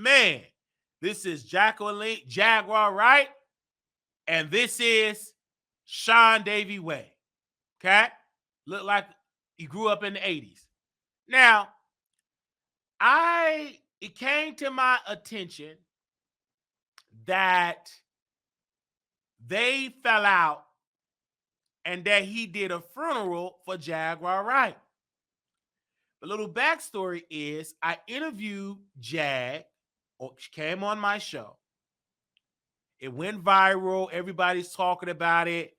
man. This is Jaguar Wright, and this is SeanDavieWay. Okay? Look like he grew up in the 80s. Now, it came to my attention that they fell out and that he did a funeral for Jaguar Wright. A little backstory is I interviewed Jag, or she came on my show. It went viral. Everybody's talking about it.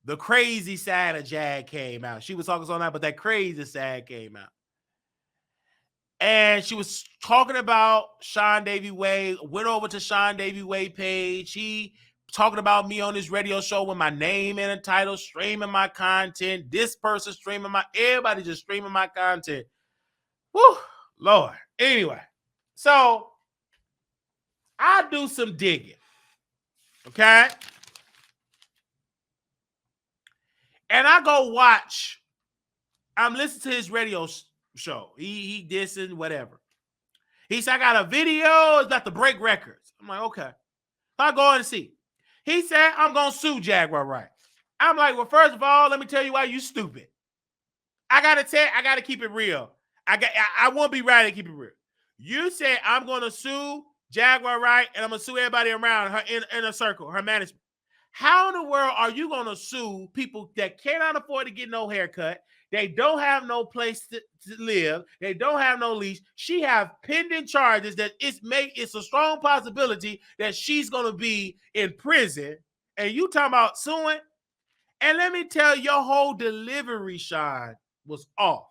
The crazy side of Jag came out. She was talking so nice, but that crazy side came out. And she was talking about SeanDavieWay, went over to SeanDavieWay page. He talking about me on this radio show with my name and a title, streaming my content. This person streaming everybody just streaming my content. Whew, Lord. Anyway, so I do some digging, okay? And I go watch. I'm listening to his radio show. He dissing, whatever. He said, I got a video. It's about to break records. I'm like, okay. I go and see. He said, I'm going to sue Jaguar Wright. I'm like, well, first of all, let me tell you why you stupid. I got to keep it real. I won't be right to keep it real. You said, I'm going to sue Jaguar Wright, and I'm going to sue everybody around her in a circle, her management. How in the world are you going to sue people that cannot afford to get no haircut? They don't have no place to live. They don't have no lease. She have pending charges that it's a strong possibility that she's going to be in prison. And you talking about suing? And let me tell you, your whole delivery, Sean, was off.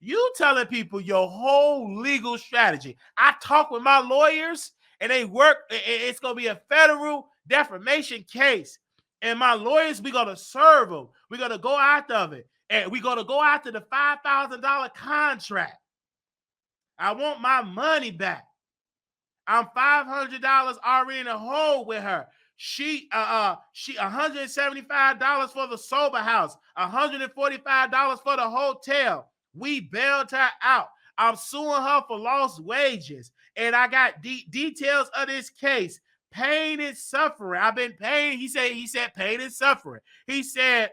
You telling people your whole legal strategy. I talk with my lawyers, and they work. It's going to be a federal defamation case. And my lawyers, we're going to serve them. We're going to go after it. And we're going to go after the $5,000 contract. I want my money back. I'm $500 already in a hole with her. She $175 for the sober house, $145 for the hotel. We bailed her out. I'm suing her for lost wages. And I got details of this case. Pain and suffering. I've been paying. He said pain and suffering. He said,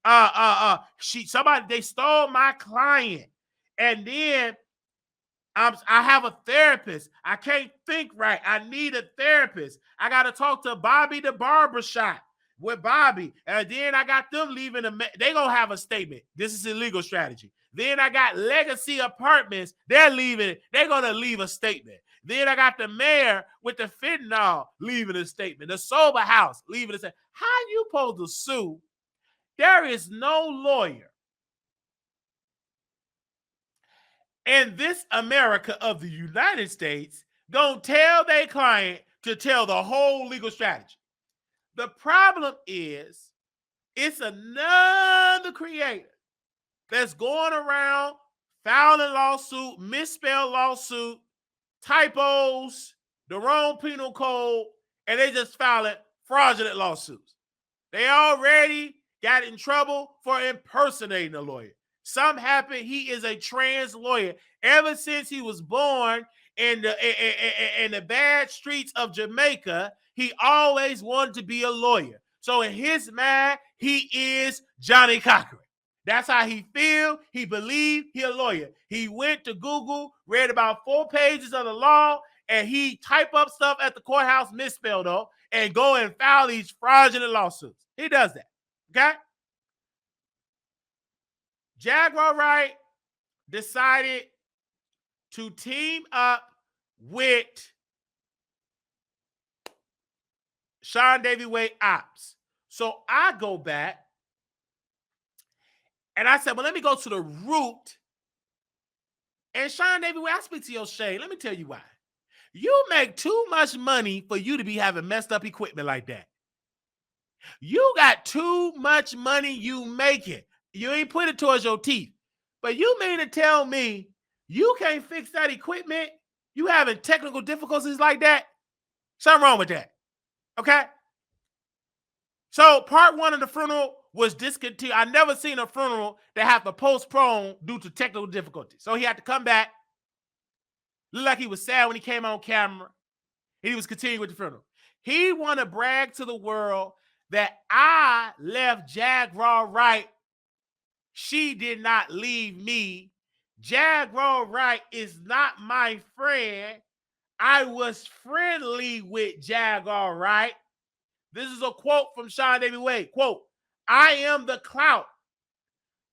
they stole my client. And then I have a therapist. I can't think right. I need a therapist. I got to talk to Bobby the barbershop with Bobby. And then I got them leaving. They going to have a statement. This is illegal strategy. Then I got Legacy Apartments. They're leaving. They're going to leave a statement. Then I got the mayor with the fentanyl leaving a statement. The sober house leaving a statement. How you supposed to sue? There is no lawyer in this America of the United States gonna tell their client to tell the whole legal strategy. The problem is it's another creator that's going around filing lawsuit, misspelled lawsuit, typos, the wrong penal code, and they just filing fraudulent lawsuits. They already got in trouble for impersonating a lawyer. Something happened. He is a trans lawyer. Ever since he was born in the bad streets of Jamaica, he always wanted to be a lawyer. So in his mind, he is Johnny Cochran. That's how he feel. He believed he a lawyer. He went to Google, read about 4 pages of the law, and he type up stuff at the courthouse misspelled though, and go and file these fraudulent lawsuits. He does that. Okay? Jaguar Wright decided to team up with SeanDavieWay Ops. So I go back and I said, well, let me go to the root. And SeanDavieWay, I speak to your shade. Let me tell you why. You make too much money for you to be having messed up equipment like that. You got too much money you making. You ain't put it towards your teeth. But you mean to tell me you can't fix that equipment? You having technical difficulties like that? Something wrong with that. Okay? So part 1 of the funeral was discontinued. I never seen a funeral that have to postpone due to technical difficulties. So he had to come back, Looked like he was sad when he came on camera. And he was continuing with the funeral. He want to brag to the world that I left Jaguar Wright. She did not leave me. Jaguar Wright is not my friend. I was friendly with Jaguar Wright. This is a quote from SeanDavieWay. Quote, I am the clout.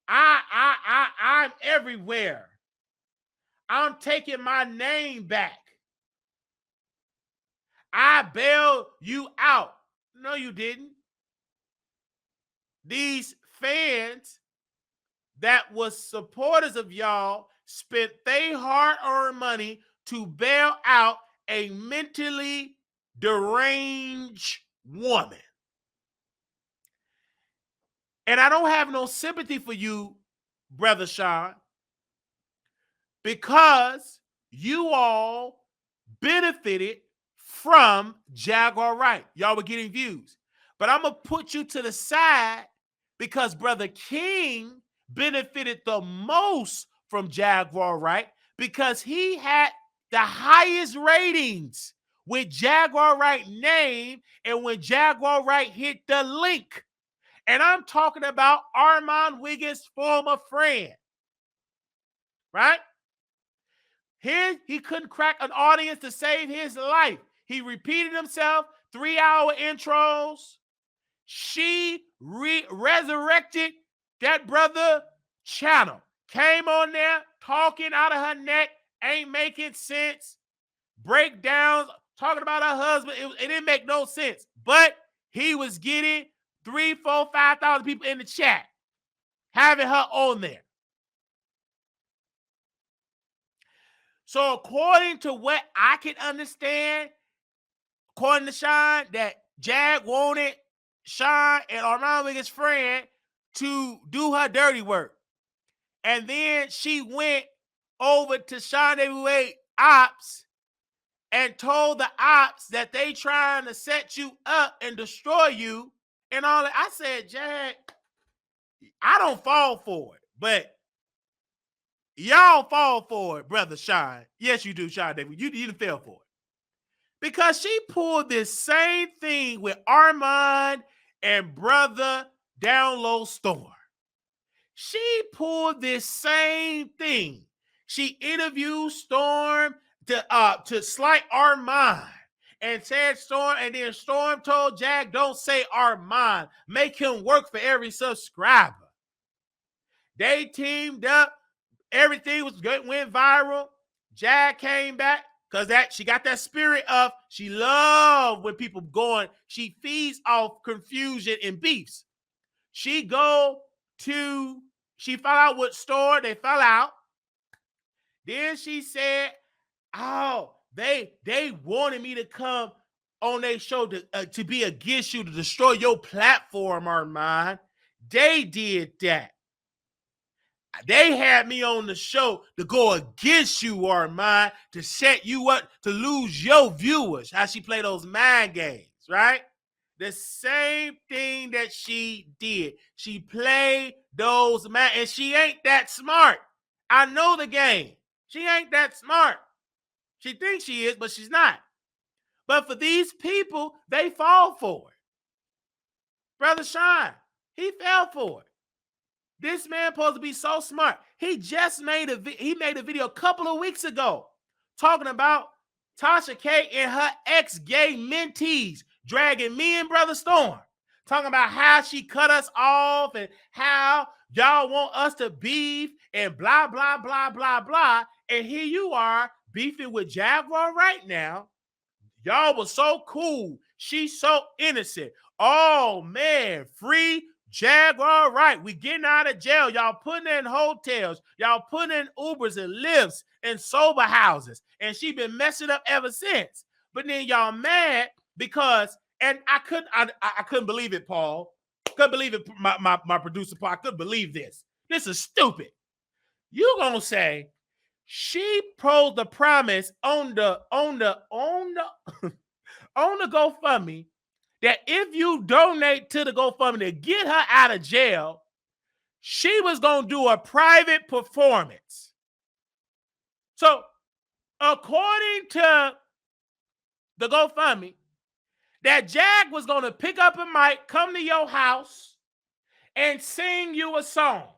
I'm everywhere. I'm taking my name back. I bailed you out. No, you didn't. These fans that was supporters of y'all spent their hard-earned money to bail out a mentally deranged woman. And I don't have no sympathy for you, Brother Sean, because you all benefited from Jaguar Wright. Y'all were getting views. But I'm going to put you to the side because Brother King benefited the most from Jaguar Wright because he had the highest ratings with Jaguar Wright name and when Jaguar Wright hit the link. And I'm talking about Armand Wiggins' former friend. Right? Here, he couldn't crack an audience to save his life. He repeated himself, 3-hour intros. She resurrected that brother channel. Came on there, talking out of her neck, ain't making sense. Breakdowns, talking about her husband. It didn't make no sense. But he was getting 3, 4, 5,000 people in the chat, having her on there. So according to what I can understand, according to Sean, that Jag wanted Sean and Armand Wiggins' friend to do her dirty work. And then she went over to SeanDavieWay ops and told the ops that they trying to set you up and destroy you and all that. I said, Jag, I don't fall for it, but y'all fall for it, Brother Sean. Yes, you do, SeanDavieWay. You didn't fell for it. Because she pulled this same thing with Armand and Brother Download Storm. She pulled this same thing. She interviewed Storm to slight Armand and said Storm, and then Storm told Jag, don't say Armand. Make him work for every subscriber. They teamed up. Everything went viral. Jag came back. Because she got that spirit of, she loved when people going, she feeds off confusion and beefs. She fell out with Storm, they fell out. Then she said, oh, they wanted me to come on their show to be against you, to destroy your platform, Armand. They did that. They had me on the show to go against you, Armand, to set you up to lose your viewers. How she play those mind games, right? The same thing that she did. She played those mind, and she ain't that smart. I know the game. She ain't that smart. She thinks she is, but she's not. But for these people, they fall for it. Brother Sean, he fell for it. This man supposed to be so smart. He just made a video a couple of weeks ago talking about Tasha K and her ex-gay mentees dragging me and Brother Storm. Talking about how she cut us off and how y'all want us to beef and blah, blah, blah, blah, blah. And here you are beefing with Jaguar right now. Y'all was so cool. She's so innocent. Oh, man, free Jaguar Wright. We getting out of jail. Y'all putting in hotels. Y'all putting in Ubers and Lyfts and sober houses. And she been messing up ever since. But then y'all mad because, and I couldn't believe it, Paul. Couldn't believe it, my producer, Paul. I couldn't believe this. This is stupid. You gonna say she posed the promise on the GoFundMe that if you donate to the GoFundMe to get her out of jail, she was going to do a private performance. So according to the GoFundMe, that Jag was going to pick up a mic, come to your house, and sing you a song.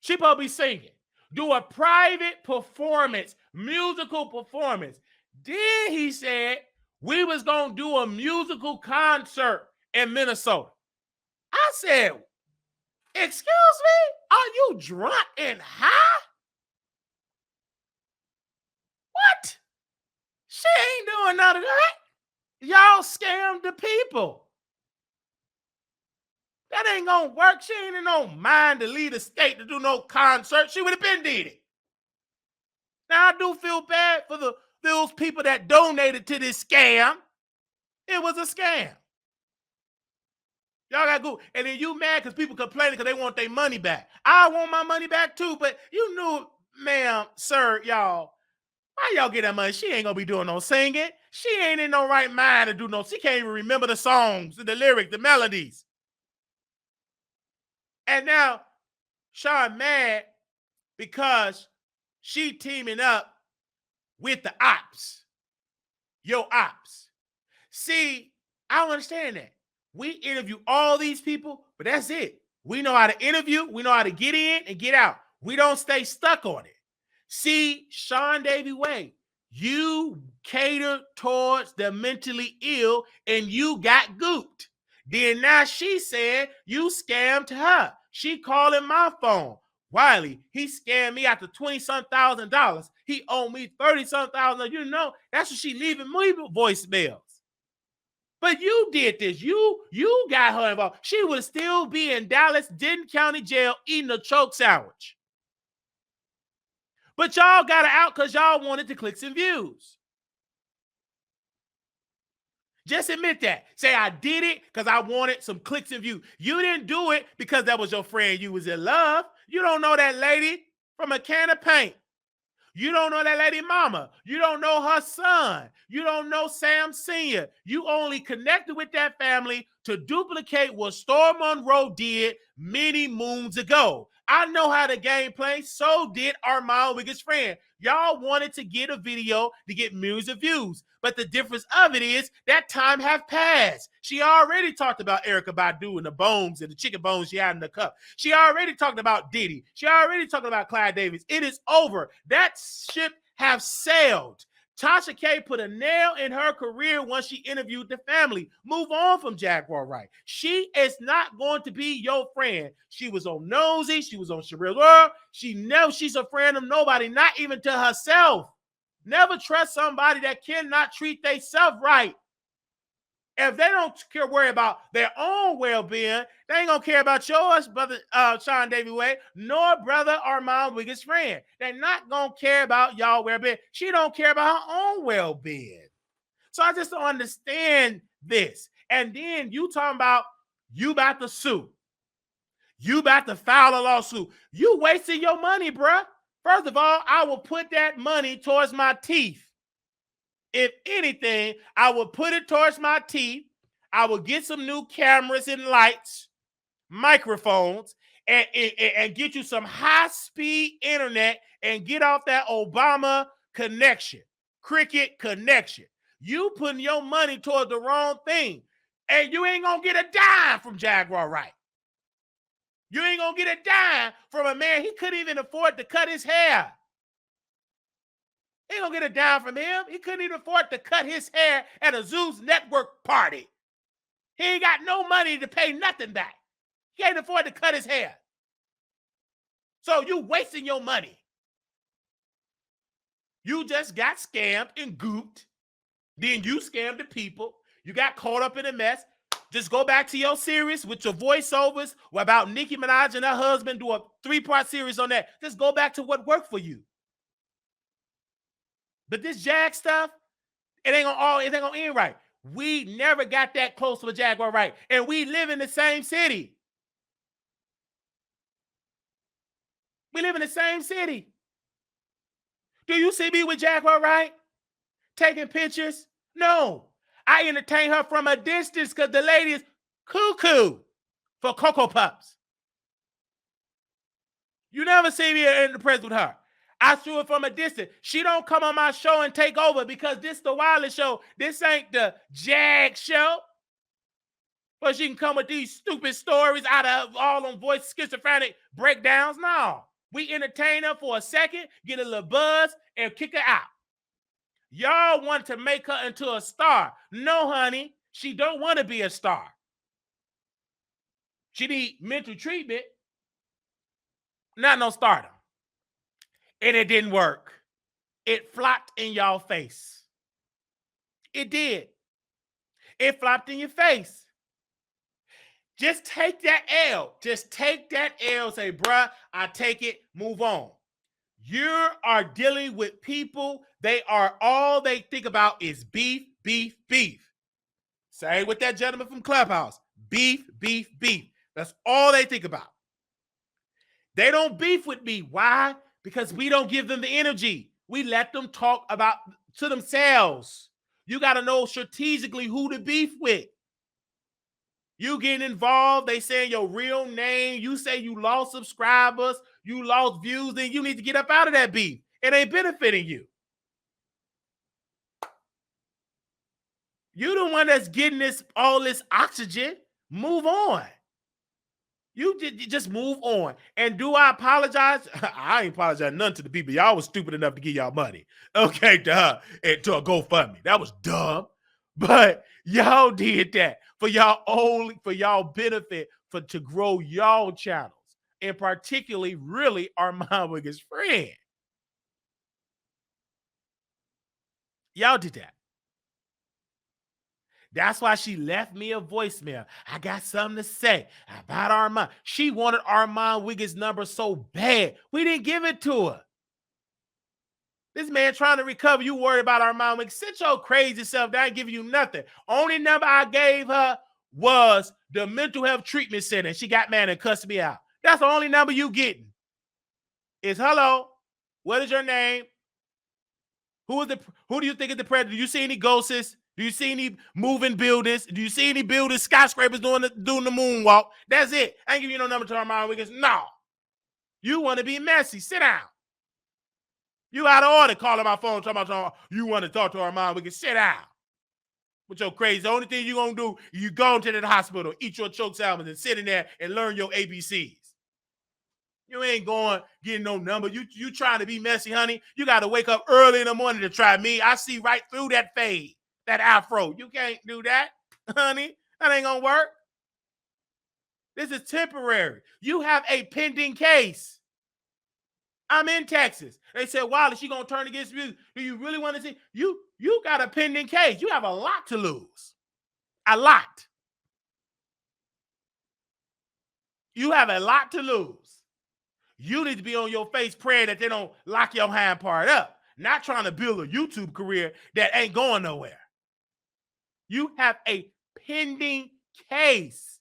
She supposed to be singing. Do a private performance, musical performance. Then he said we was going to do a musical concert in Minnesota. I said, excuse me? Are you drunk and high? What? She ain't doing none of that. Y'all scammed the people. That ain't gonna work. She ain't in no mind to lead a state to do no concert. She would have been did it. Now, I do feel bad for those people that donated to this scam. It was a scam. Y'all got to go. And then you mad because people complaining because they want their money back. I want my money back too, but you knew, ma'am, sir, y'all, why y'all get that money? She ain't going to be doing no singing. She ain't in no right mind to do no. She can't even remember the songs, the lyrics, the melodies. And now Sean mad because she teaming up with the ops. Your ops. See, I don't understand that. We interview all these people, but that's it. We know how to interview. We know how to get in and get out. We don't stay stuck on it. See, SeanDavieWay, you cater towards the mentally ill and you got gooped. Then now she said you scammed her. She calling my phone. Wiley, he scammed me after $20-some thousand. He owed me $30-some thousand. You know, that's what she leaving me voicemails. But you did this. You got her involved. She would still be in Dallas, Denton County Jail eating a choke sandwich. But y'all got her out because y'all wanted the clicks and views. Just admit that. Say, I did it because I wanted some clicks and views. You didn't do it because that was your friend you was in love. You don't know that lady from a can of paint. You don't know that lady mama. You don't know her son. You don't know Sam Sr. You only connected with that family to duplicate what Storm Monroe did many moons ago. I know how the game plays. So did Armand Wiggins' friend. Y'all wanted to get a video to get millions of views. But the difference of it is that time have passed. She already talked about Erykah Badu and the bones and the chicken bones she had in the cup. She already talked about Diddy. She already talked about Clyde Davis. It is over. That ship have sailed. Tasha K put a nail in her career once she interviewed the family. Move on from Jaguar Wright. She is not going to be your friend. She was on Nosy. She was on Sherelle World. She's a friend of nobody, not even to herself. Never trust somebody that cannot treat themselves right. If they don't worry about their own well-being, they ain't gonna care about yours, brother SeanDavieWay, nor brother Armand Wiggins' friend. They're not gonna care about y'all well-being. She don't care about her own well-being. So I just don't understand this. And then you talking about you about to sue. You about to file a lawsuit. You wasting your money, bruh. First of all, I will put that money towards my teeth. If anything, I will put it towards my teeth. I will get some new cameras and lights, microphones, and get you some high-speed internet and get off that Obama connection, cricket connection. You putting your money towards the wrong thing, and you ain't going to get a dime from Jaguar Wright. You ain't going to get a dime from a man. He couldn't even afford to cut his hair. He ain't gonna get a dime from him. He couldn't even afford to cut his hair at a Zeus Network party. He ain't got no money to pay nothing back. He can't afford to cut his hair. So you wasting your money. You just got scammed and gooped. Then you scammed the people. You got caught up in a mess. Just go back to your series with your voiceovers about Nicki Minaj and her husband. Do a 3-part series on that. Just go back to what worked for you. But this Jag stuff, it ain't gonna end right. We never got that close to a Jaguar Wright, and we live in the same city. We live in the same city. Do you see me with Jaguar Wright taking pictures? No. I entertain her from a distance because the lady is cuckoo for Cocoa Puffs. You never see me in the press with her. I threw it from a distance. She don't come on my show and take over because this the Wiley Show. This ain't the Jag Show. But she can come with these stupid stories out of all them voice schizophrenic breakdowns. No. We entertain her for a second, get a little buzz, and kick her out. Y'all want to make her into a star. No, honey. She don't want to be a star. She need mental treatment. Not no stardom. And it didn't work. It flopped in y'all face. It did. It flopped in your face. Just take that L. Just take that L. Say, bruh, I take it. Move on. You are dealing with people. All they think about is beef, beef, beef. Same with that gentleman from Clubhouse. Beef, beef, beef. That's all they think about. They don't beef with me. Why? Because we don't give them the energy. We let them talk about to themselves. You got to know strategically who to beef with. You getting involved, they saying your real name, you say you lost subscribers, you lost views, then you need to get up out of that beef. It ain't benefiting you. You the one that's getting all this oxygen. Move on. You just move on. And do I apologize? I ain't apologize none to the people. Y'all was stupid enough to give y'all money. Okay, to a GoFundMe. That was dumb. But y'all did that for y'all benefit, to grow y'all channels. And particularly, really, Armand Wiggins' friend. Y'all did that. That's why she left me a voicemail. I got something to say about Armand. She wanted Armand Wiggins' number so bad. We didn't give it to her. This man trying to recover. You worried about Armand Wiggins. Sit your crazy self down. I ain't giving you nothing. Only number I gave her was the mental health treatment center. She got mad and cussed me out. That's the only number you getting. Is hello. What is your name? Who do you think is the predator? Do you see any ghosts? Do you see any moving buildings? Do you see any buildings, skyscrapers doing the moonwalk? That's it. I ain't giving you no number to Armand Wiggins. No. You want to be messy. Sit down. You out of order calling my phone talking about you want to talk to Armand Wiggins. Sit down. With your crazy. The only thing you going to do, you go into the hospital, eat your choke salmon, and sit in there and learn your ABCs. You ain't going getting no number. You trying to be messy, honey. You got to wake up early in the morning to try me. I see right through that fade. That afro. You can't do that, honey. That ain't going to work. This is temporary. You have a pending case. I'm in Texas. They said, Wiley, she going to turn against you. Do you really want to see? You got a pending case. You have a lot to lose. A lot. You have a lot to lose. You need to be on your face praying that they don't lock your hind part up. Not trying to build a YouTube career that ain't going nowhere. You have a pending case.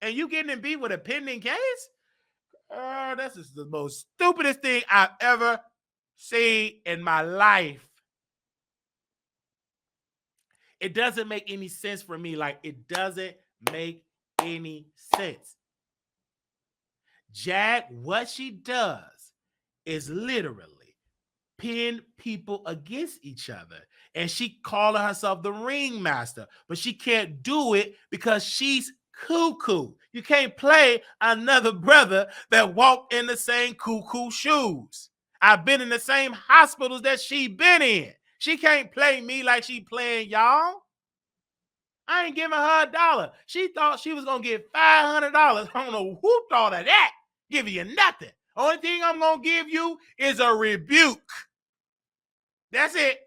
And you getting in beat with a pending case? This is the most stupidest thing I've ever seen in my life. It doesn't make any sense for me. Like, it doesn't make any sense. Jag, what she does is literally pin people against each other. And she calling herself the ringmaster, but she can't do it because she's cuckoo. You can't play another brother that walked in the same cuckoo shoes. I've been in the same hospitals that she been in. She can't play me like she playing y'all. I ain't giving her $1. She thought she was going to get $500. I don't know who thought of that. Give you nothing. Only thing I'm going to give you is a rebuke. That's it.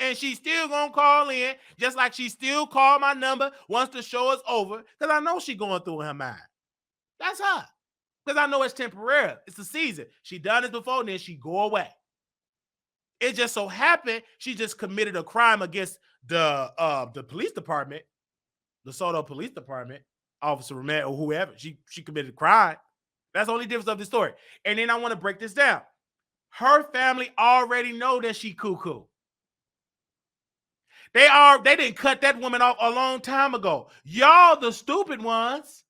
And she's still going to call in, just like she still called my number once the show is over, because I know she's going through her mind. That's her. Because I know it's temporary. It's a season. She done this before, and then she go away. It just so happened she just committed a crime against the police department, the Soto Police Department, Officer Romet or whoever. She committed a crime. That's the only difference of the story. And then I want to break this down. Her family already know that she cuckoo. They didn't cut that woman off a long time ago. Y'all, the stupid ones,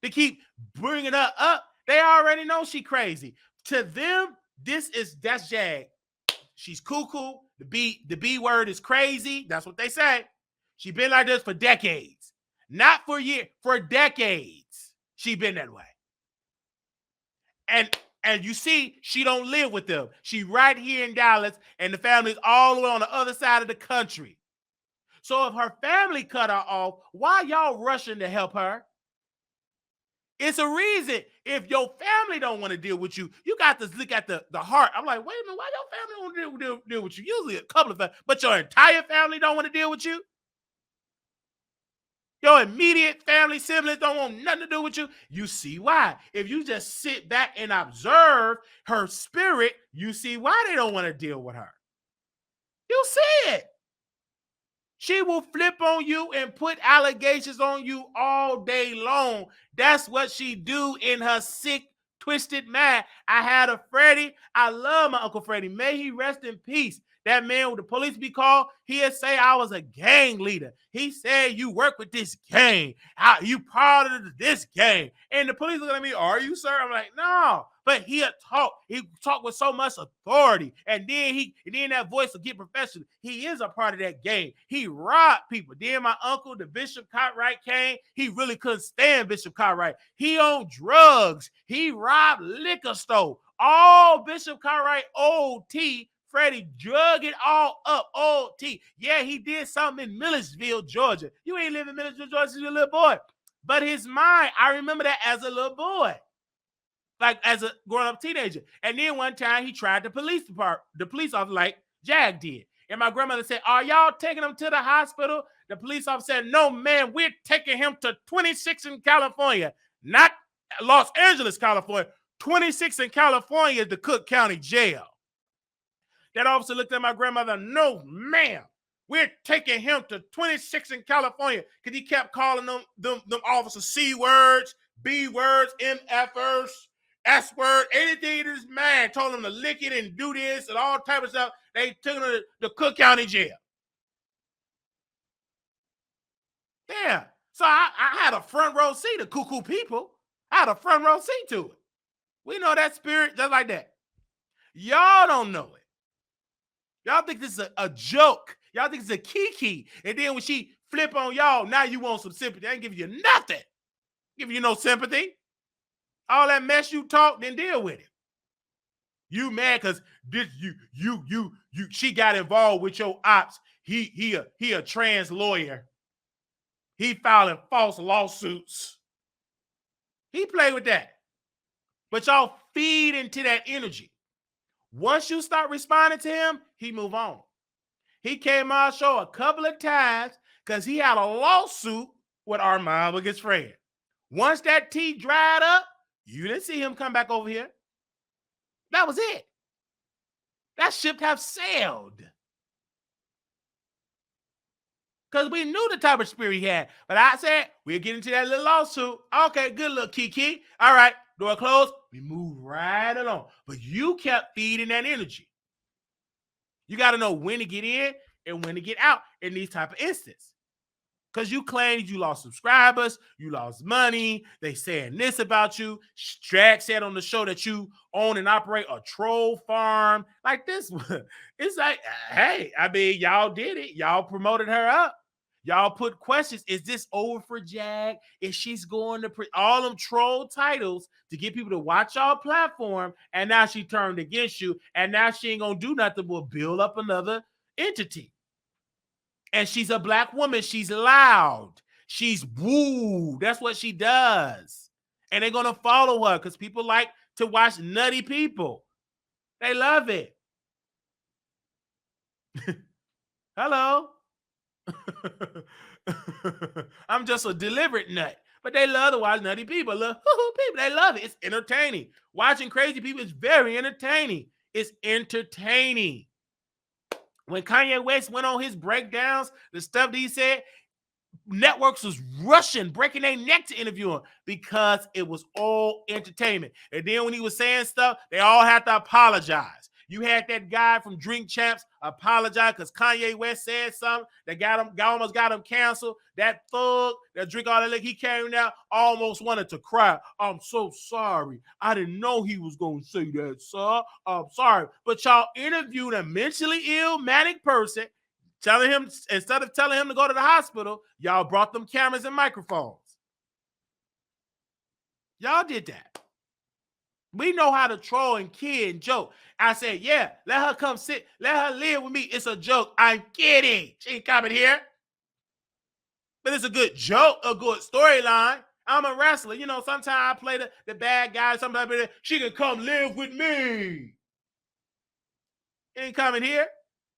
to keep bringing her up, they already know she crazy. To them, That's Jag. She's cuckoo. The B word is crazy. That's what they say. She been like this for decades. Not for years, for decades. She been that way. And you see, she don't live with them. She right here in Dallas, and the family's all the way on the other side of the country. So if her family cut her off, why y'all rushing to help her? It's a reason. If your family don't want to deal with you, you got to look at the heart. I'm like, wait a minute, why your family don't want to deal with you? Usually a couple of families, but your entire family don't want to deal with you? Your immediate family siblings don't want nothing to do with you. You see why. If you just sit back and observe her spirit, you see why they don't want to deal with her. You see it. She will flip on you and put allegations on you all day long. That's what she do in her sick, twisted mind. I had a Freddie. I love my Uncle Freddie. May he rest in peace. That man, with the police be called, he'd say I was a gang leader. He said, you work with this gang. You part of this gang. And the police look at me, are you, sir? I'm like, no. But he'll talk. He talk with so much authority. And then that voice will get professional. He is a part of that gang. He robbed people. Then my uncle, the Bishop Cartwright, came. He really couldn't stand Bishop Cartwright. He owned drugs. He robbed liquor store. All Bishop Cartwright OT. Freddie drug it all up. OT. Yeah, he did something in Milledgeville, Georgia. You ain't living in Milledgeville, Georgia since you're a little boy. But his mind, I remember that as a little boy. Like as a grown-up teenager. And then one time he tried the police officer like Jag did. And my grandmother said, are y'all taking him to the hospital? The police officer said, no, man, we're taking him to 26 in California. Not Los Angeles, California. 26 in California is the Cook County Jail. That officer looked at my grandmother, no, ma'am. We're taking him to 26 in California. Because he kept calling them officers C words, B words, MFers, S word, anything in his mind. Told him to lick it and do this and all type of stuff. They took him to the Cook County Jail. Yeah. So I had a front row seat of cuckoo people. I had a front row seat to it. We know that spirit just like that. Y'all don't know it. Y'all think this is a joke. Y'all think it's a kiki. And then when she flip on y'all, now you want some sympathy. I ain't giving you nothing. Give you no sympathy. All that mess you talk, then deal with it. You mad because she got involved with your ops. He a trans lawyer. He filing false lawsuits. He played with that. But y'all feed into that energy. Once you start responding to him, he move on. He came on our show a couple of times because he had a lawsuit with Armand with his friend. Once that tea dried up, you didn't see him come back over here. That was it. That ship have sailed. Because we knew the type of spirit he had. But I said, we'll get into that little lawsuit. Okay, good little kiki. All right, door closed. We moved right along. But you kept feeding that energy. You got to know when to get in and when to get out in these type of instances. Because you claimed you lost subscribers, you lost money, they saying this about you. Drag said on the show that you own and operate a troll farm. Like this, it's like, hey, I mean, y'all did it. Y'all promoted her up. Y'all put questions. Is this over for Jag? Is she's going to all them troll titles to get people to watch y'all platform? And now she turned against you. And now she ain't going to do nothing but build up another entity. And she's a black woman. She's loud. She's woo. That's what she does. And they're going to follow her because people like to watch nutty people. They love it. Hello. I'm just a deliberate nut. But they love to watch nutty people. People. They love it. It's entertaining. Watching crazy people is very entertaining. It's entertaining. When Kanye West went on his breakdowns, the stuff that he said, networks was rushing, breaking their neck to interview him because it was all entertainment. And then when he was saying stuff, they all had to apologize. You had that guy from Drink Champs apologize because Kanye West said something that almost got him canceled. That thug that drink all that liquor, he came out, almost wanted to cry. I'm so sorry. I didn't know he was going to say that, sir. I'm sorry. But y'all interviewed a mentally ill, manic person, telling him, instead of telling him to go to the hospital, y'all brought them cameras and microphones. Y'all did that. We know how to troll and kid and joke. I said, yeah, let her come sit. Let her live with me. It's a joke. I'm kidding. She ain't coming here. But it's a good joke, a good storyline. I'm a wrestler. You know, sometimes I play the bad guy. Sometimes she can come live with me. She ain't coming here.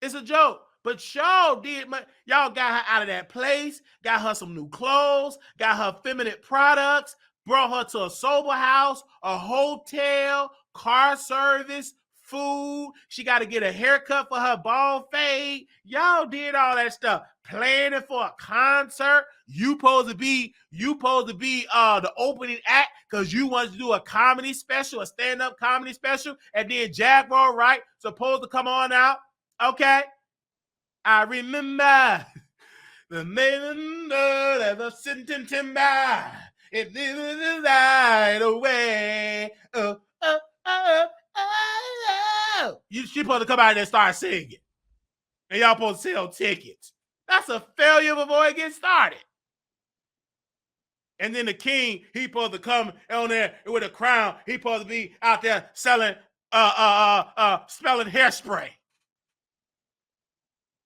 It's a joke. But y'all got her out of that place, got her some new clothes, got her feminine products, brought her to a sober house, a hotel, car service, food. She got to get a haircut for her bald fade. Y'all did all that stuff. Planning for a concert. You supposed to be the opening act because you wanted to do a comedy special, a stand-up comedy special, and then Jaguar Wright supposed to come on out. Okay. I remember the man that was sitting timber. It didn't right away. She supposed to come out there and start singing. And y'all supposed to sell tickets. That's a failure before it gets started. And then the king, he supposed to come on there with a crown. He supposed to be out there selling, spelling hairspray.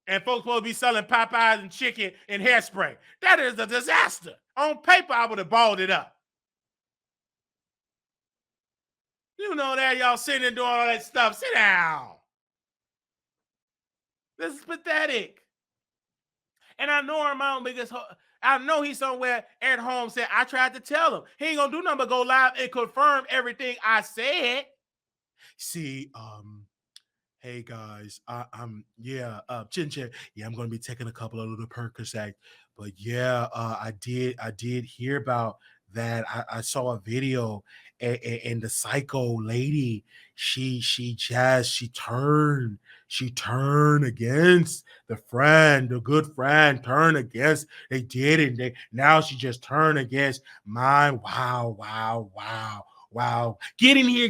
And folks supposed to be selling Popeyes and chicken and hairspray. That is a disaster. On paper, I would have balled it up. You know that y'all sitting there doing all that stuff. Sit down. This is pathetic. And I know Armand biggest. I know he's somewhere at home saying, I tried to tell him. He ain't gonna do nothing but go live and confirm everything I said. See, hey guys, Chin Chin. Yeah, I'm gonna be taking a couple of little Percocet, but yeah, I did hear about that. I saw a video, and the psycho lady, she turned against the good friend, turned against. They did it. Now she just turned against mine. Wow. Get in here.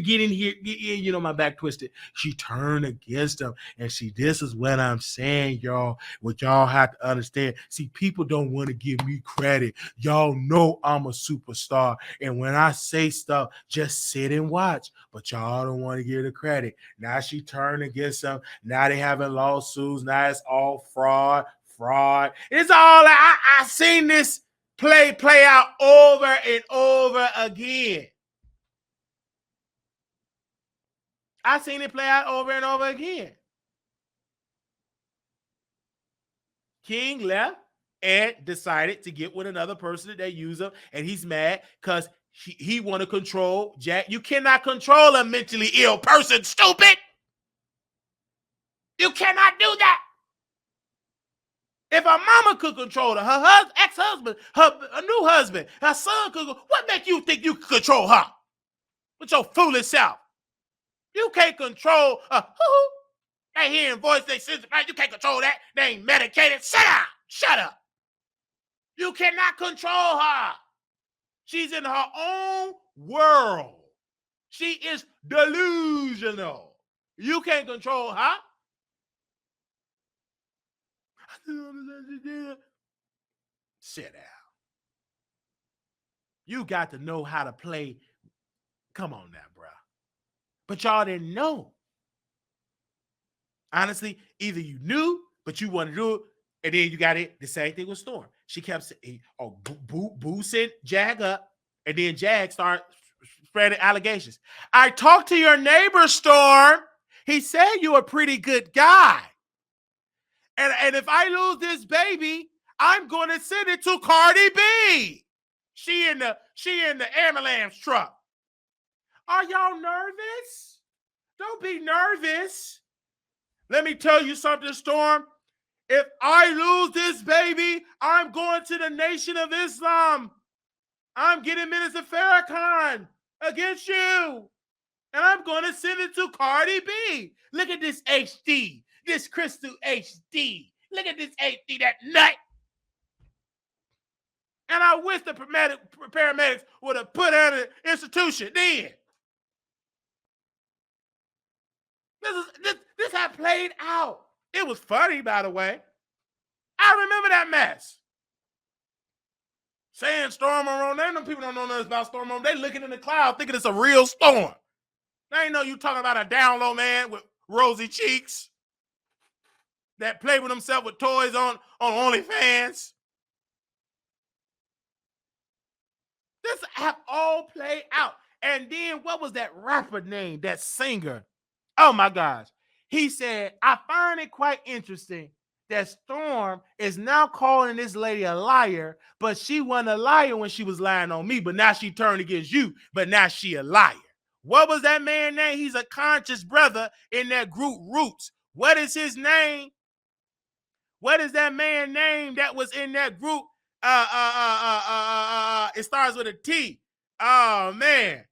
You know, my back twisted. She turned against him. And see, this is what I'm saying, y'all. What y'all have to understand. See, people don't want to give me credit. Y'all know I'm a superstar. And when I say stuff, just sit and watch. But y'all don't want to give the credit. Now she turned against him. Now they having lawsuits. Now it's all fraud. It's all, I seen this play out over and over again. I seen it play out over and over again. King left and decided to get with another person that they use him, and he's mad because he want to control Jack. You cannot control a mentally ill person, stupid. You cannot do that. If her mama could control her ex-husband, her new husband, her son could, what make you think you could control her? With your foolish self. You can't control they hearing voice, they sense, you can't control that. They ain't medicated. Shut up. You cannot control her. She's in her own world. She is delusional. You can't control her. Sit down. You got to know how to play. Come on now, bro. But y'all didn't know. Honestly, either you knew, but you want to do it, and then you got it. The same thing with Storm. She kept saying, Boo sent Jag up, and then Jag started spreading allegations. I talked to your neighbor, Storm. He said you're a pretty good guy. And if I lose this baby, I'm going to send it to Cardi B. She in the ambulance truck. Are y'all nervous? Don't be nervous. Let me tell you something, Storm. If I lose this baby, I'm going to the Nation of Islam. I'm getting Minister Farrakhan against you. And I'm going to send it to Cardi B. Look at this HD. This crystal HD. Look at this HD, that nut. And I wish the paramedics would have put her in an institution then. This had played out. It was funny, by the way. I remember that mess. Saying storm on them people don't know nothing about storm on. They looking in the cloud thinking it's a real storm. They ain't know you talking about a down low man with rosy cheeks that play with himself with toys on OnlyFans. This have all played out. And then what was that rapper name, that singer? Oh my gosh. He said, I find it quite interesting that Storm is now calling this lady a liar, but she wasn't a liar when she was lying on me, but now she turned against you, but now she a liar. What was that man's name? He's a conscious brother in that group Roots. What is his name? What is that man's name that was in that group? It starts with a T. Oh man.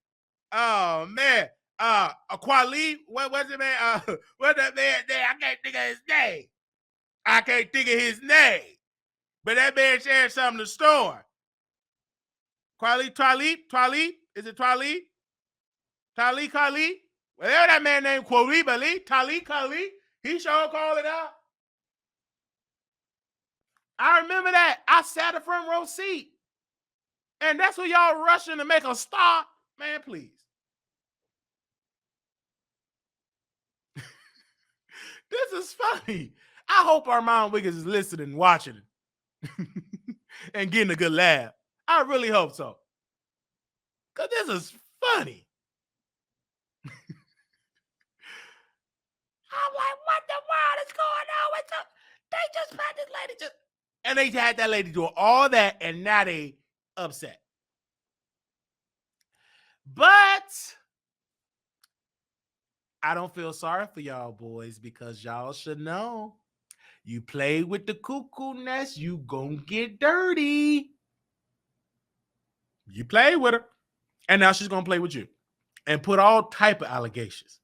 Quali. What was it, man? What's that man's name? I can't think of his name. But that man shared something to Storm. Twali? Is it Twali? Kali? Whatever that man named Kali. He sure called it out. I remember that. I sat in front row seat. And that's what y'all rushing to make a star. Man, please. This is funny. I hope Armand Wiggins is listening and watching and getting a good laugh. I really hope so. Because this is funny. I'm like, what the world is going on with them? They just had this lady just... And they had that lady doing all that, and now they upset. But I don't feel sorry for y'all boys, because y'all should know, you play with the cuckoo nest, you gonna get dirty. You play with her, and now she's gonna play with you and put all type of allegations.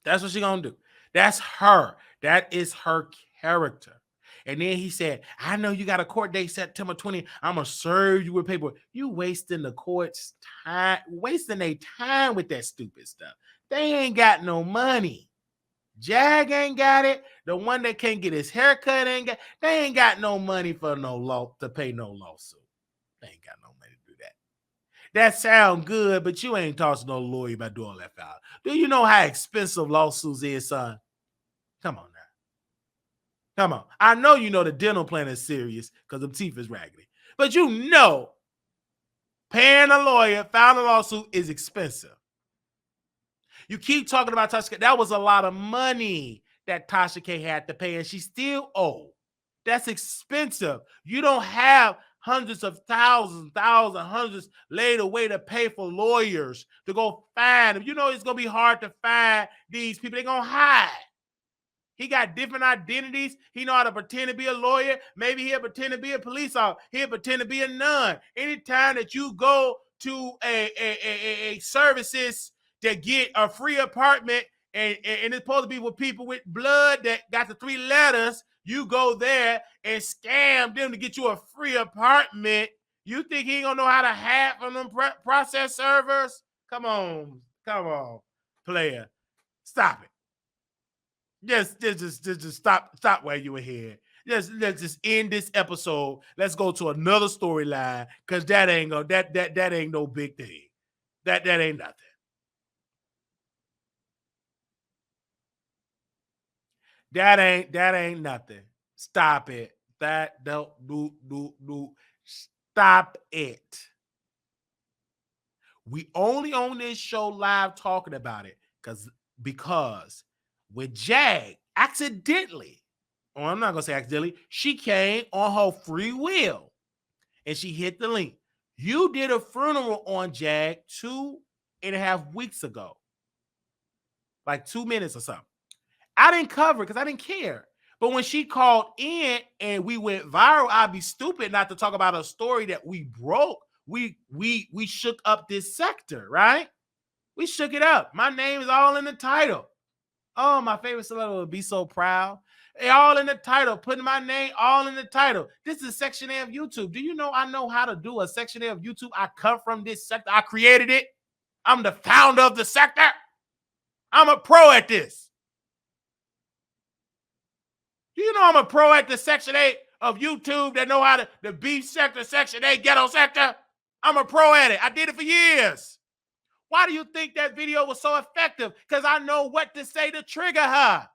That's what she's gonna do. That's her. That is her character. And then he said, I know you got a court date September 20th. I'm going to serve you with paperwork. You wasting the court's time, wasting their time with that stupid stuff. They ain't got no money. Jag ain't got it. The one that can't get his haircut ain't got. They ain't got no money for no law to pay no lawsuit. They ain't got no money to do that. That sound good, but you ain't tossing no lawyer by doing that foul. Do you know how expensive lawsuits is, son? Come on now. Come on. I know you know the dental plan is serious because the teeth is raggedy. But you know paying a lawyer, filing a lawsuit is expensive. You keep talking about Tasha K. That was a lot of money that Tasha K had to pay, and she still owed. That's expensive. You don't have hundreds of thousands, hundreds laid away to pay for lawyers to go find them. You know it's going to be hard to find these people. They're going to hide. He got different identities. He know how to pretend to be a lawyer. Maybe he'll pretend to be a police officer. He'll pretend to be a nun. Anytime that you go to a services to get a free apartment, and it's supposed to be with people with blood that got the 3 letters, you go there and scam them to get you a free apartment. You think he ain't gonna know how to hack on them process servers? Come on, player. Stop it. Just stop while you were here. Let's just end this episode. Let's go to another storyline, because that ain't no big thing. That ain't nothing. That ain't nothing. Stop it. That don't do. Stop it. We only on this show live talking about it because with Jag, accidentally, or I'm not going to say accidentally, she came on her free will and she hit the link. You did a funeral on Jag 2.5 weeks ago, like 2 minutes or something. I didn't cover it because I didn't care. But when she called in and we went viral, I'd be stupid not to talk about a story that we broke. We shook up this sector, right? We shook it up. My name is all in the title. Oh, my favorite celebrity would be so proud. They all in the title, putting my name all in the title. This is Section A of YouTube. Do you know I know how to do a Section A of YouTube? I come from this sector. I created it. I'm the founder of the sector. I'm a pro at this. Do you know I'm a pro at the Section A of YouTube that know how to, the beef sector, Section A, ghetto sector? I'm a pro at it. I did it for years. Why do you think that video was so effective? Because I know what to say to trigger her.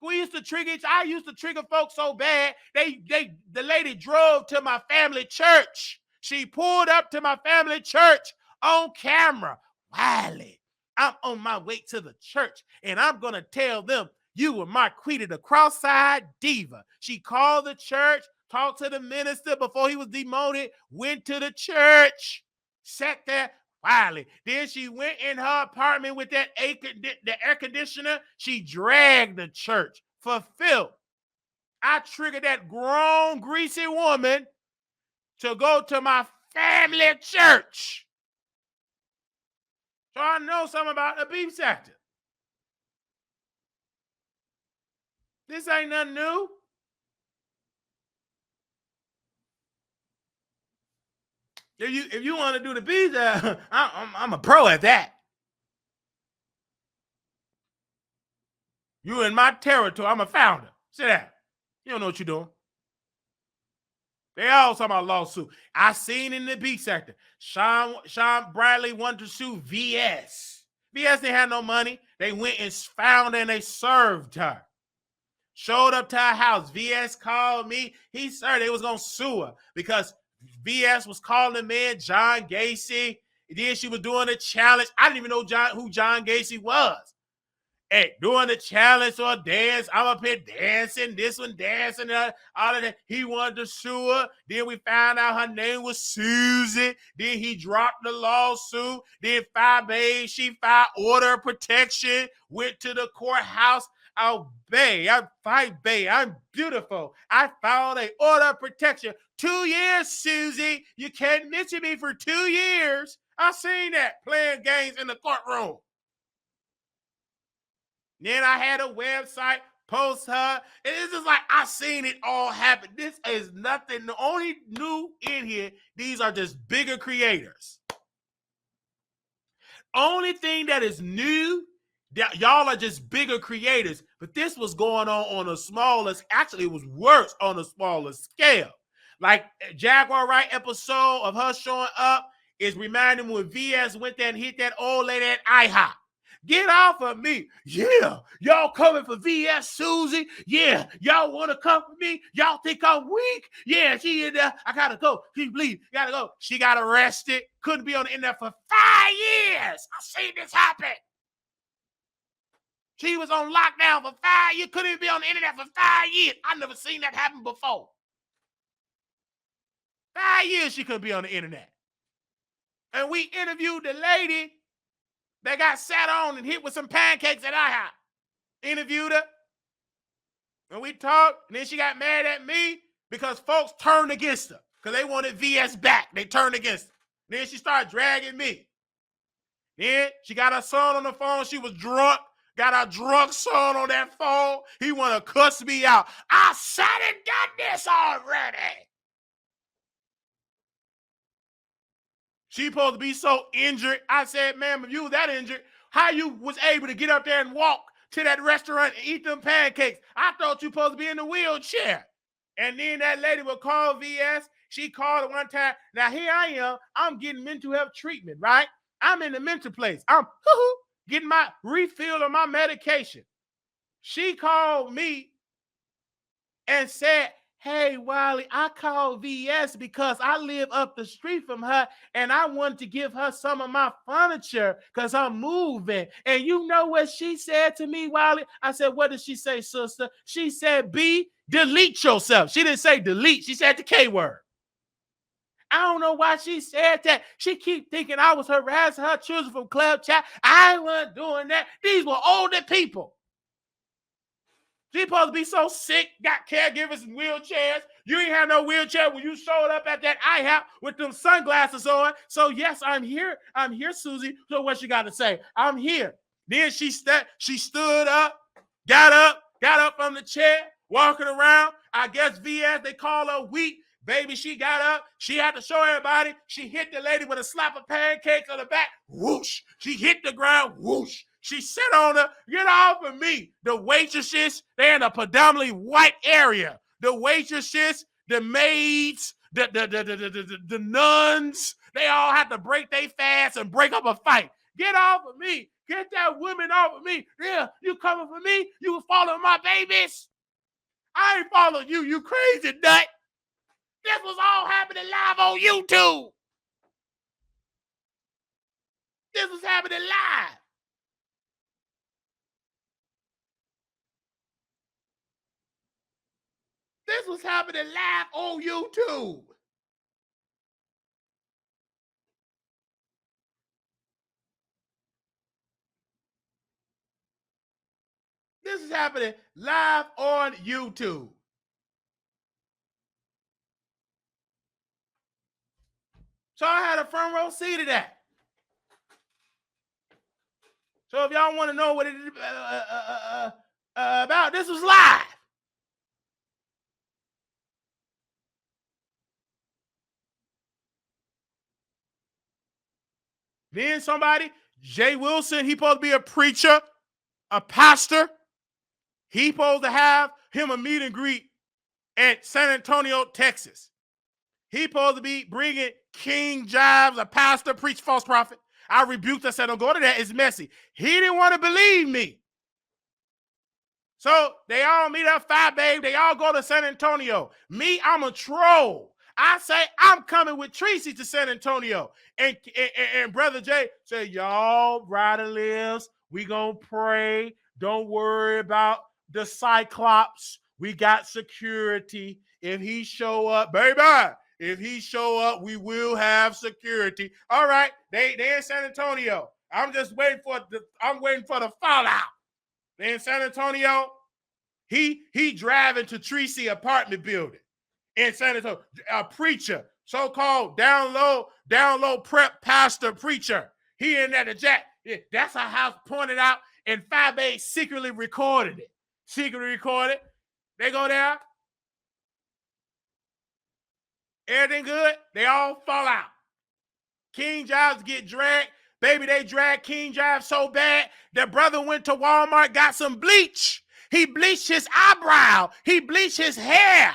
We used to trigger. I used to trigger folks so bad. The lady drove to my family church. She pulled up to my family church on camera. Wiley, I'm on my way to the church, and I'm gonna tell them you were Marquita, the cross-eyed diva. She called the church, talked to the minister before he was demoted, went to the church, sat there. Wiley. Then she went in her apartment with the air conditioner. She dragged the church for filth. I triggered that grown, greasy woman to go to my family church. So I know something about the beef sector. This ain't nothing new. If you want to do the beef, I'm a pro at that. You in my territory. I'm a founder. Sit down. You don't know what you're doing. They all talking about lawsuit. I seen in the beef sector. Sean Bradley wanted to sue VS. VS didn't have no money. They went and found her and they served her. Showed up to her house. VS called me. He said they was going to sue her because VS was calling the man John Gacy. And then she was doing a challenge. I didn't even know who John Gacy was. Hey, doing the challenge or dance. I'm up here dancing, this one dancing, all of that. He wanted to sue her. Then we found out her name was Susie. Then he dropped the lawsuit. Then 5 days, she filed order of protection, went to the courthouse. Oh, babe, I'm fine, babe. I'm beautiful. I filed an order of protection. 2 years, Susie. You can't mention me for 2 years. I seen that playing games in the courtroom. Then I had a website, post her. And it's just like, I seen it all happen. This is nothing. The only new in here, these are just bigger creators. Only thing that is new, that y'all are just bigger creators. But this was going on a smaller, actually it was worse on a smaller scale. Like Jaguar Wright episode of her showing up is reminding me when VS went there and hit that old lady at IHOP. Get off of me. Yeah. Y'all coming for VS Susie? Yeah. Y'all want to come for me? Y'all think I'm weak? Yeah, she in there. I gotta go. She bleed. Gotta go. She got arrested. Couldn't be on the internet for 5 years. I seen this happen. She was on lockdown for 5 years. Couldn't even be on the internet for 5 years. I never seen that happen before. 5 years she couldn't be on the internet. And we interviewed the lady that got sat on and hit with some pancakes at IHOP. Interviewed her. And we talked. And then she got mad at me because folks turned against her. Because they wanted VS back. They turned against her. Then she started dragging me. Then she got her son on the phone. She was drunk. Got her drunk son on that phone. He want to cuss me out. I said and done this already. She supposed to be so injured. I said, ma'am, if you was that injured, how you was able to get up there and walk to that restaurant and eat them pancakes? I thought you supposed to be in the wheelchair. And then that lady would call VS. She called at one time. Now here I am. I'm getting mental health treatment, right? I'm in the mental place. I'm getting my refill of my medication. She called me and said, hey, Wiley, I called VS because I live up the street from her and I wanted to give her some of my furniture because I'm moving. And you know what she said to me, Wiley? I said, what did she say, sister? She said, B, delete yourself. She didn't say delete. She said the K word. I don't know why she said that. She keep thinking I was harassing her children from club chat. I wasn't doing that. These were older people. She supposed to be so sick, got caregivers in wheelchairs. You ain't had no wheelchair when you showed up at that IHOP with them sunglasses on. So yes, I'm here. I'm here, Susie. So what she got to say? I'm here. Then she stood up, got up from the chair, walking around. I guess VS, they call her weak. Baby, she got up. She had to show everybody. She hit the lady with a slap of pancakes on the back. Whoosh. She hit the ground. Whoosh. She sat on her. Get off of me. The waitresses, they're in a predominantly white area. The waitresses, the maids, the nuns, they all have to break their fast and break up a fight. Get off of me. Get that woman off of me. Yeah, you coming for me? You following my babies? I ain't following you, you crazy nut. This was all happening live on YouTube. This was happening live. This was happening live on YouTube. This is happening live on YouTube. So I had a front row seat of that. So if y'all want to know what it is about, this was live. Then somebody, Jay Wilson, he supposed to be a preacher, a pastor. He supposed to have him a meet and greet at San Antonio, Texas. He supposed to be bringing King Jives, a pastor, preach false prophet. I rebuked. I said, don't go to that. It's messy. He didn't want to believe me. So they all meet up, Phi Babe. They all go to San Antonio. Me, I'm a troll. I say, I'm coming with Tracy to San Antonio. And Brother Jay said, y'all, rider lives. We gonna pray. Don't worry about the Cyclops. We got security. If he show up, baby, if he show up, we will have security. All right, they in San Antonio. I'm just waiting for the fallout. They in San Antonio. He driving to Tracy apartment building in San Antonio. A preacher, so-called down low prep pastor preacher. He in there, the jack. That's our house pointed out, and 5A secretly recorded it. They go there. Everything good. They all fall out. King Jives get dragged. Baby, they dragged King Jives so bad that brother went to Walmart, got some bleach. He bleached his eyebrow. He bleached his hair.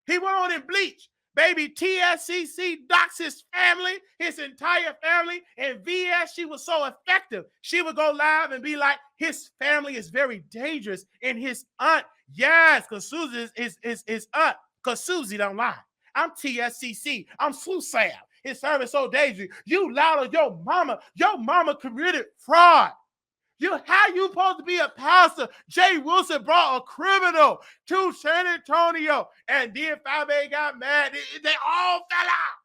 He went on and bleached. Baby, TSCC doxed his family, his entire family, and VS, she was so effective. She would go live and be like, his family is very dangerous, and his aunt, yes, because Susie is his aunt, because Susie don't lie. I'm TSCC. I'm Susam. His service so dangerous. You lied on your mama. Your mama committed fraud. How you supposed to be a pastor? Jay Wilson brought a criminal to San Antonio, and then 5A got mad. They all fell out.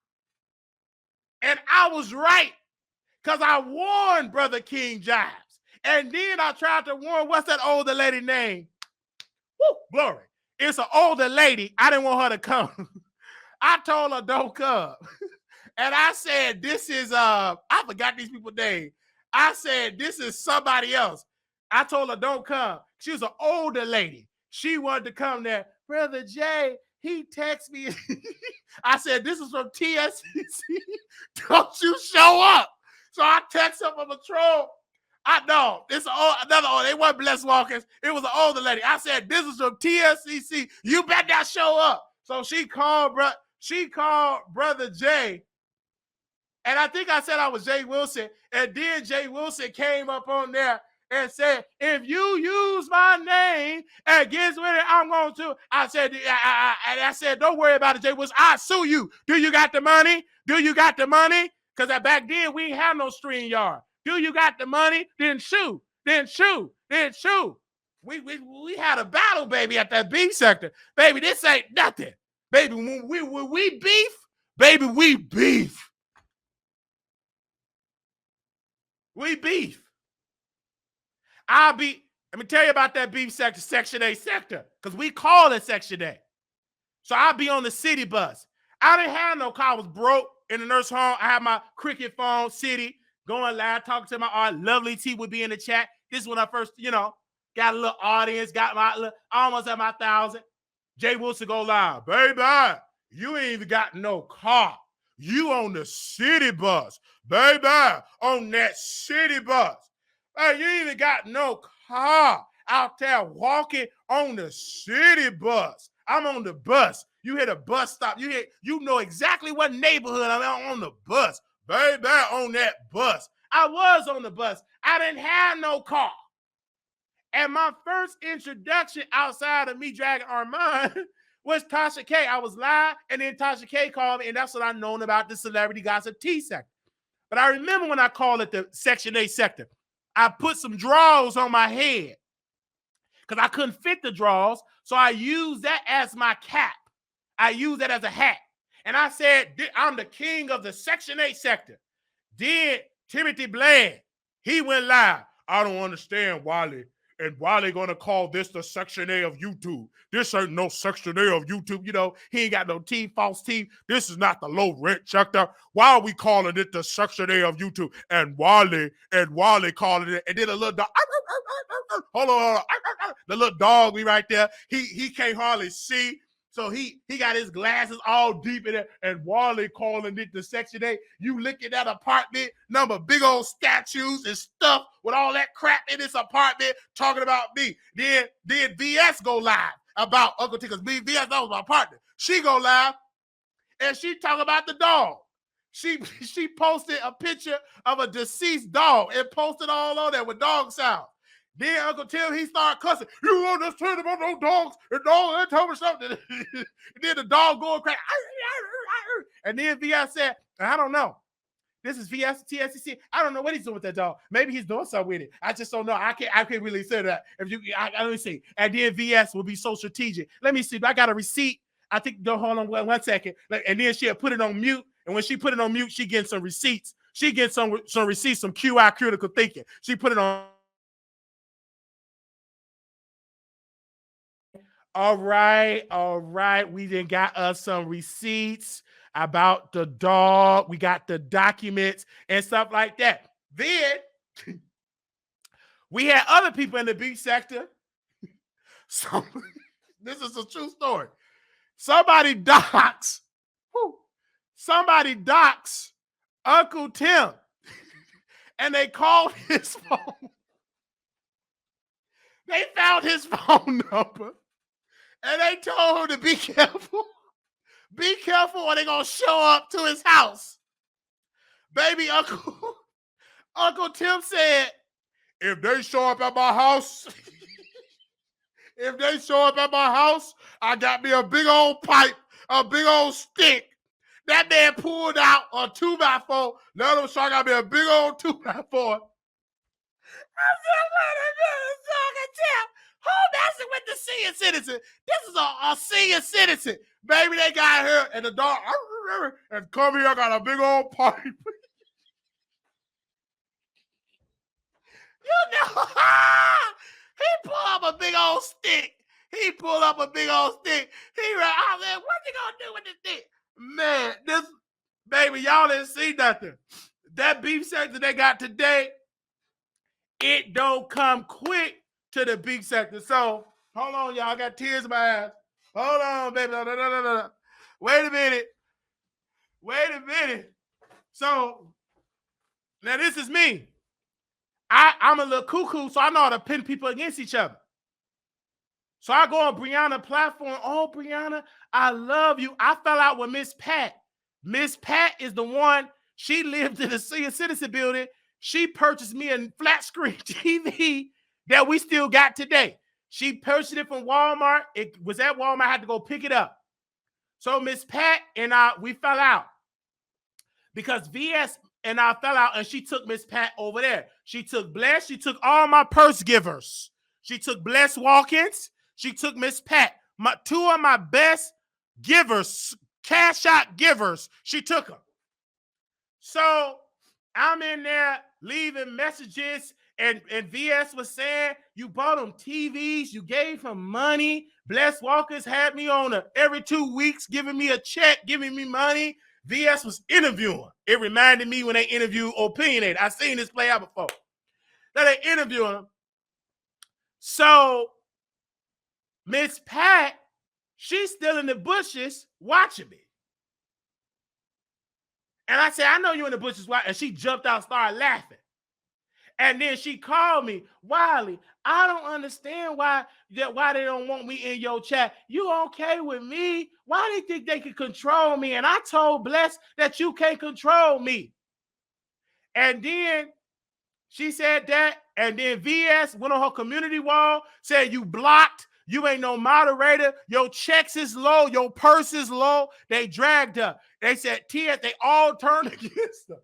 And I was right, because I warned Brother King Jives. And then I tried to warn, what's that older lady name? Woo, glory. It's an older lady. I didn't want her to come. I told her, don't come. And I said, this is, I forgot these people's names. I said, this is somebody else. I told her, don't come. She was an older lady. She wanted to come there. Brother Jay, he texted me. I said, this is from TSCC. Don't you show up. So I text her from a troll. I know. It's another old. They weren't Blessed Walkers. It was an older lady. I said, this is from TSCC. You better not show up. So she called Brother Jay. And I think I said I was Jay Wilson. And then Jay Wilson came up on there and said, if you use my name against Winnie, I'm going to. I said, don't worry about it, Jay Wilson. I'll sue you. Do you got the money? Because back then, we ain't have no StreamYard. Do you got the money? Then sue. We had a battle, baby, at that beef sector. Baby, this ain't nothing. Baby, when we beef, baby, we beef. We beef. Let me tell you about that beef sector, Section 8 sector, because we call it Section 8. So I'll be on the city bus. I didn't have no car. I was broke in the nurse home. I had my cricket phone, city, going live, talking to my art. Lovely T would be in the chat. This is when I first, got a little audience, I almost at my 1,000. Jay Wilson go live. Baby, you ain't even got no car. You on the city bus. Baby, on that city bus. Hey, you ain't even got no car out there walking on the city bus. I'm on the bus. You hit a bus stop. You know exactly what neighborhood I'm on the bus. Baby, on that bus. I was on the bus. I didn't have no car. And my first introduction outside of me dragging Armand was Tasha K. I was live, and then Tasha K called me, and that's what I known about the Celebrity Gossip T sector. But I remember when I called it the Section 8 sector, I put some drawers on my head because I couldn't fit the drawers, so I used that as my cap. I used that as a hat. And I said, I'm the king of the Section 8 sector. Then Timothy Bland, he went live. I don't understand, Wiley. And Wiley gonna call this the Section A of YouTube. This ain't no Section A of YouTube. He ain't got no teeth, false teeth. This is not the low rent sector. Why are we calling it the Section A of YouTube? And Wiley calling it, and then a little dog. Hold on. The little dog be right there. He can't hardly see. So he got his glasses all deep in it, and Wiley calling it the Section 8. You look at that apartment, number big old statues and stuff with all that crap in this apartment talking about me. Then VS go live about Uncle T, because VS was my partner. She go live, and she talk about the dog. She posted a picture of a deceased dog and posted all on there with dog sound. Then Uncle Tim, he started cussing. You understand about those dogs? And dog, they told me something. And then the dog going crazy. And then VS said, I don't know. This is VS TSCC. I don't know what he's doing with that dog. Maybe he's doing something with it. I just don't know. I can't really say that. Let me see. And then VS will be so strategic. Let me see. I got a receipt. I think, hold on one second. And then she'll put it on mute. And when she put it on mute, she gets some receipts. She gets some receipts, some QI critical thinking. She put it on. All right. We then got us some receipts about the dog. We got the documents and stuff like that. Then we had other people in the beef sector. So this is a true story. Somebody docks Uncle Tim, and they called his phone. They found his phone number. And they told him to be careful. Be careful or they're going to show up to his house. Baby, Uncle Tim said, if they show up at my house, I got me a big old pipe, a big old stick. That man pulled out a 2x4. Let him show I got me a big old 2x4. I said, what a Tim? Who messing with the senior citizen? This is a senior citizen. Baby, they got here and the dog, and come here, I got a big old pipe. He pulled up a big old stick. I said, what you gonna do with this thing? Man, this, baby, y'all didn't see nothing. That beef sector they got today, it don't come quick to the beef sector. So, hold on, y'all. I got tears in my eyes. Hold on, baby. No. Wait a minute. So, now this is me. I'm a little cuckoo, so I know how to pin people against each other. So I go on Brianna's platform. Oh, Brianna, I love you. I fell out with Miss Pat. Miss Pat is the one, she lived in the senior citizen building. She purchased me a flat screen TV that we still got today. She purchased it from Walmart. It was at Walmart. I had to go pick it up. So Miss Pat and we fell out because VS and I fell out, and she took Miss Pat over there. She took Bless. She took all my purse givers. She took Bless Walkins. She took Miss Pat. Two of my best givers, cash out givers, she took them. So I'm in there leaving messages And VS was saying you bought him TVs, you gave him money. Bless Walkers had me on every 2 weeks, giving me a check, giving me money. VS was interviewing. It reminded me when they interviewed Opinionated. I've seen this play out before. That they interviewing him. So Miss Pat, she's still in the bushes watching me. And I said, I know you in the bushes watching. And she jumped out and started laughing. And then she called me, Wiley, I don't understand why they don't want me in your chat. You okay with me? Why do you think they can control me? And I told Bless that you can't control me. And then she said that. And then VS went on her community wall, said you blocked. You ain't no moderator. Your checks is low. Your purse is low. They dragged her. They said, TS, they all turned against her.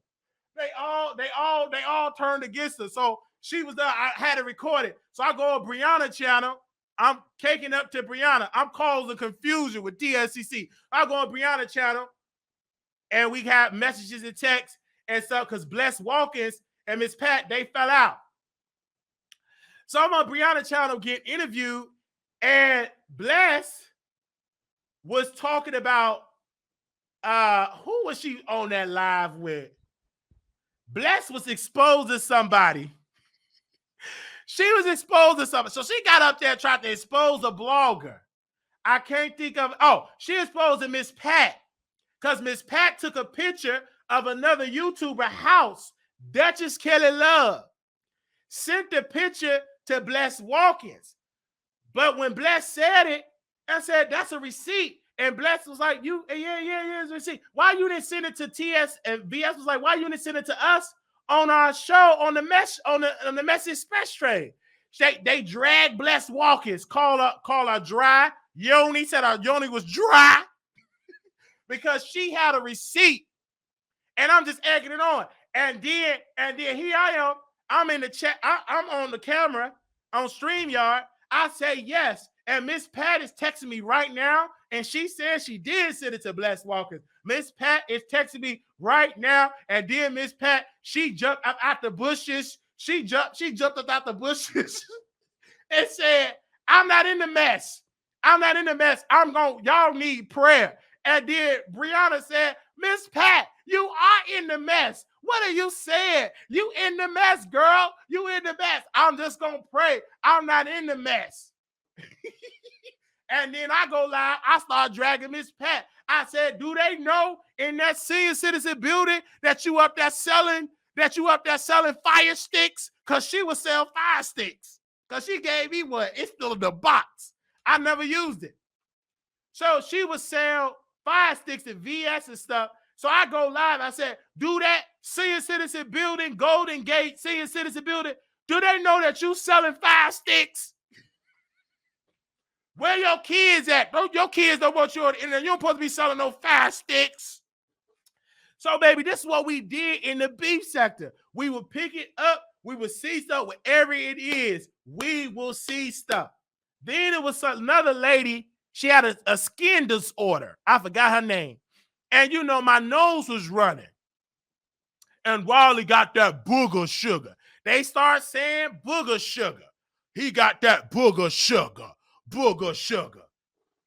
They all turned against her. So she was there. I had it recorded. So I go on Brianna channel. I'm caking up to Brianna. I'm causing confusion with TSCC. I go on Brianna channel, and we have messages and texts and stuff because Bless Walkins and Miss Pat, they fell out. So I'm on Brianna channel getting interviewed, and Bless was talking about who was she on that live with? Bless was exposing somebody. She was exposing somebody. So she got up there and tried to expose a blogger. I can't think of, she exposed Miss Pat. Because Miss Pat took a picture of another YouTuber house, Duchess Kelly Love. Sent the picture to Bless Walkins. But when Bless said it, I said, that's a receipt. And Bless was like, yeah, it's a receipt. Why you didn't send it to TS? And VS was like, why you didn't send it to us on our show on the message special trade? They dragged Bless Walkins, call her dry. Yoni said our Yoni was dry because she had a receipt. And I'm just egging it on. And then here I am. I'm in the chat. I'm on the camera on StreamYard. I say yes. And Miss Pat is texting me right now. And she said she did send it to Bless Walkins. Miss Pat is texting me right now. And then Miss Pat, she jumped up out the bushes. She jumped up out the bushes and said, I'm not in the mess. I'm not in the mess. Y'all need prayer. And then Brianna said, Miss Pat, you are in the mess. What are you saying? You in the mess, girl. You in the mess. I'm just going to pray. I'm not in the mess. And then I go live. I start dragging Miss Pat. I said, do they know in that senior citizen building that you up there selling fire sticks? Because she was selling fire sticks. Because she gave me one. It's still in the box. I never used it. So she was selling fire sticks and VS and stuff. So I go live. I said, do that senior citizen building, Golden Gate senior citizen building. Do they know that you selling fire sticks? Where your kids at? Your kids don't want you on the internet. You don't supposed to be selling no fire sticks. So, baby, this is what we did in the beef sector. We will pick it up. We will see stuff wherever it is. We will see stuff. Then it was another lady. She had a skin disorder. I forgot her name. And, you know, my nose was running. And Wiley got that booger sugar. They start saying booger sugar. He got that booger sugar. Booger sugar.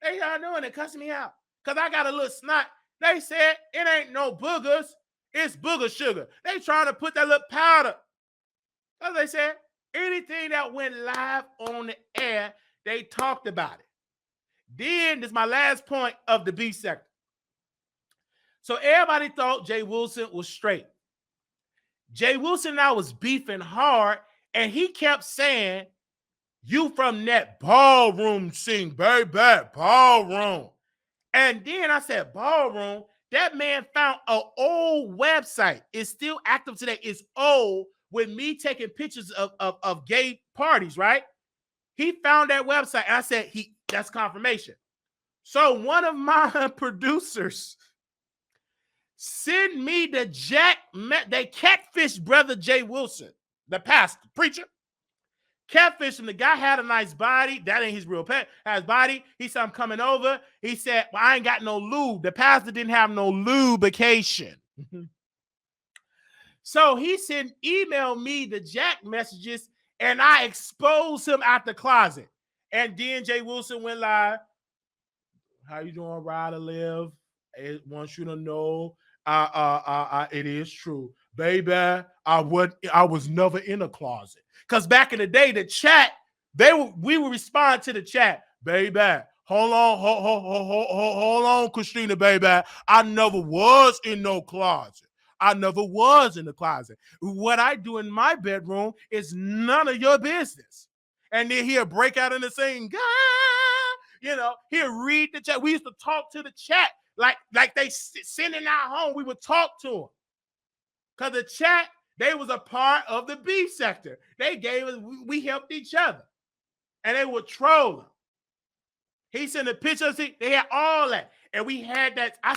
They y'all doing it, cussing me out. Because I got a little snot. They said it ain't no boogers. It's booger sugar. They trying to put that little powder. As they said, anything that went live on the air, they talked about it. Then, this is my last point of the beef sector. So everybody thought Jay Wilson was straight. Jay Wilson and I was beefing hard, and he kept saying, you from that ballroom scene, baby, ballroom. And then I said, ballroom? That man found an old website. It's still active today. It's old with me taking pictures of gay parties, right? He found that website. And I said, that's confirmation. So one of my producers sent me the catfish brother Jay Wilson, the pastor, preacher. Catfish him. The guy had a nice body. That ain't his real pet. Has body. He said, I'm coming over. He said, well, I ain't got no lube. The pastor didn't have no lubrication. So he email me the Jack messages, and I exposed him out the closet. And then Jay Wilson went live. How you doing, Ryder Live? I want you to know, it is true, baby. I was never in a closet. Cause back in the day, the chat, we would respond to the chat, baby. Hold on, Christina, baby. I never was in no closet. I never was in the closet. What I do in my bedroom is none of your business. And then he'll break out in the same guy. He'll read the chat. We used to talk to the chat like they sending out home. We would talk to them. Because the chat, they was a part of the beef sector. They gave us, we helped each other. And they would troll them. He sent a picture of it. They had all that. And we had that. I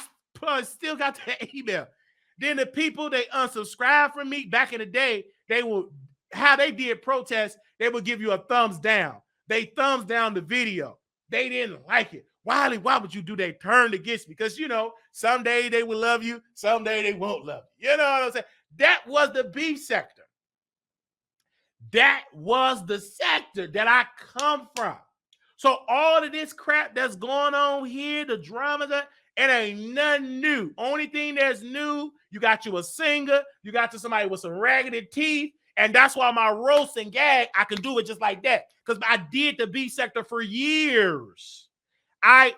still got that email. Then the people, they unsubscribed from me. Back in the day, how they did protests, they would give you a thumbs down. They thumbs down the video. They didn't like it. Wiley, why would you do that? Turned against me. Because, someday they will love you. Someday they won't love you. You know what I'm saying? That was the beef sector. That was the sector that I come from. So all of this crap that's going on here, the drama, it ain't nothing new. Only thing that's new, you got you a singer, you got you somebody with some raggedy teeth, and that's why my roast and gag, I can do it just like that. Because I did the beef sector for years. I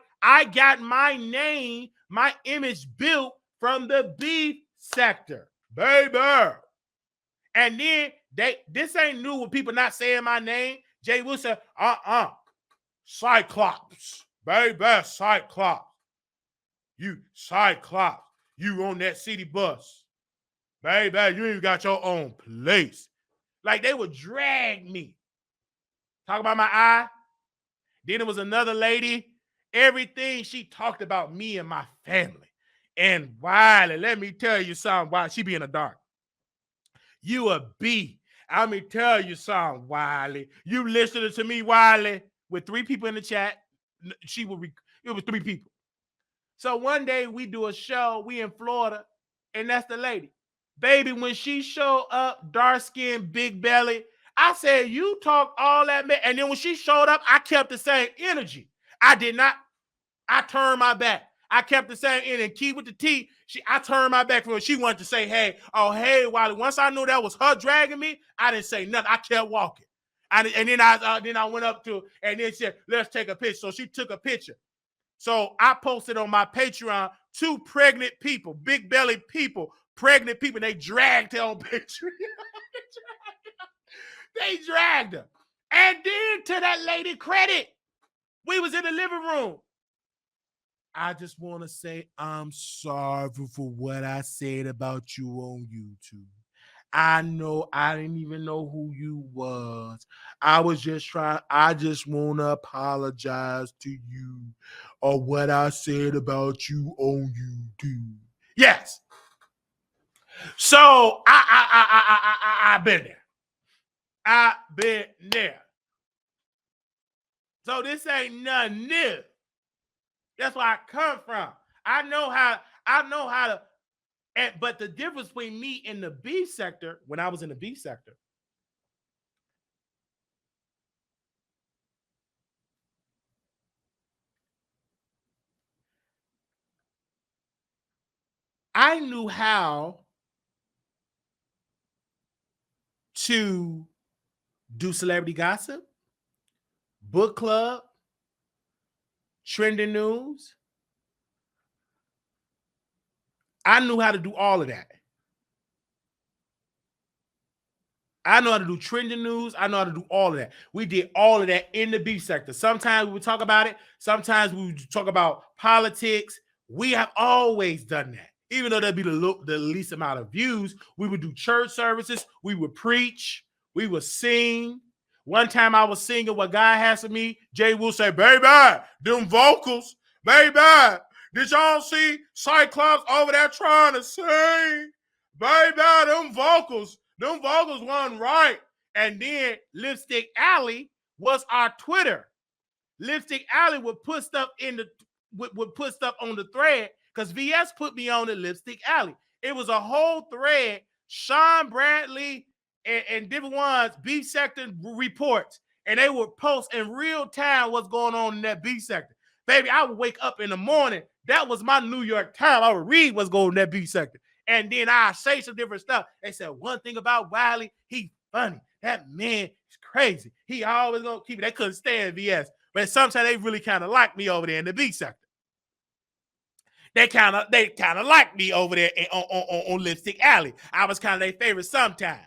got my name, my image built from the beef sector, baby. And then this ain't new with people not saying my name. Jay Wilson, Cyclops, baby, Cyclops. You Cyclops, you on that city bus. Baby, you ain't got your own place. Like they would drag me. Talk about my eye. Then there was another lady. Everything she talked about me and my family. And Wiley, let me tell you something, Wiley. She be in the dark. You a B. Let me tell you something, Wiley. You listening to me, Wiley? With 3 people in the chat, it was 3 people. So one day we do a show, we in Florida, and that's the lady. Baby, when she showed up, dark skin, big belly, I said, you talk all that, man. And then when she showed up, I kept the same energy. I turned my back. I kept the same energy. And Key with the T, I turned my back from her. She wanted to say, hey, Wiley. Once I knew that was her dragging me, I didn't say nothing. I kept walking. And then I went up to her and then said, let's take a picture. So she took a picture. So I posted on my Patreon 2 pregnant people, big belly people, pregnant people. They dragged her on Patreon. They dragged her. And then to that lady credit, we was in the living room. I just want to say I'm sorry for what I said about you on YouTube. I know I didn't even know who you was. I just want to apologize to you or what I said about you on YouTube. Yes. So I've been there. I've been there. So this ain't nothing new. That's where I come from. I know how to. But the difference between me and the beef sector, when I was in the beef sector, I knew how to do celebrity gossip, book club, trending news. I knew how to do all of that. I know how to do trending news. I know how to do all of that. We did all of that in the beef sector. Sometimes we would talk about it. Sometimes we would talk about politics. We have always done that. Even though that'd be the least amount of views, we would do church services. We would preach. We would sing. One time I was singing what God has for me. Jay will say, baby, them vocals, baby. Did y'all see Cyclops over there trying to sing? Baby, them vocals wasn't right. And then Lipstick Alley was our Twitter. Lipstick Alley would put stuff would put stuff on the thread because VS put me on the Lipstick Alley. It was a whole thread Sean Bradley and different ones, beef sector reports, and they would post in real time what's going on in that beef sector. Baby, I would wake up in the morning. That was my New York Times. I would read what's going on in that beef sector. And then I say some different stuff. They said one thing about Wiley, he funny. That man is crazy. He always gonna keep it. They couldn't stand VS. But sometimes they really kind of like me over there in the beef sector. They kind of like me over there on Lipstick Alley. I was kind of their favorite sometimes.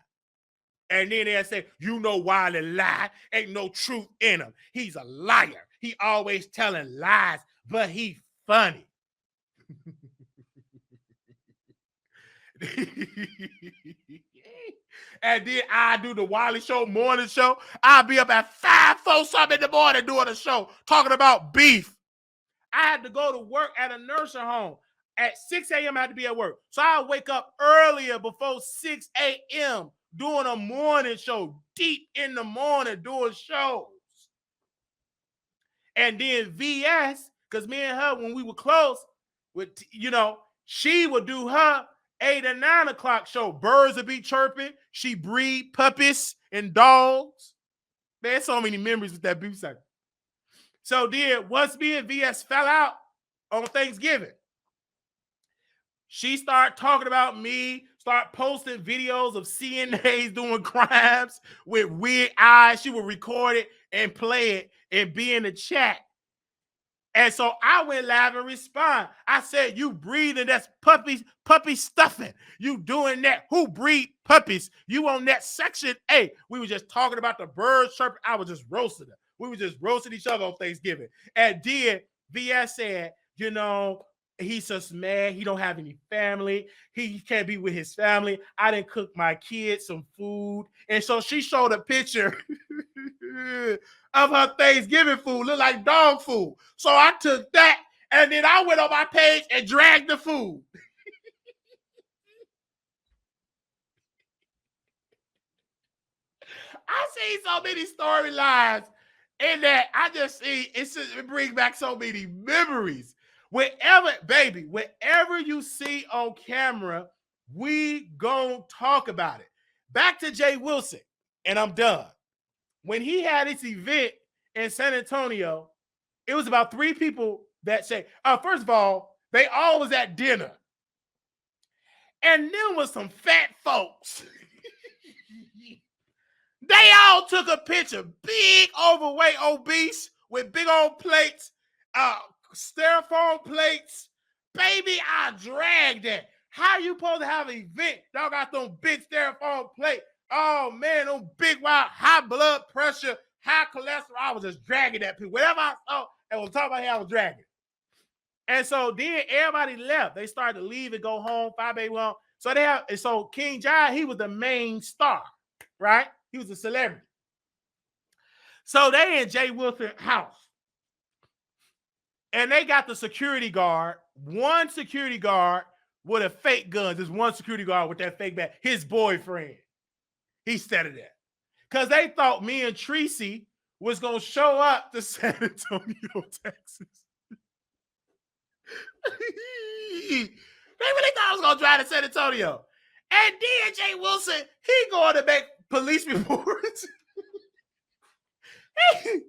And then they'll say, you know Wiley lie. Ain't no truth in him. He's a liar. He always telling lies, but he funny. And then I do the Wiley Show morning show. I'll be up at 5, 4 something in the morning doing a show talking about beef. I had to go to work at a nursing home. At 6 a.m. I had to be at work. So I wake up earlier before 6 a.m. doing a morning show, deep in the morning doing shows. And then VS, because me and her, when we were close, she would do her 8 or 9 o'clock show. Birds would be chirping. She breed puppies and dogs. There's so many memories with that beef sector. So then once me and VS fell out on Thanksgiving, she started talking about me, start posting videos of CNAs doing crimes with weird eyes. She would record it and play it and be in the chat. And so I went live and respond. I said, you breathing, that's puppy stuffing. You doing that. Who breed puppies? You on that section A. We were just talking about the birds chirping. I was just roasting them. We were just roasting each other on Thanksgiving. And then VS said, he's just mad. He don't have any family. He can't be with his family. I didn't cook my kids some food. And so she showed a picture of her Thanksgiving food. Looked like dog food. So I took that and then I went on my page and dragged the food. I see so many storylines in that I just see it brings back so many memories. Wherever you see on camera, we gon' talk about it. Back to Jay Wilson, and I'm done. When he had his event in San Antonio, it was about 3 people that say, first of all, they all was at dinner. And then was some fat folks. They all took a picture, big, overweight, obese, with big old plates, styrofoam plates. Baby, I dragged that. How you supposed to have an event? Y'all got them big styrofoam plate. Oh, man, them big, wild, high blood pressure, high cholesterol. I was just dragging that people. Whatever I saw and was talking about, I was dragging. And so then everybody left. They started to leave and go home, 5 baby home. So King Jai, he was the main star, right? He was a celebrity. So they in Jay Wilson's house. And they got the security guard, one security guard with a fake gun. There's one security guard with that fake bat. His boyfriend. He said it there. Because they thought me and Tracy was going to show up to San Antonio, Texas. They really thought I was going to drive to San Antonio. And then Jay Wilson, he going to make police reports. he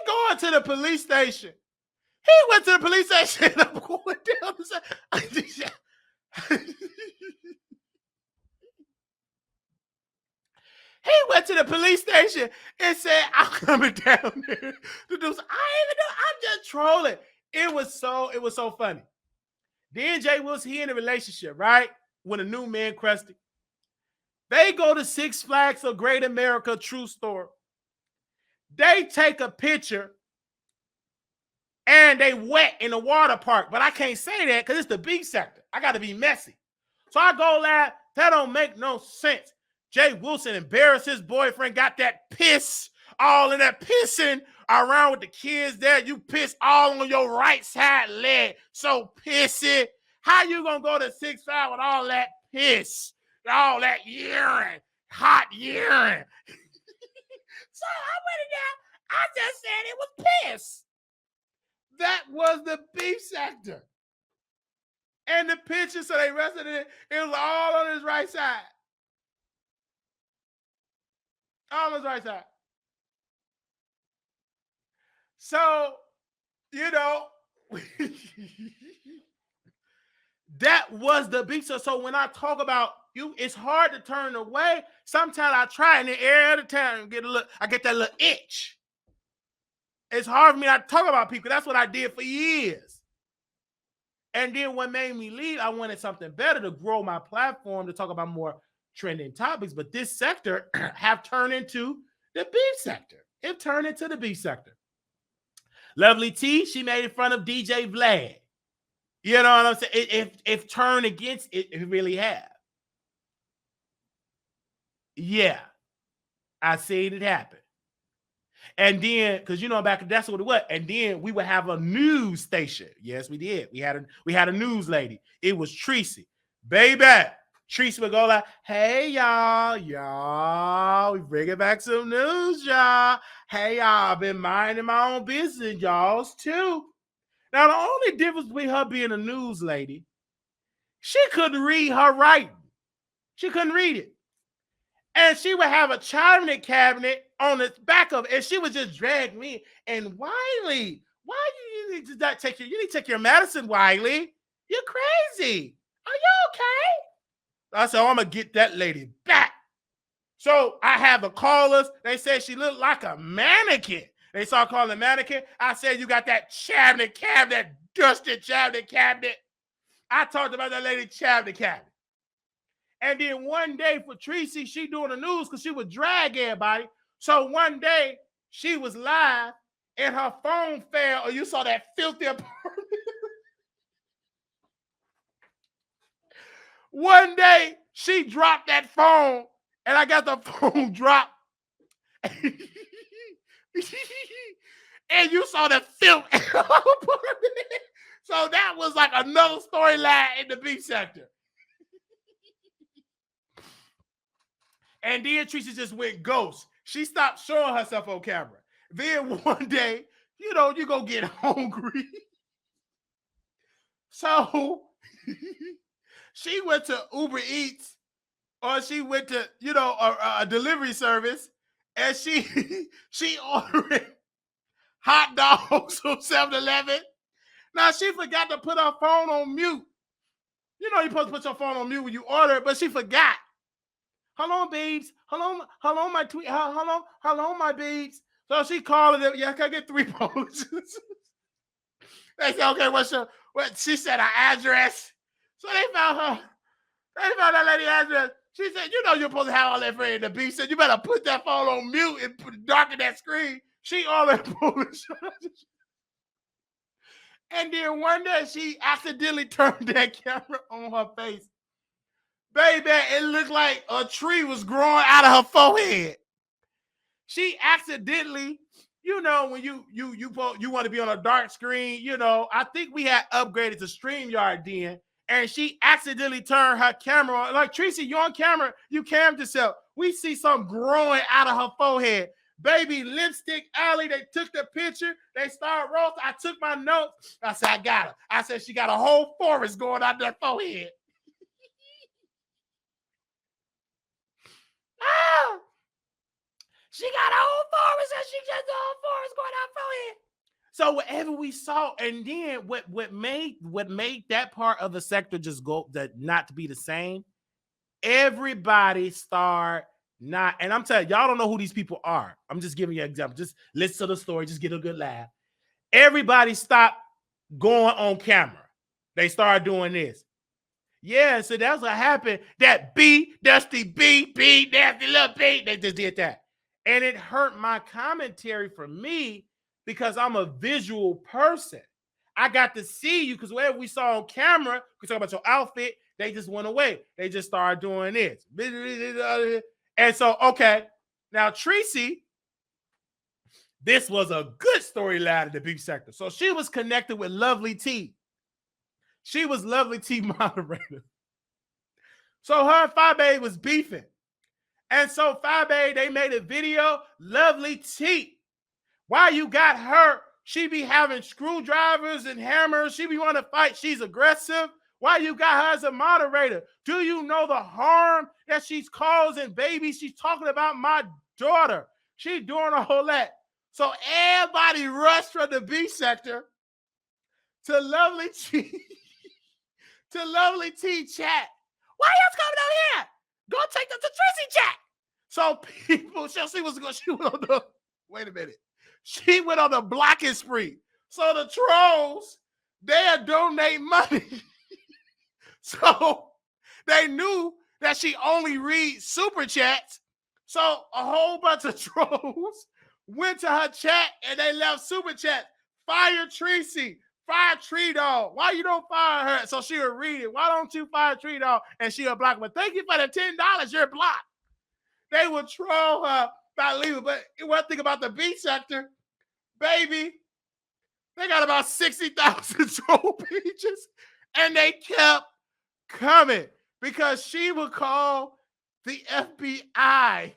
going to the police station. He went to the police station and I'm going down the side. He went to the police station and said, I'm coming down there to do something. I'm just trolling. It was so funny. Then Jay Wilson, he in a relationship, right? With a new man, Krusty. They go to Six Flags of Great America, true story. They take a picture and they wet in the water park. But I can't say that because it's the beef sector. I got to be messy. So I go live. That don't make no sense. Jay Wilson embarrassed his boyfriend, got that piss, all in that pissing around with the kids there. You piss all on your right side leg. So pissy. How you going to go to 6 Flags with all that piss? All that urine. Hot urine. So I went in there. I just said it was piss. That was the beef sector. And the picture, so they rested it. It was all on his right side. All on his right side. So, you know, that was the beat. So when I talk about you, it's hard to turn away. Sometimes I try, and the air of the time I get that little itch. It's hard for me not to talk about people. That's what I did for years. And then what made me leave, I wanted something better to grow my platform to talk about more trending topics. But this sector have turned into the beef sector. It turned into the beef sector. Lovely T, she made it in front of DJ Vlad. You know what I'm saying? If turned against it, it really have. Yeah, I seen it happen. And then, because you know, that's what it was. And then we would have a news station. Yes, we did. We had a news lady. It was Tracy. Baby, Tracy would go like, hey, y'all, we bringing back some news, y'all. Hey, y'all, I've been minding my own business, y'all's too. Now, the only difference between her being a news lady, she couldn't read her writing. She couldn't read it. And she would have a cabinet on the back of it, and she would just drag me. And Wiley, why you need to take your medicine, Wiley? You're crazy. Are you okay? I said, I'm going to get that lady back. So I have the callers. They said she looked like a mannequin. They started calling the mannequin. I said, you got that cabinet, dusted cabinet. I talked about that lady cabinet. And then one day for Tracy, she doing the news because she would drag everybody. So one day she was live and her phone fell, or you saw that filthy apartment. One day she dropped that phone and I got the phone dropped. And you saw the filth. So that was like another storyline in the beef sector. And then Tracy just went ghost. She stopped showing herself on camera. Then one day, you know, you go get hungry. So she went to Uber Eats, or she went to, you know, a delivery service, and she ordered hot dogs from 7-Eleven. Now, she forgot to put her phone on mute. You know, you're supposed to put your phone on mute when you order, but she forgot. Hello, babes. Hello, my tweet. Hello, my babes. So she called it. Yeah, can I get 3 posts? They said, okay, what? She said her address. So they found her. They found that lady's address. She said, you know you're supposed to have all that for in the beef. Said, you better put that phone on mute and darken that screen. She all that Polish. And then one day she accidentally turned that camera on her face. Baby, it looked like a tree was growing out of her forehead. She accidentally, you know, when you want to be on a dark screen, you know, I think we had upgraded to StreamYard then, and she accidentally turned her camera on. Like, Tracy, you on camera, you cammed yourself. We see something growing out of her forehead. Baby, Lipstick Alley, they took the picture. They started roasting. I took my notes. I said, I got her. I said, she got a whole forest going out that forehead. Oh, she got a whole forest, and she just a whole forest going out forehead. So whatever we saw, and then what made that part of the sector just go that not to be the same, everybody start not, and I'm telling y'all don't know who these people are. I'm just giving you an example. Just listen to the story, just get a good laugh. Everybody stopped going on camera. They started doing this. Yeah, so that's what happened. That Dusty B, nasty little B, they just did that. And it hurt my commentary for me because I'm a visual person. I got to see you because whatever we saw on camera, we talk about your outfit, they just went away. They just started doing this. And so, okay, now Tracy, this was a good storyline in the beef sector. So she was connected with Lovely T. She was Lovely T moderator. So her and Fabe was beefing. And so Fabe, they made a video, Lovely T. Why you got her? She be having screwdrivers and hammers. She be wanting to fight. She's aggressive. Why you got her as a moderator? Do you know the harm that she's causing, baby? She's talking about my daughter. She's doing a whole lot. So everybody rushed from the B sector to Lovely T to Lovely T chat. Why y'all coming out here? Go take them to Tracy chat. So people, she went on the, wait a minute. She went on the blocking spree. So the trolls, they'll donate money. So they knew that she only reads super chats. So a whole bunch of trolls went to her chat and they left super chat. Fire Tracy, fire Tree Dog. Why you don't fire her? So she would read it. Why don't you fire Tree Dog? And she'll block her. But thank you for the $10. You're blocked. They would troll her by leaving. But one thing about the B sector, baby, they got about 60,000 troll pages, and they kept coming because she would call the FBI.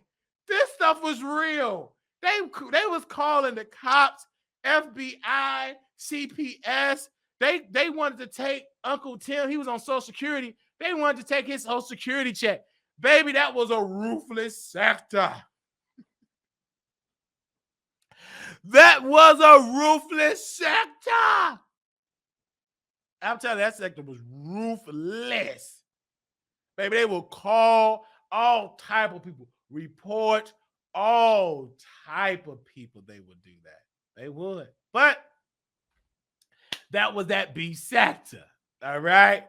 This stuff was real. They was calling the cops, FBI, CPS. They wanted to take Uncle Tim. He was on Social Security. They wanted to take his Social Security check. Baby, that was a ruthless sector. That was a ruthless sector. I'm telling you, that sector was ruthless. Baby, they will call all type of people, report all type of people. They would do that. They would. But that was that B sector. All right.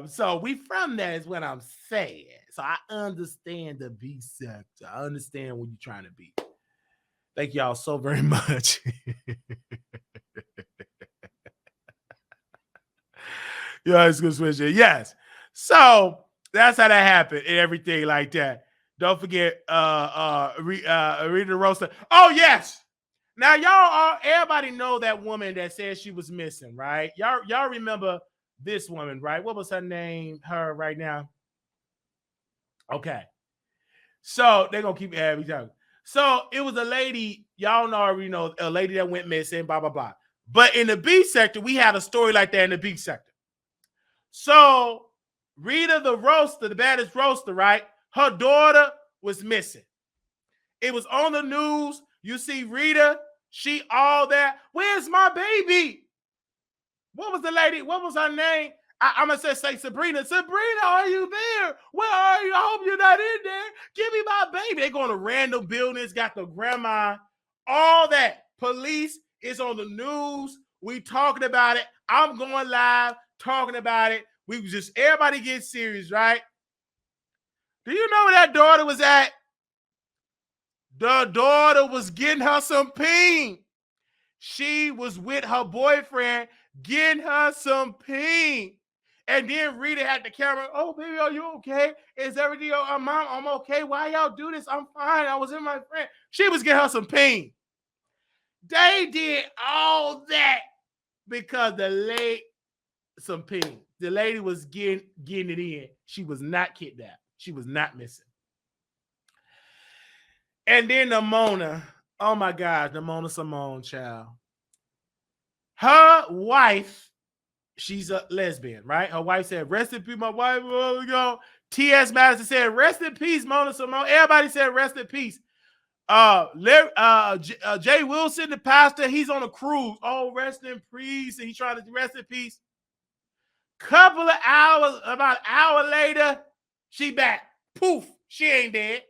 So we from that is what I'm saying. So I understand the B sector. I understand what you're trying to be. Thank y'all so very much. Yeah, it's good switch it. Yes. So that's how that happened and everything like that. Don't forget Rita the Roaster. Oh, yes. Now, everybody know that woman that said she was missing, right? Y'all remember this woman, right? What was her name? Her right now? Okay. So they're gonna keep having each other. So it was a lady, y'all already know, a lady that went missing, blah, blah, blah. But in the B sector, we had a story like that in the B sector. So Rita the Roaster, the baddest roaster, right? Her daughter was missing. It was on the news. You see Rita, she all that. Where's my baby? What was the lady? What was her name? I'm going to say Sabrina. Sabrina, are you there? Where are you? I hope you're not in there. Give me my baby. They going to random buildings, got the grandma, all that. Police is on the news. We talking about it. I'm going live, talking about it. We just, everybody get serious, right? Do you know where that daughter was at? The daughter was getting her some peen. She was with her boyfriend getting her some peen. And then Rita had the camera. Oh, baby, are you okay? Is everything okay? Mom, I'm okay. Why y'all do this? I'm fine. I was with my friend. She was getting her some peen. They did all that because the lady, some peen. The lady was getting it in. She was not kidnapped. She was not missing. And then the Mona. Oh my gosh, the Mona Simone child. Her wife, she's a lesbian, right? Her wife said, rest in peace, my wife. Oh, T.S. Madison said, rest in peace, Mona Simone. Everybody said, rest in peace. Jay Wilson, the pastor, he's on a cruise. Oh, rest in peace. And he's trying to rest in peace. Couple of hours, about an hour later, she back. Poof, she ain't dead.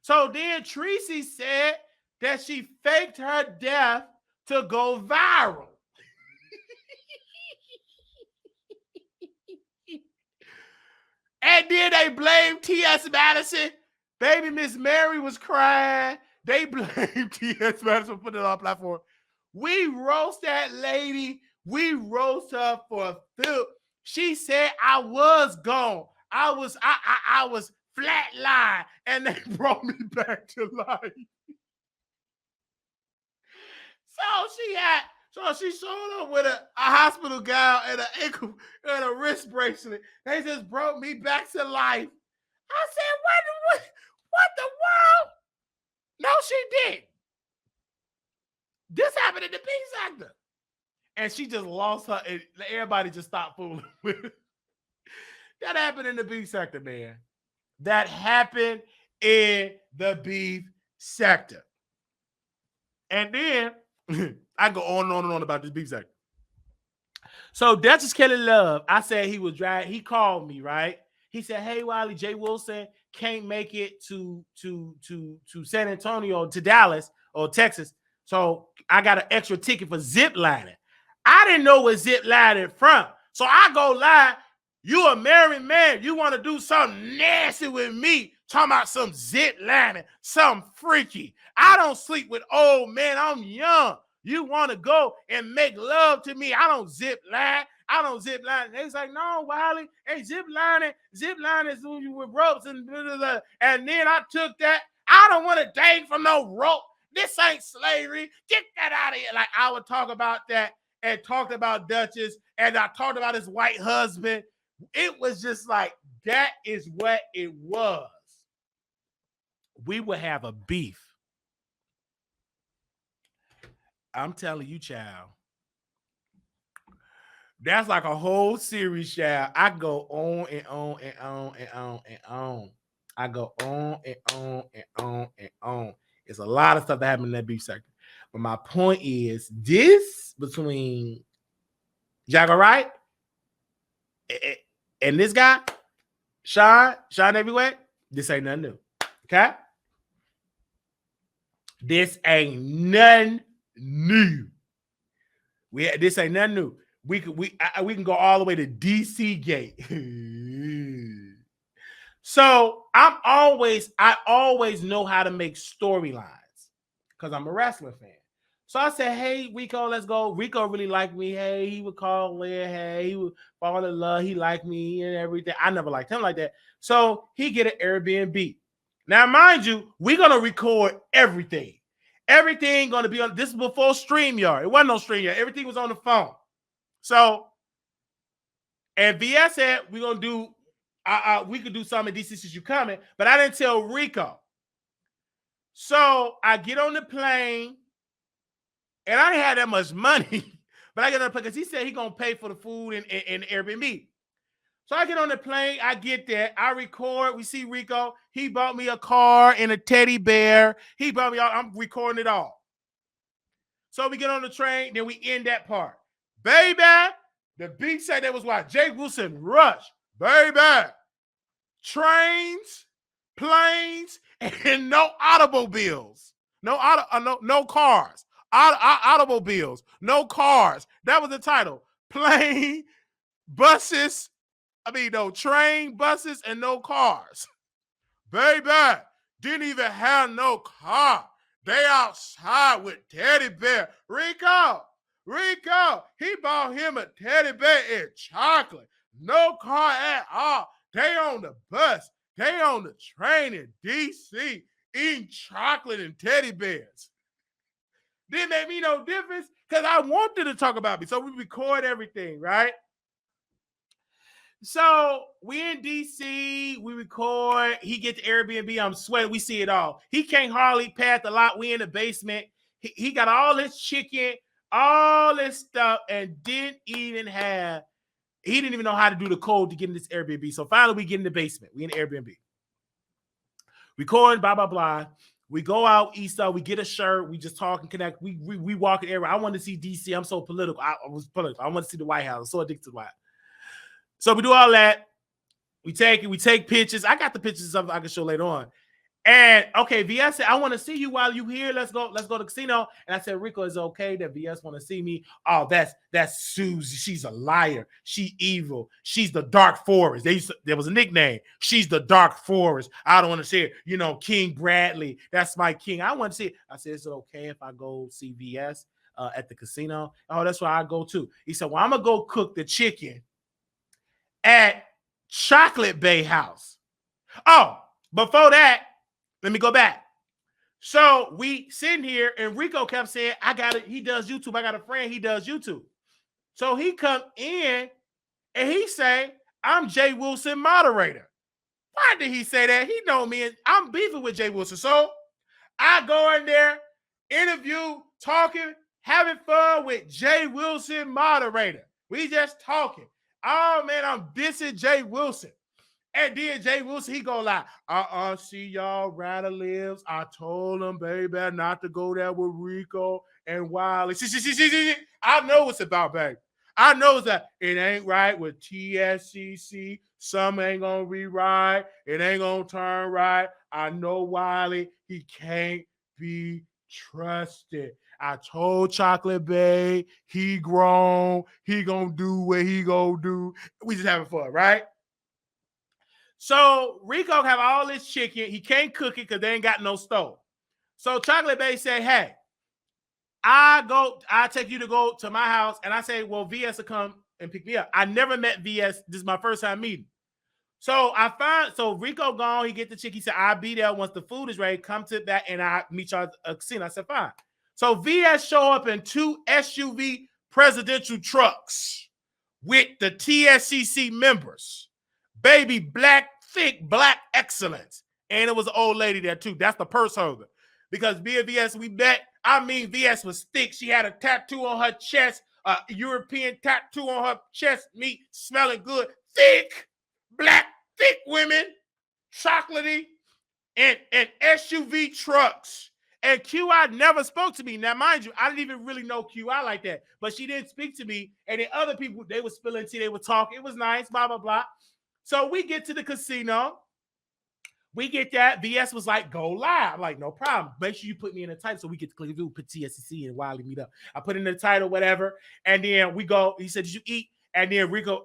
So then Tracy said that she faked her death to go viral. And then they blamed T.S. Madison. Baby Miss Mary was crying. They blamed T.S. Madison for putting it on the platform. We roast that lady. We roast her for filth. She said I was gone. I was flatline, and they brought me back to life. So she showed up with a hospital gown and an ankle and a wrist bracelet. They just brought me back to life. I said, what the world? No, she did. This happened in the B sector. and she just lost her. And everybody just stopped fooling with her. That happened in the beef sector, man. That happened in the beef sector. And then I go on and on and on about this beef sector. So Duchess Kelly Love, I said he was driving. He called me, right? He said, "Hey, Wiley, Jay Wilson can't make it to San Antonio, to Dallas or Texas. So I got an extra ticket for zip lining." I didn't know what zip lining from. So I go lie. You a married man. You want to do something nasty with me. Talking about some zip lining, something freaky. I don't sleep with old men. I'm young. You want to go and make love to me. I don't zip line. I don't zip line. They was like, "No, Wiley, hey, zip lining is when you with ropes and blah, blah, blah." And then I took that. I don't want to date from no rope. This ain't slavery. Get that out of here. Like, I would talk about that and talked about Duchess, and I talked about his white husband. It was just like, that is what it was. We would have a beef. I'm telling you, child. That's like a whole series, child. I go on and on and on and on and on. I go on and on and on and on. It's a lot of stuff that happened in that beef sector. But my point is, this between Jaguar Wright and this guy, SeanDavieWay, this ain't nothing new. Okay? This ain't nothing new. This ain't nothing new. We can go all the way to DC Gate. So I always know how to make storylines because I'm a wrestling fan. So I said, "Hey, Rico, let's go." Rico really liked me. Hey, he would call in. Hey, he would fall in love. He liked me and everything. I never liked him like that. So he get an Airbnb. Now, mind you, we're gonna record everything. Everything gonna be on. This is before StreamYard. It wasn't no StreamYard. Everything was on the phone. So, and VS said we're gonna do. We could do something in DC since you coming, but I didn't tell Rico. So I get on the plane. And I didn't have that much money, but I get on the plane because he said he's going to pay for the food and Airbnb. So I get on the plane. I get there. I record. We see Rico. He bought me a car and a teddy bear. He bought me all. I'm recording it all. So we get on the train. Then we end that part. Baby, the beat said that was why Jay Wilson rushed. Baby, trains, planes, and no automobiles. No cars. Automobiles, no cars. That was the title. Train, buses, and no cars. Baby, didn't even have no car. They outside with teddy bear. Rico, he bought him a teddy bear and chocolate. No car at all. They on the bus. They on the train in DC eating chocolate and teddy bears. Didn't make me no difference because I wanted to talk about me. So we record everything, right? So we in DC, we record. He get the Airbnb. I'm sweating. We see it all. He can't hardly pass the lot. We in the basement. He got all this chicken, all this stuff, and he didn't even know how to do the code to get in this Airbnb. So finally we get in the basement. We in the Airbnb. Recording, blah, blah, blah. We go out east side. We get a shirt. We just talk and connect. We walk in the area. I want to see DC. I'm so political. I was political. I want to see the White House. I'm so addicted to the White House. So we do all that. We take it. We take pictures. I got the pictures of I can show later on. And okay, VS said, "I want to see you while you here. Let's go to the casino." And I said, "Rico, is it okay that VS want to see me?" "Oh, that's Susie. She's a liar. She evil. She's the Dark Forest." There was a nickname. She's the Dark Forest. I don't want to see it. King Bradley. That's my king. I want to see it. I said, "Is it okay if I go see VS at the casino?" "Oh, that's where I go too." He said, "Well, I'm gonna go cook the chicken at Chocolate Bay House." Oh, before that. Let me go back. So we sitting here and Rico kept saying, he does YouTube. I got a friend, he does YouTube. So he come in and he say, "I'm Jay Wilson moderator." Why did he say that? He know me and I'm beefing with Jay Wilson. So I go in there, interview, talking. having fun with Jay Wilson, moderator. We just talking. Oh, man, I'm dissing Jay Wilson. And then Jay Wilson, he go like, see y'all Ryder lives. I told him, baby, not to go there with Rico and Wiley. See. I know what's about, baby. I know that it ain't right with TSCC. Some ain't gonna be right. It ain't gonna turn right. I know Wiley, he can't be trusted. I told Chocolate Bay, he grown. He gonna do what he gonna do. We just having fun, right? So Rico have all this chicken. He can't cook it because they ain't got no stove. So Chocolate Bay say, hey, I take you to go to my house. And I say, well, VS will come and pick me up. I never met VS. This is my first time meeting. So Rico gone. He get the chicken. He said, I'll be there once the food is ready. Come to that and I meet y'all at a casino. I said, fine. So VS show up in 2 SUV presidential trucks with the TSCC members. Baby, black, thick, black excellence. And it was an old lady there too. That's the purse holder. Because me and VS, we met. I mean, VS was thick. She had a tattoo on her chest, a European tattoo on her chest, meat smelling good. Thick, black, thick women, chocolatey, and SUV trucks. And QI never spoke to me. Now, mind you, I didn't even really know QI like that. But she didn't speak to me. And then other people, they were spilling tea. They would talk. It was nice, blah, blah, blah. So we get to the casino. We get that. VS was like, go live. I'm like, no problem. Make sure you put me in the title so we get to click through, put TSCC and Wiley meet up. I put in the title, whatever. And then we go. He said, did you eat? And then Rico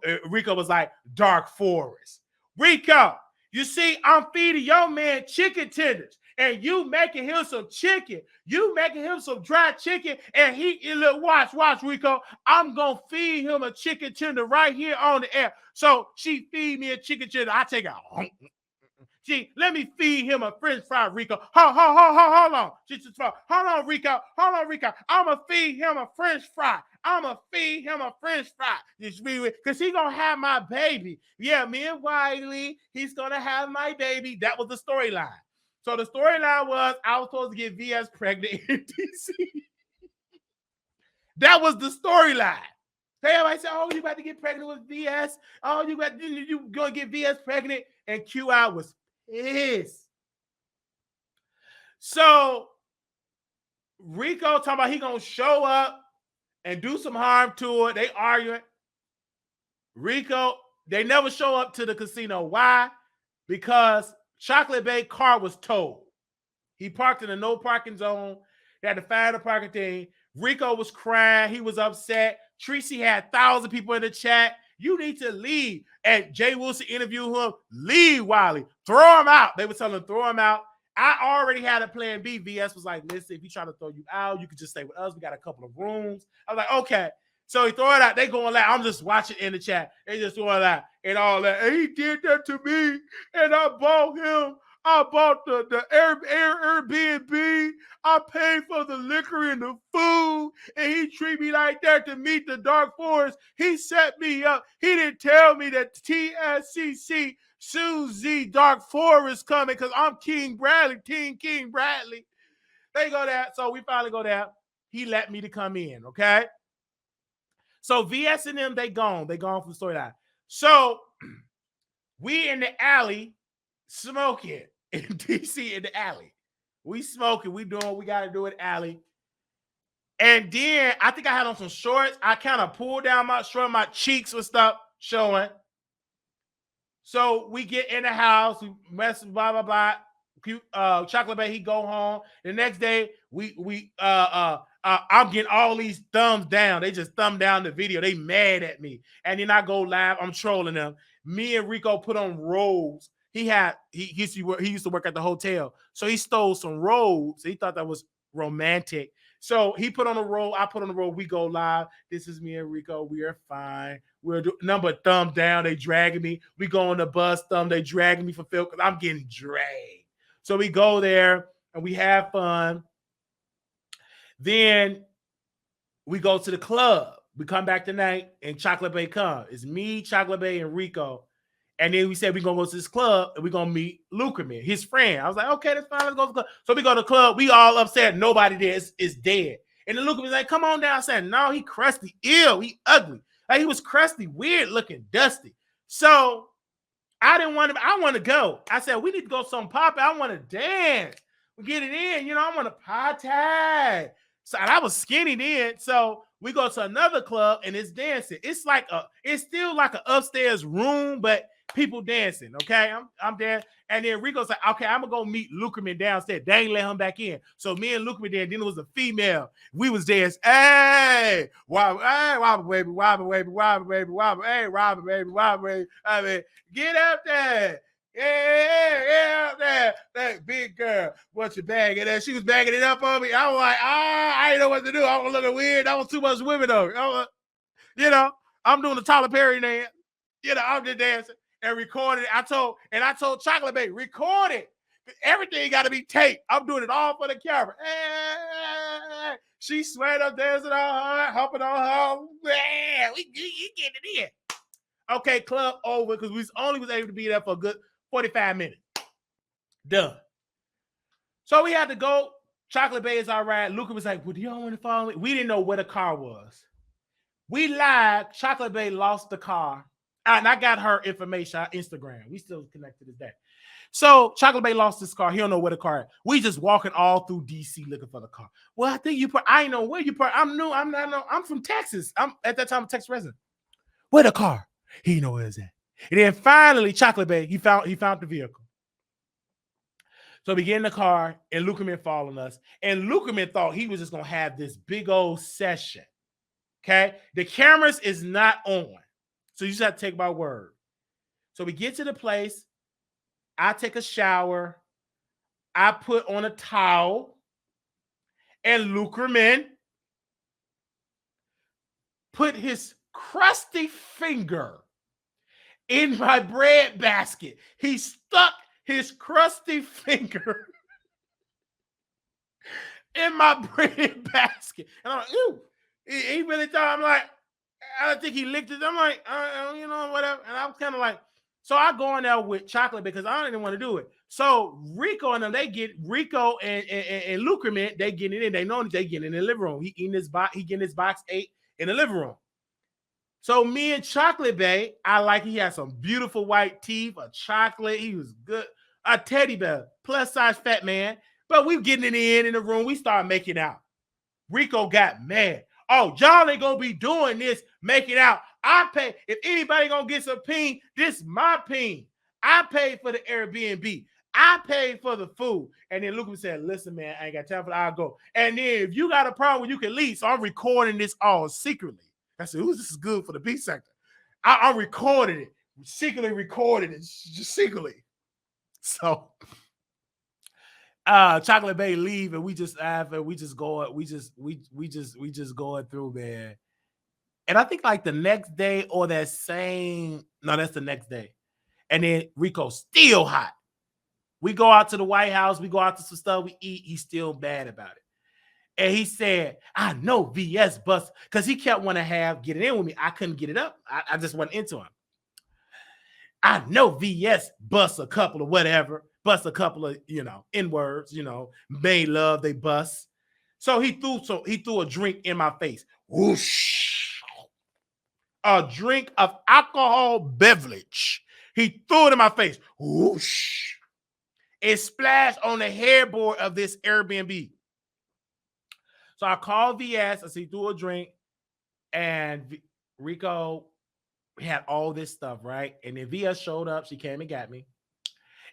was like, Dark Forest. Rico, you see, I'm feeding your man chicken tenders. And you making him some chicken. You making him some dry chicken. And look, watch, Rico. I'm going to feed him a chicken tender right here on the air. So she feed me a chicken tender. I take out. Let me feed him a French fry, Rico. Hold on. Hold on, Rico. I'm going to feed him a French fry. Because he's going to have my baby. Yeah, me and Wiley, he's going to have my baby. That was the storyline. So the storyline was I was supposed to get VS pregnant in DC. That was the storyline. Everybody said, oh, you about to get pregnant with VS. Oh, you going to get VS pregnant. And QI was pissed. So Rico talking about he going to show up and do some harm to her. They arguing. Rico, they never show up to the casino. Why? Because Chocolate Bay car was towed. He parked in a no parking zone. They had to find a parking thing. Rico was crying. He was upset. Tracy had 1,000 people in the chat. You need to leave. And Jay Wilson interviewed him. Leave, Wiley. Throw him out. They were telling him, throw him out. I already had a plan B. VS was like, listen, if he try to throw you out, you could just stay with us. We got a couple of rooms. I was like, okay. So he throw it out. They going like, I'm just watching in the chat. They just throwing it out and all that. And he did that to me. And I bought the Airbnb. I paid for the liquor and the food. And he treated me like that to meet the Dark Forest. He set me up. He didn't tell me that TSCC Susie Dark Forest coming because I'm King Bradley. King Bradley. They go there. So we finally go there. He let me to come in, okay? So VS and them, they gone. They gone from the storyline. So we in the alley smoking in DC in the alley. We smoking. We doing what we got to do in the alley. And then I think I had on some shorts. I kind of pulled down my shirt. My cheeks and stuff showing. So we get in the house. We mess, blah, blah, blah. Chocolate Bay, he go home. The next day, I'm getting all these thumbs down. They just thumb down the video. They mad at me. And then I go live. I'm trolling them. Me and Rico put on robes. He used to work at the hotel. So he stole some robes. He thought that was romantic. So he put on a robe. I put on a robe. We go live. This is me and Rico. We are fine. We're number thumb down. They dragging me. We go on the bus. They dragging me for Phil because I'm getting dragged. So we go there and we have fun. Then we go to the club. We come back tonight and Chocolate Bay come. It's me, Chocolate Bay, and Rico. And then we said we're going to go to this club and we're going to meet Lukerman, his friend. I was like, okay, that's fine. Let's go to the club. So we go to the club. We all upset. Nobody there. It's dead. And then Luca was like, come on down. I said, no, he crusty, ill, he ugly. Like he was crusty, weird looking, dusty. So I didn't want to, I want to go. I said, we need to go some pop. I want to dance. We get it in, I want to party. So and I was skinny then. So we go to another club and it's dancing. It's still like an upstairs room, but people dancing. Okay. I'm there. And then Rico's like, okay, I'm gonna go meet Lukerman downstairs. They ain't let him back in. So me and Lukerman there, then it was a female. We was dancing. Hey, wobble, hey, wobble, baby, wobble, baby, wobble, baby, wobble, hey, wobble, baby, wobble, baby. I mean, get up there. Yeah, up there. That big girl. What you bagging that? She was bagging it up on me. I was like, I didn't know what to do. I was looking weird. That was too much women over. I'm doing the Tyler Perry dance. I'm just dancing and recording it. I told Chocolate Baby, record it. Everything got to be taped. I'm doing it all for the camera. Hey, she sweat up dancing on her, humping on her. Man, we getting it in. Okay, club over because we only was able to be there for a good 45 minutes. Done. So we had to go. Chocolate Bay is all right. Luca was like, well, do y'all want to follow me? We didn't know where the car was. We lied. Chocolate Bay lost the car. And I got her information on Instagram. We still connected to this day. So Chocolate Bay lost his car. He don't know where the car is. We just walking all through DC looking for the car. Well, I think I ain't know where you put. I'm new. I'm from Texas. I'm at that time a Texas resident. Where the car? He know where it's at. And then finally, Chocolate Bay, he found the vehicle. So we get in the car, and Lukerman following us. And Lukerman thought he was just going to have this big old session. Okay? The cameras is not on. So you just have to take my word. So we get to the place. I take a shower. I put on a towel. And Lukerman put his crusty finger in my bread basket. He stuck his crusty finger in my bread basket. And I'm like, ooh. He really thought, I don't think he licked it. I'm like, whatever. And I was kind of like, so I go in there with Chocolate because I didn't want to do it. So Rico and them, Rico and Lukerman, they get it in. They know they get in the living room. He getting his box 8 in the living room. So me and Chocolate Bay, he had some beautiful white teeth, a chocolate. He was good. A teddy bear, plus size fat man. But we getting it in the room. We started making out. Rico got mad. Oh, y'all ain't gonna be doing this, making out. I pay. If anybody gonna get some peen, this my peen. I paid for the Airbnb. I paid for the food. And then Lucas said, listen, man, I ain't got time for that. I'll go. And then if you got a problem, you can leave. So I'm recording this all secretly. I said, ooh, this is good for the beat sector. I recorded it. Secretly recorded it. Just secretly. So Chocolate Bay leave and we just going through, man. And I think like the next day or that's the next day. And then Rico's still hot. We go out to the White House, we go out to some stuff, we eat, he's still bad about it. And he said, I know VS bust, because he kept wanting to get it in with me. I couldn't get it up. I just went into him. I know VS bust a couple of whatever, bust a couple of, N-words, made love, they bust. So he threw a drink in my face. Whoosh. A drink of alcohol beverage. He threw it in my face. Whoosh. It splashed on the headboard of this Airbnb. So I called VS. I said, he threw a drink. And Rico had all this stuff, right? And then VS showed up. She came and got me.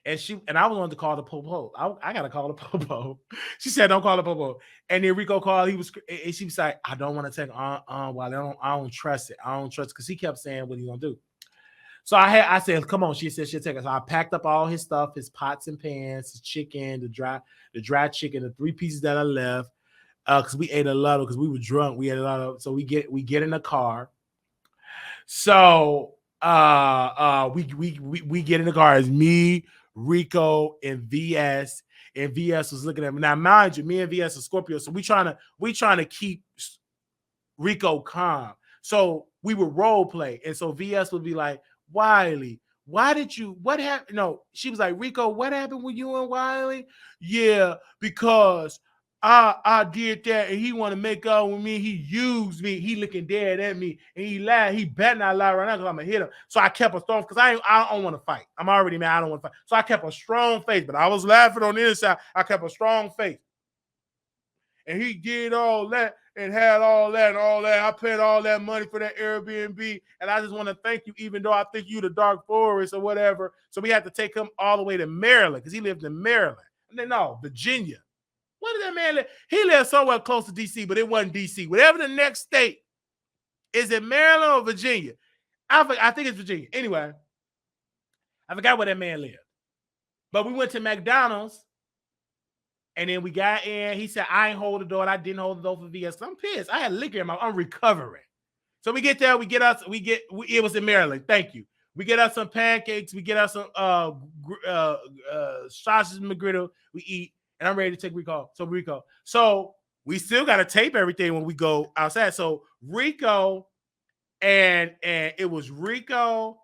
And I was going to call the popo. I got to call the popo. She said, don't call the popo. And then Rico called. She was like, I don't want to take while I don't trust it. I don't trust it because he kept saying what he's going to do. So I said, come on. She said she'll take it. So I packed up all his stuff, his pots and pans, his chicken, the dry chicken, the 3 pieces that I left. Because we ate a lot because we were drunk. We ate a lot of. So we get in the car. So we get in the car. It's me, Rico, and VS. And VS was looking at me. Now, mind you, me and VS are Scorpio. So we trying to keep Rico calm. So we would role play. And so VS would be like, Wiley, what happened? No, she was like, Rico, what happened with you and Wiley? Yeah, because I did that and he want to make out with me. He used me. He looking dead at me and he lied. He better not lie right now because I'm gonna hit him. So I kept a strong because I don't want to fight. I'm already mad. I don't want to fight. So I kept a strong face, but I was laughing on the inside. I kept a strong face. And he did all that and had all that and all that. I paid all that money for that Airbnb. And I just want to thank you, even though I think you the dark forest or whatever. So we had to take him all the way to Maryland because he lived in Maryland. And then no, Virginia. Where did that man live? He lived somewhere close to D.C., but it wasn't D.C. Whatever the next state, is it Maryland or Virginia? I think it's Virginia. Anyway, I forgot where that man lived. But we went to McDonald's, and then we got in. He said, I ain't hold the door, and I didn't hold the door for VS. I'm pissed. I had liquor in my I'm recovering. So we get there, it was in Maryland. Thank you. We get us some pancakes, we get us some sausage McGriddle, we eat. And I'm ready to take Rico. So we still got to tape everything when we go outside. So Rico and it was Rico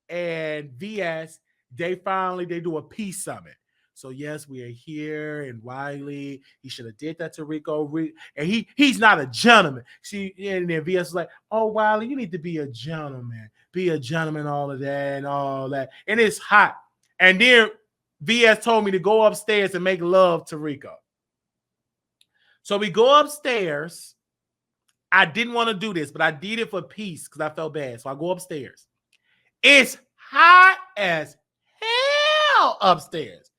and VS. They do a peace summit. So yes, we are here in Wiley. He should have did that to Rico. And he's not a gentleman. See, and then VS was like, oh, Wiley, you need to be a gentleman. Be a gentleman, all of that and all that. And it's hot. And then VS told me to go upstairs and make love to Rico. So we go upstairs. I didn't want to do this, but I did it for peace because I felt bad. So I go upstairs. It's hot as hell upstairs.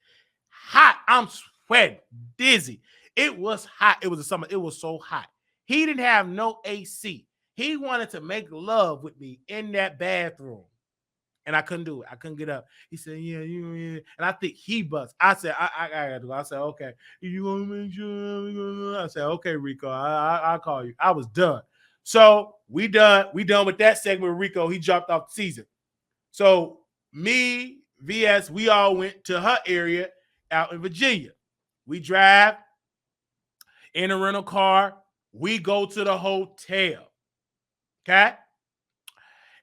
Hot. I'm sweating, dizzy. It was hot. It was the summer. It was so hot. He didn't have no AC. He wanted to make love with me in that bathroom. And I couldn't do it. I couldn't get up. He said, yeah. And I think he bust. I said, I gotta do it. I said, okay. You want to make sure? I said, okay, Rico, I'll call you. I was done. So we done with that segment with Rico. He dropped off the season. So me, VS, we all went to her area out in Virginia. We drive in a rental car. We go to the hotel. Okay?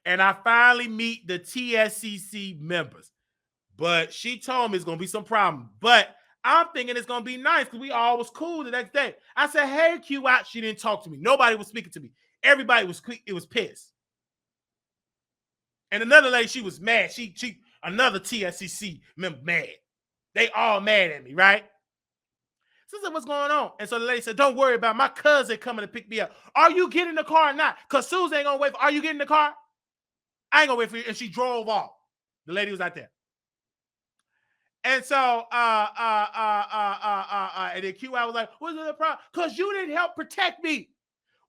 And I finally meet the TSCC members. But she told me it's going to be some problem. But I'm thinking it's going to be nice because we all was cool the next day. I said, hey, Q out. She didn't talk to me. Nobody was speaking to me. Everybody was pissed. And another lady, she was mad. She another TSCC member mad. They all mad at me, right? So I said, what's going on? And so the lady said, don't worry about it. My cousin coming to pick me up. Are you getting in the car or not? Because Susan ain't going to wait. Are you getting in the car? I ain't gonna wait for you. And she drove off. The lady was out there. And so, and then QI was like, what's the problem? Because you didn't help protect me.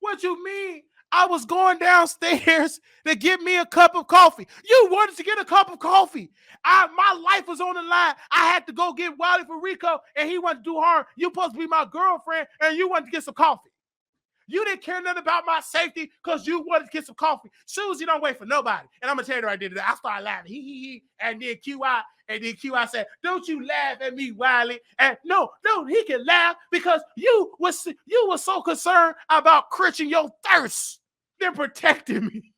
What you mean? I was going downstairs to get me a cup of coffee. You wanted to get a cup of coffee. My life was on the line. I had to go get Wiley for Rico, and he wanted to do harm. You supposed to be my girlfriend, and you wanted to get some coffee. You didn't care nothing about my safety because you wanted to get some coffee. Susie don't wait for nobody. And I'm going to tell you what I did today. I started laughing. He. And then QI said, don't you laugh at me, Wiley. And no, he can laugh because you were so concerned about quenching your thirst than protecting me.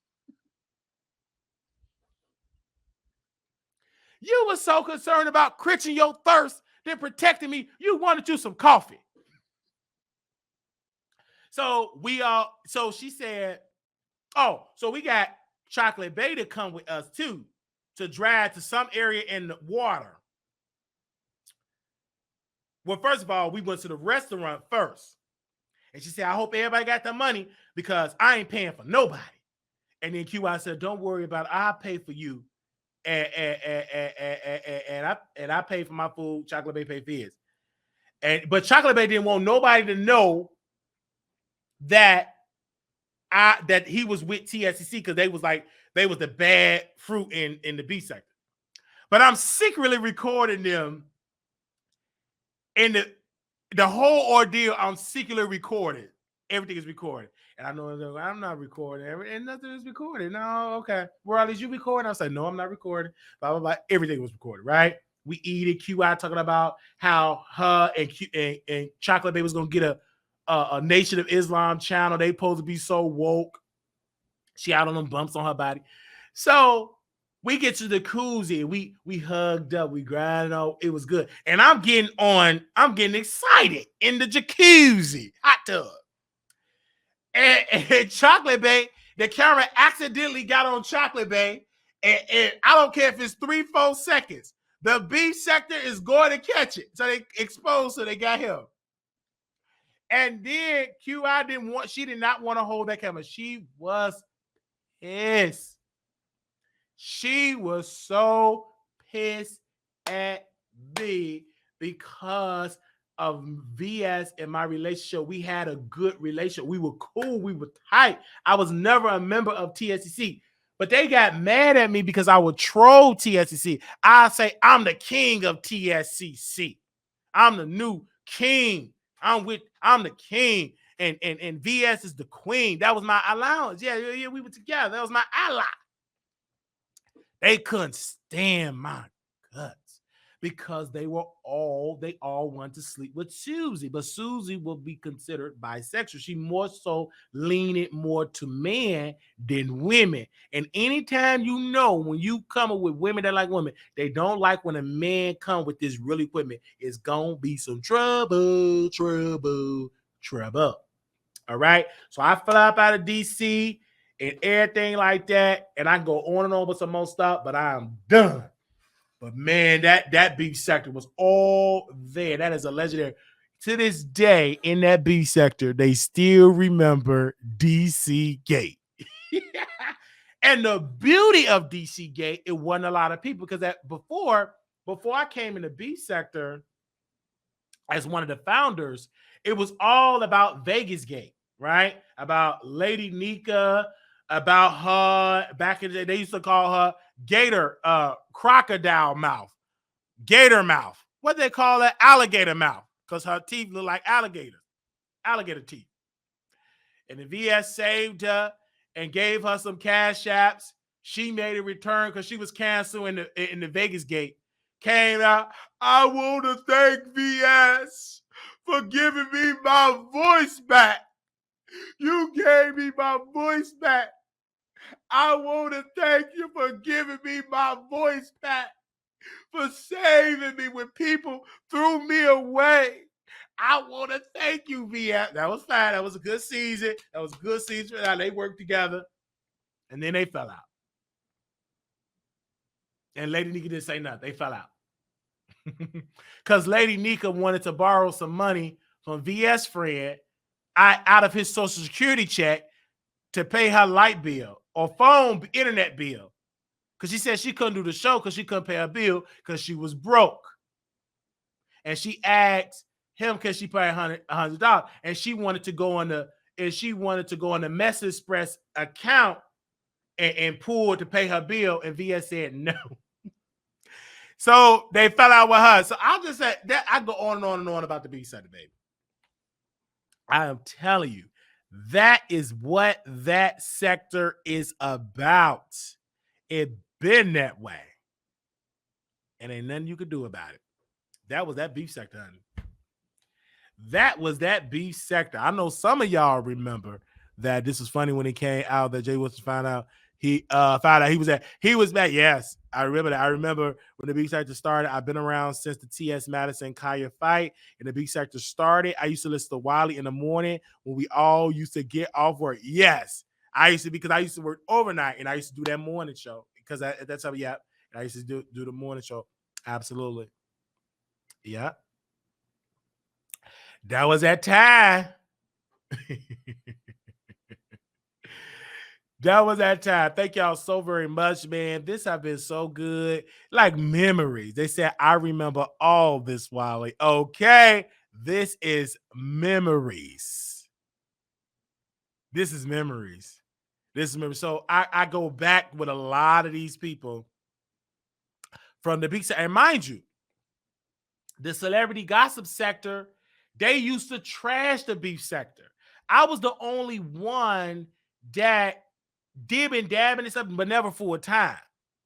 You were so concerned about quenching your thirst than protecting me. You wanted you some coffee. So so she said, oh, so we got Chocolate Bay to come with us too, to drive to some area in the water. Well, first of all, we went to the restaurant first. And she said, I hope everybody got their money because I ain't paying for nobody. And then QI said, don't worry about it. I'll pay for you. And I pay for my food. Chocolate Bay pay for his. But Chocolate Bay didn't want nobody to know that he was with TSCC because they was the bad fruit in the B sector. But I'm secretly recording them in the whole ordeal. I'm secretly recorded. Everything is recorded. And I know I'm not recording. And nothing is recorded. No, okay. Well, at least you recording? I was like, no, I'm not recording. Blah, blah, blah. Everything was recorded, right? We eat it. QI talking about how her and Chocolate Bay was going to get a Nation of Islam channel. They supposed to be so woke. She out on them bumps on her body. So We get to the jacuzzi. We hugged up. We grinded on. It was good. And I'm getting excited in the jacuzzi, hot tub. And Chocolate Bay, the camera accidentally got on Chocolate Bay. And I don't care if it's 3-4 seconds. The B sector is going to catch it. So they exposed, so they got him. And then QI she did not want to hold that camera. She was pissed. She was so pissed at me because of VS and my relationship. We had a good relationship. We were cool. We were tight. I was never a member of TSCC. But they got mad at me because I would troll TSCC. I say, I'm the king of TSCC. I'm the new king. I'm the king. And VS is the queen. That was my allowance. Yeah, we were together. That was my ally. They couldn't stand my guts because they all wanted to sleep with Susie. But Susie will be considered bisexual. She more so leaned more to men than women. And anytime when you come up with women that like women, they don't like when a man come with this real equipment. It's gonna be some trouble. All right. So I fly up out of DC and everything like that, and I can go on and on with some more stuff, but I'm done. But man, that beef sector was all there. That is a legendary. To this day, in that beef sector, they still remember DC Gate. And the beauty of DC Gate, it wasn't a lot of people because that before I came in the beef sector as one of the founders, it was all about Vegas Gate, right? About Lady Nika, about her back in the day. They used to call her Gator, crocodile mouth, gator mouth. What they call that? Alligator mouth, because her teeth look like alligator teeth. And the VS saved her and gave her some cash apps. She made a return because she was canceled in the Vegas Gate. Came out, I want to thank VS for giving me my voice back. You gave me my voice back. I want to thank you for giving me my voice back, for saving me when people threw me away. I want to thank you, VS. That was fine. That was a good season. They worked together. And then they fell out. And Lady Nika didn't say nothing. They fell out. Because Lady Nika wanted to borrow some money from VS friend out of his Social Security check to pay her light bill or internet bill. Because she said she couldn't do the show because she couldn't pay her bill because she was broke. And she asked him, can she pay $100? And she wanted to go on the Mess Express account and pull to pay her bill. And VS said no. So they fell out with her. So I'll just say that I go on and on and on about the B-side, baby. I am telling you, that is what that sector is about. It been that way. And ain't nothing you could do about it. That was that beef sector, honey. That was that beef sector. I know some of y'all remember that this was funny when it came out that Jay Wilson found out he was back. Yes, I remember that. I remember when the beef sector started. I've been around since the T.S. Madison Kaya fight, and the beef sector started. I used to listen to Wiley in the morning when we all used to get off work. Yes, because I used to work overnight, and I used to do that morning show because at that time, yeah, I used to do the morning show. Absolutely, yeah. That was that time. That was that time. Thank y'all so very much, man. This has been so good. Like memories. They said, I remember all this, Wiley. Okay. This is memories. This is memories. So I go back with a lot of these people from the big sector. And mind you, the celebrity gossip sector, they used to trash the beef sector. I was the only one that dibbing, dabbing and something, but never full time.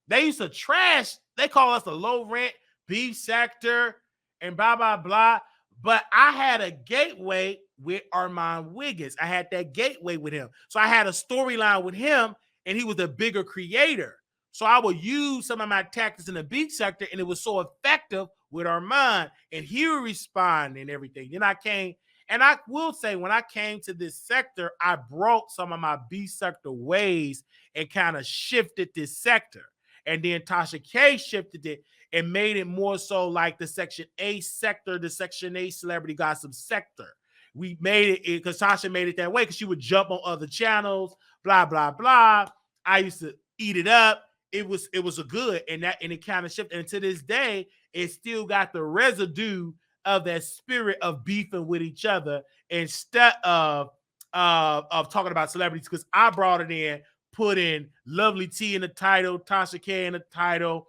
They used to trash. They call us a low rent beef sector and blah, blah, blah. But I had a gateway with Armand Wiggins. I had that gateway with him. So I had a storyline with him, and he was a bigger creator. So I would use some of my tactics in the beat sector, and it was so effective with Armand, and he would respond and everything. Then I came, and I will say, when I came to this sector, I brought some of my B sector ways and kind of shifted this sector. And then Tasha K shifted it and made it more so like the Section A sector, the Section A celebrity gossip sector. We made it because Tasha made it that way because she would jump on other channels, blah, blah, blah. I used to eat it up. It was a good, and it kind of shifted. And to this day, it still got the residue of that spirit of beefing with each other instead of talking about celebrities, because I brought it in, put in Lovely T in the title, Tasha K in the title.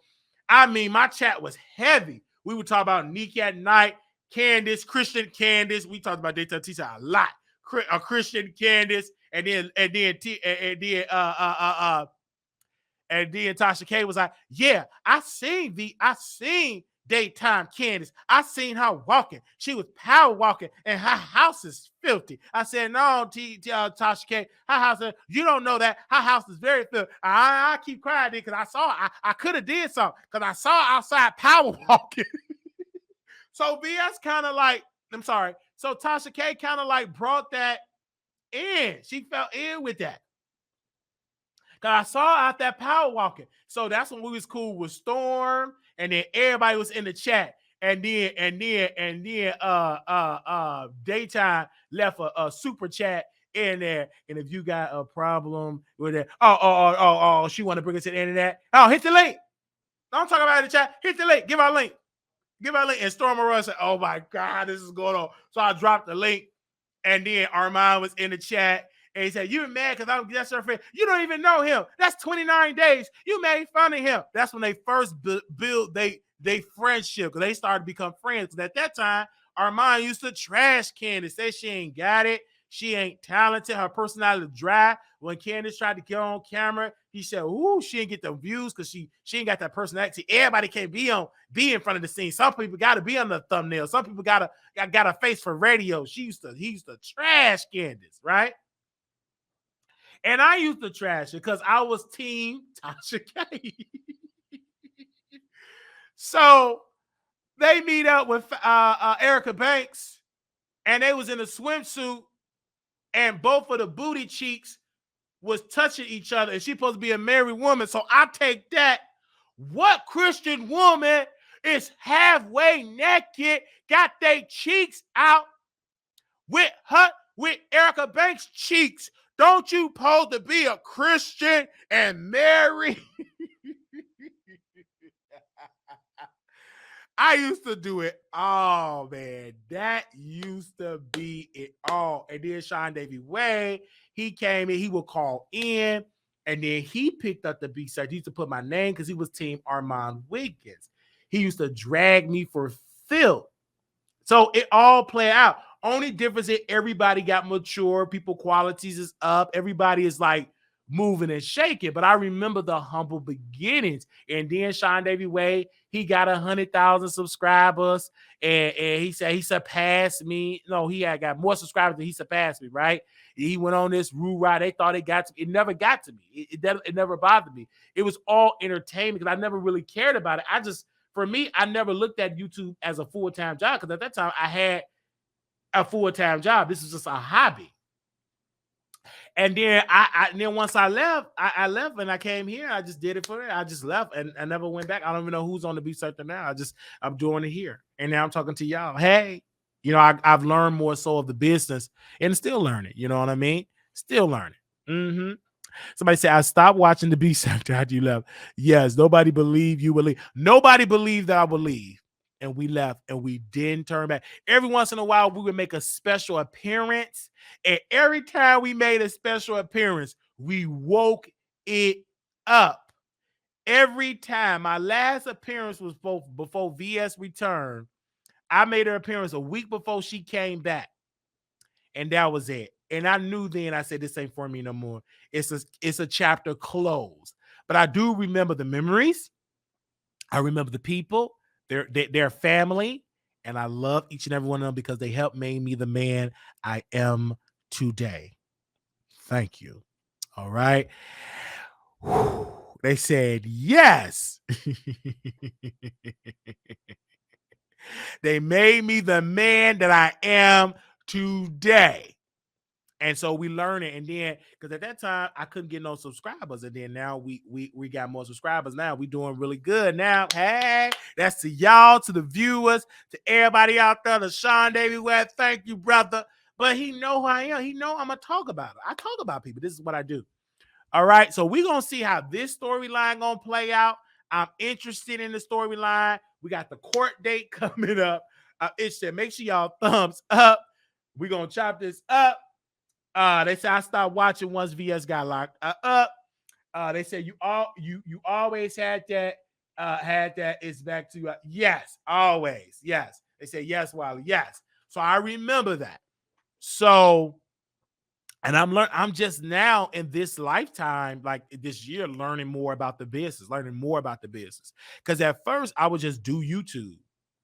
I mean, my chat was heavy. We would talk about Nikki at Night, Candace, Christian Candace. We talked about Daytime Teacher a lot. Christian Candace, and then Tasha K was like, "Yeah, I seen Daytime Candace. I seen her walking. She was power walking, and her house is filthy." I said, "No, Tasha K, her house. You don't know that her house is very filthy." I keep crying because I saw. I could have did something because I saw outside power walking. So VS kind of like, I'm sorry. So Tasha K kind of like brought that in. She fell in with that. Cause I saw out that power walking. So that's when we was cool with Storm, and then everybody was in the chat. And then Daytime left a super chat in there. And if you got a problem with it, she want to bring us to the internet. Oh, hit the link. Don't talk about it in the chat. Hit the link. Give our link. And Storm Aurora said, "Oh my God, this is going on." So I dropped the link, and then Armand was in the chat. And he said, "You mad because I'm just your friend? You don't even know him. That's 29 days. You made fun of him." That's when they first build they friendship, because they started to become friends. Because at that time, Armand used to trash Candace, say she ain't got it, she ain't talented, her personality dry. When Candace tried to get on camera, he said, "Ooh, she ain't get the views because she ain't got that personality. Everybody can't be in front of the scene. Some people got to be on the thumbnail. Some people got a face for radio." He used to trash Candace, right? And I used to trash it because I was team Tasha K. So they meet up with Erica Banks, and they was in a swimsuit, and both of the booty cheeks was touching each other, and she's supposed to be a married woman. So I take that. What Christian woman is halfway naked, got their cheeks out with Erica Banks' cheeks? Don't you supposed to be a Christian and married? I used to do it all, man. That used to be it all. And then SeanDavieWay, he came in, he would call in, and then he picked up the B side. He used to put my name because he was Team Armand Wiggins. He used to drag me for filth. So it all played out. Only difference is everybody got mature. People qualities is up. Everybody is like moving and shaking. But I remember the humble beginnings. And then SeanDavieWay, he got 100,000 subscribers. And he said he surpassed me. No, he had got more subscribers than he surpassed me, right? He went on this rule ride. They thought it got to me. It never got to me. It never bothered me. It was all entertainment because I never really cared about it. For me, I never looked at YouTube as a full-time job because at that time I had a full-time job. This was just a hobby. And then then once I left, I left and I came here. I just did it for it. I just left and I never went back. I don't even know who's on the beat sector now. I'm doing it here. And now I'm talking to y'all. Hey, I've learned more so of the business and still learning. You know what I mean? Still learning. Mm-hmm. Somebody said, "I stopped watching the B sector after you left." Yes, nobody believed you would leave. Nobody believed that I would leave. And we left and we didn't turn back. Every once in a while, we would make a special appearance. And every time we made a special appearance, we woke it up. Every time. My last appearance was before VS returned. I made her appearance a week before she came back. And that was it. And I knew then, I said, this ain't for me no more. It's a chapter closed. But I do remember the memories. I remember the people, their family. And I love each and every one of them because they helped make me the man I am today. Thank you. All right. Whew. They said yes. They made me the man that I am today. And so we learn it. And then, because at that time I couldn't get no subscribers. And then now we got more subscribers. Now we doing really good now. Hey, that's to y'all, to the viewers, to everybody out there, to SeanDavieWay. Thank you, brother. But he know who I am. He know I'm gonna talk about it. I talk about people. This is what I do. All right. So we're gonna see how this storyline gonna play out. I'm interested in the storyline. We got the court date coming up. It said, make sure y'all thumbs up. We're gonna chop this up. They said I stopped watching once VS got locked up. They said you always had that. It's back to yes, always. Yes. They said yes, Wiley. Yes. So I remember that. So, and I'm just now in this lifetime, like this year, learning more about the business. Because at first I would just do YouTube.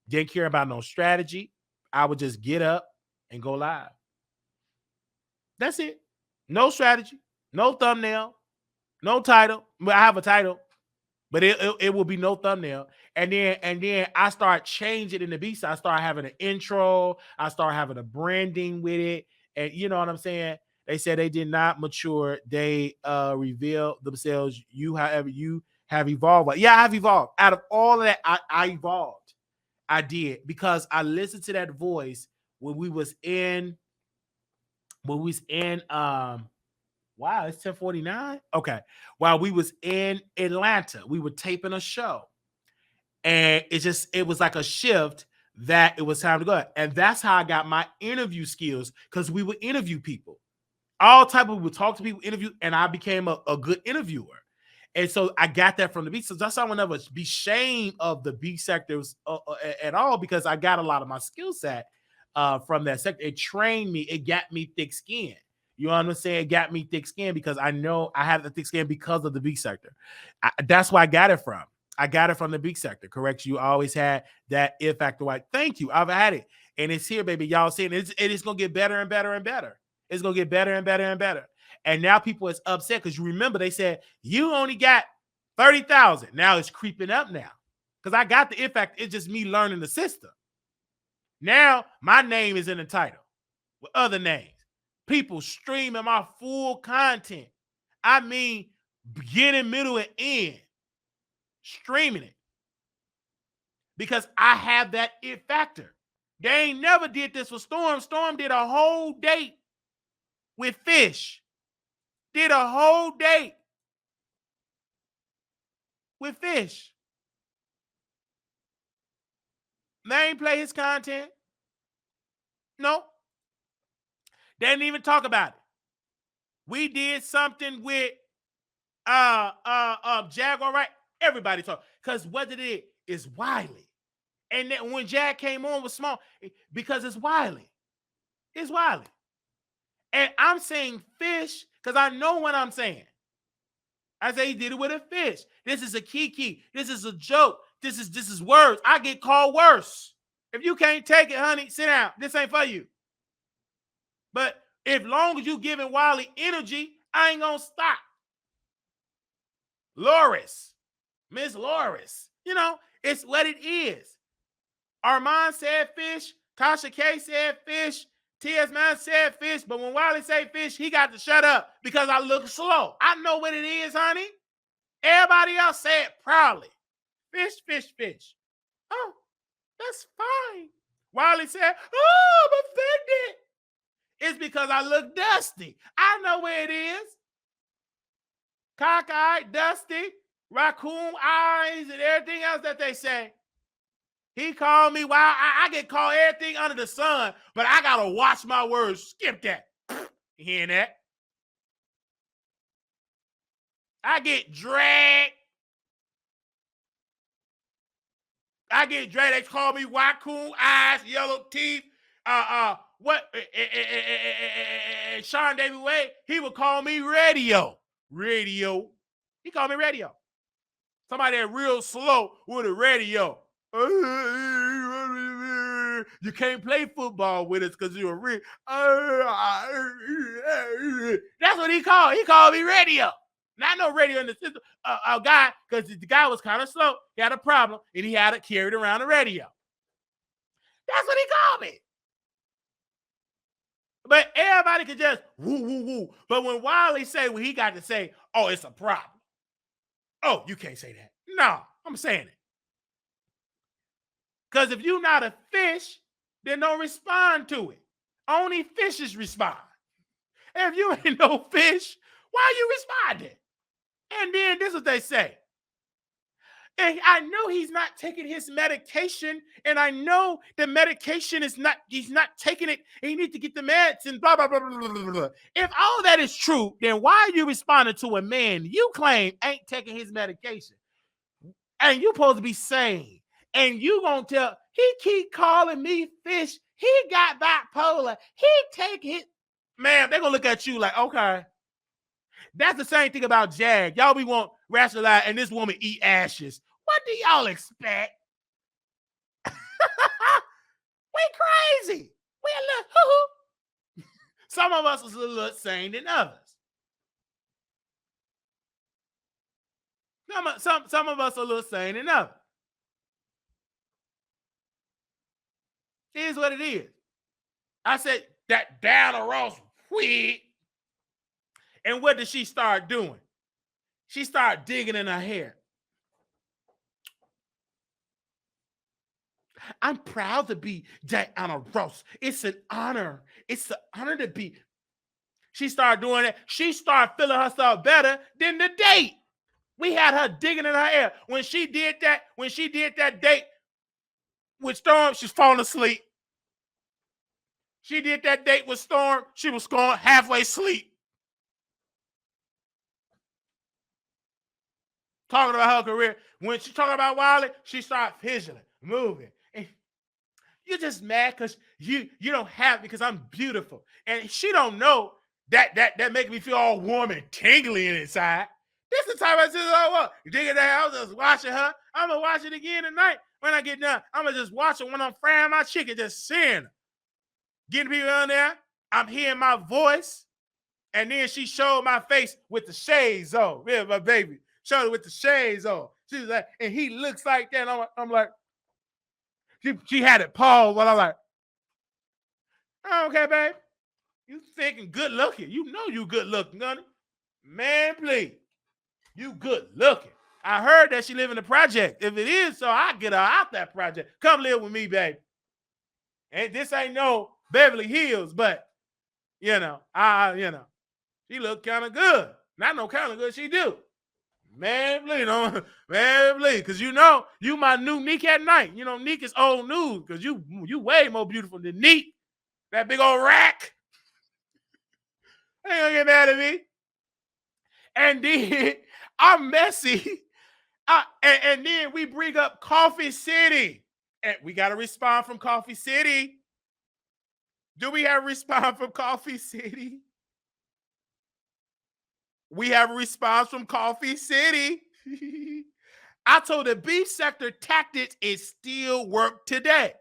Didn't care about no strategy. I would just get up and go live. That's it. No strategy, no thumbnail, no title. I have a title, but it will be no thumbnail. And then I start changing in the beats. I start having an intro. I start having a branding with it. And you know what I'm saying? They said they did not mature. They reveal themselves. However, you have evolved. Yeah, I have evolved. Out of all of that, I evolved. I did, because I listened to that voice when we was in wow, it's 10:49. Okay. While we was in Atlanta, we were taping a show. And it was like a shift that it was time to go. And that's how I got my interview skills, because we would interview people. All type of, we would talk to people, interview, and I became a good interviewer. And so I got that from the beat. So that's why I would never be ashamed of the beat sectors at all, because I got a lot of my skill set from that sector. It trained me. It got me thick skin. You know what I'm saying? It got me thick skin because I know I have the thick skin because of the beat sector. That's where I got it from. I got it from the beat sector. Correct? You always had that it factor. Like, thank you. I've had it. And it's here, baby. Y'all seeing it. It's going to get better and better and better. It's going to get better and better and better. And now people is upset because you remember they said you only got 30,000. Now it's creeping up now because I got the impact. It's just me learning the system. Now my name is in the title with other names. People streaming my full content. I mean, beginning, middle, and end. Streaming it because I have that it factor. They ain't never did this with Storm. Storm did a whole date with Fish. Did a whole date with Fish. They ain't play his content. No. They didn't even talk about it. We did something with Jaguar Wright. Everybody talk. Because what it is Wiley. And then when Jag came on was small, because it's Wiley. It's Wiley. And I'm saying Fish because I know what I'm saying. I say he did it with a fish. This is a kiki. This is a joke. This is words. I get called worse. If you can't take it, honey, sit down. This ain't for you. But if long as you giving Wiley energy, I ain't gonna stop. Loris, Miss Loris, you know, it's what it is. Armand said fish. Tasha K said fish. T.S. Man said fish. But when Wiley say fish, he got to shut up because I look slow. I know what it is, honey. Everybody else said proudly. Fish, fish, fish. Oh, that's fine. Wiley said, oh, I'm offended. It's because I look dusty. I know where it is. Cockeyed, dusty, raccoon eyes, and everything else that they say. He called me, wow, I get called everything under the sun, but I got to watch my words. Skip that. You hearing that? I get dragged. They call me raccoon eyes, yellow teeth. SeanDavieWay, he would call me radio. Radio. He called me radio. Somebody that real slow with a radio. You can't play football with us because you're real. That's what he called. He called me radio. Not no radio in the system. A guy, because the guy was kind of slow. He had a problem, and he had it carried around the radio. That's what he called me. But everybody could just woo, woo, woo. But when Wiley say what he got to say, oh, it's a problem. Oh, you can't say that. No, I'm saying it. Because if you're not a fish, then don't respond to it. Only fishes respond. And if you ain't no fish, why are you responding? And then this is what they say. And I know he's not taking his medication, and I know the medication is not, he's not taking it, and he needs to get the meds and blah, blah, blah, blah, blah, blah. If all that is true, then why are you responding to a man you claim ain't taking his medication? And you supposed to be sane. And you gonna tell, he keep calling me fish. He got bipolar. He take his, man, they're gonna look at you like, okay. That's the same thing about Jag. Y'all be want rationalize and this woman eat ashes. What do y'all expect? We crazy. We a little hoo-hoo. Some of us is a little sane than others. Some of us are a little sane than others. Here's what it is. I said that Diana Ross wig. And what did she start doing? She started digging in her hair. I'm proud to be Diana Ross. It's an honor. It's an honor to be. She started doing it. She started feeling herself better than the date. We had her digging in her hair. When she did that date with Storm, she's falling asleep. She did that date with Storm, she was going halfway asleep. Talking about her career. When she talking about Wiley, she started fidgeting, moving. And you're just mad because you don't have, because I'm beautiful. And she don't know that make me feel all warm and tingly inside. This is the time I said, oh, what? You dig in the house, just watching her. I'm going to watch it again tonight. When I get done, I'm going to just watch it when I'm frying my chicken, just seeing her. Getting people on there. I'm hearing my voice. And then she showed my face with the shades on. Yeah, my baby. Showed it with the shades on. She was like, and he looks like that. And I'm like, she had it paused, but I'm like, okay, babe. You thinking good looking. You know you good looking, honey. Man, please. You good looking. I heard that she live in the project. If it is so, I get her out that project. Come live with me, baby. And this ain't no Beverly Hills, but you know, she look kind of good. Not no kind of good she do. Man, please, don't, man, please, because you know, you my new Neek at night. You know, Neek is old news because you way more beautiful than Neek. That big old rack. Ain't gonna get mad at me. And then I'm messy. And then we bring up Coffee City. And we got to respond from Coffee City. Do we have a response from Coffee City? We have a response from Coffee City. I told the beef sector tactics is still work today.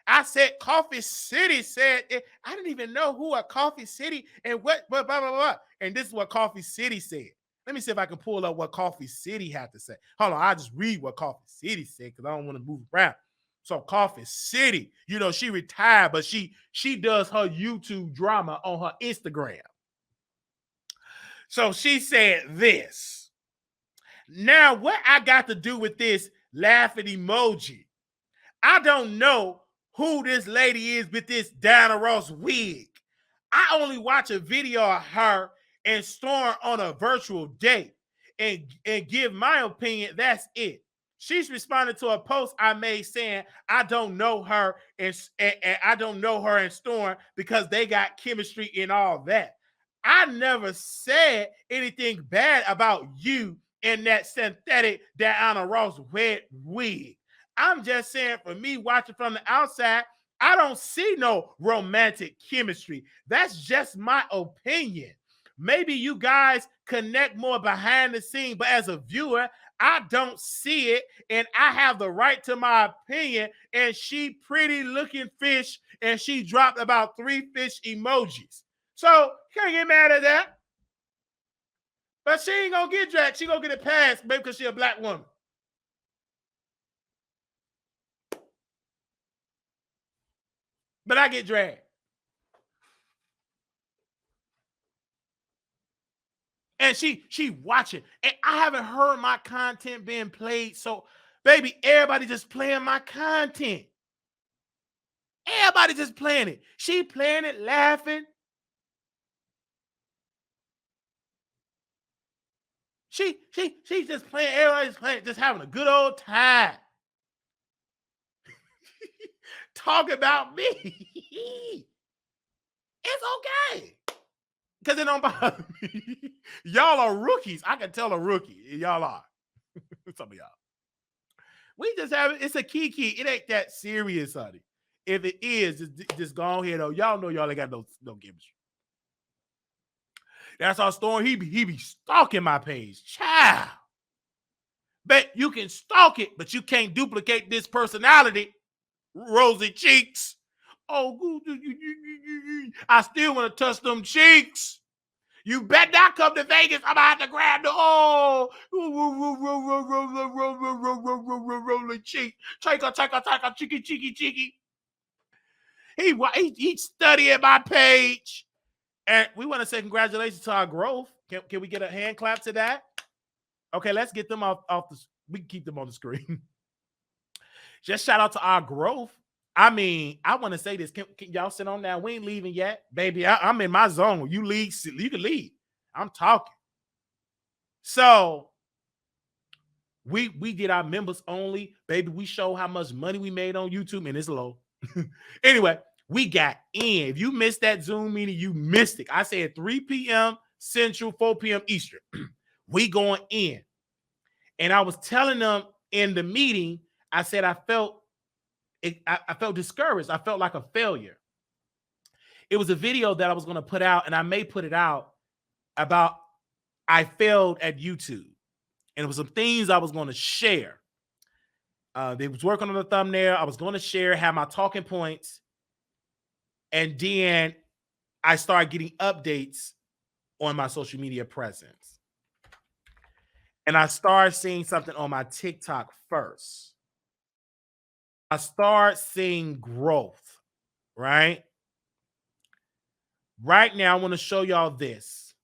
I said Coffee City said it. I didn't even know who a Coffee City and what, blah, blah, blah, blah. And this is what Coffee City said. Let me see if I can pull up what Coffee City had to say. Hold on, I'll just read what Coffee City said because I don't want to move around. So Coffee City, you know, she retired, but she does her YouTube drama on her Instagram. So she said this. Now, what I got to do with this laughing emoji? I don't know who this lady is with this Diana Ross wig. I only watch a video of her and Storm on a virtual date and give my opinion. That's it. She's responding to a post I made saying I don't know her and I don't know her and Storm because they got chemistry and all that. I never said anything bad about you in that synthetic Diana Ross wet wig. I'm just saying, for me watching from the outside, I don't see no romantic chemistry. That's just my opinion. Maybe you guys connect more behind the scene, but as a viewer, I don't see it, and I have the right to my opinion. And she pretty looking fish, and she dropped about 3 fish emojis. So can't get mad at that. But she ain't gonna get dragged. She gonna get it passed, maybe because she a black woman. But I get dragged. And she watching. And I haven't heard my content being played. So, baby, everybody just playing my content. Everybody just playing it. She playing it, laughing. She's just playing. Everybody's playing, just having a good old time. Talk about me. It's okay. Because it don't bother me. Y'all are rookies. I can tell a rookie. Y'all are. Some of y'all. We just have it's a kiki. It ain't that serious, honey. If it is, just go on here though. Y'all know y'all ain't got no chemistry. That's our story. He be stalking my page. Child. But you can stalk it, but you can't duplicate this personality. Rosy cheeks. Oh, I still want to touch them cheeks. You bet not come to Vegas. I'm about to grab the rolling cheek. Take a cheeky. He studying my page. And we want to say congratulations to our growth. Can we get a hand clap to that? Okay, let's get them off the. We can keep them on the screen. Just shout out to our growth. I mean, I want to say this. Can y'all sit on now? We ain't leaving yet, baby. I'm in my zone. You leave. You can leave. I'm talking. So we did our members only, baby. We show how much money we made on YouTube, and it's low. Anyway, we got in. If you missed that Zoom meeting, you missed it. I said 3 p.m. Central, 4 p.m. Eastern. We going in. And I was telling them in the meeting, I said I felt discouraged. I felt like a failure. It was a video that I was going to put out, and I may put it out about I failed at YouTube. And it was some things I was going to share. They was working on the thumbnail. I was going to share, have my talking points. And then I started getting updates on my social media presence. And I started seeing something on my TikTok first. I start seeing growth, right? Right now, I want to show y'all this.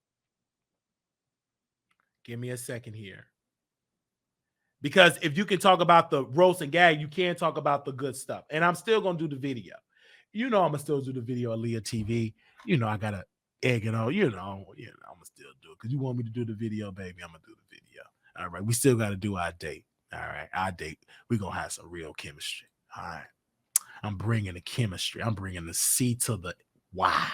Give me a second here. Because if you can talk about the roast and gag, you can talk about the good stuff. And I'm still going to do the video. You know I'm going to still do the video on Leah TV. You know I got to egg it on. You know I'm going to still do it. Because you want me to do the video, baby, I'm going to do the video. All right. We still got to do our date. All right. Our date. We're going to have some real chemistry. All right. I'm bringing the chemistry. I'm bringing the C to the Y.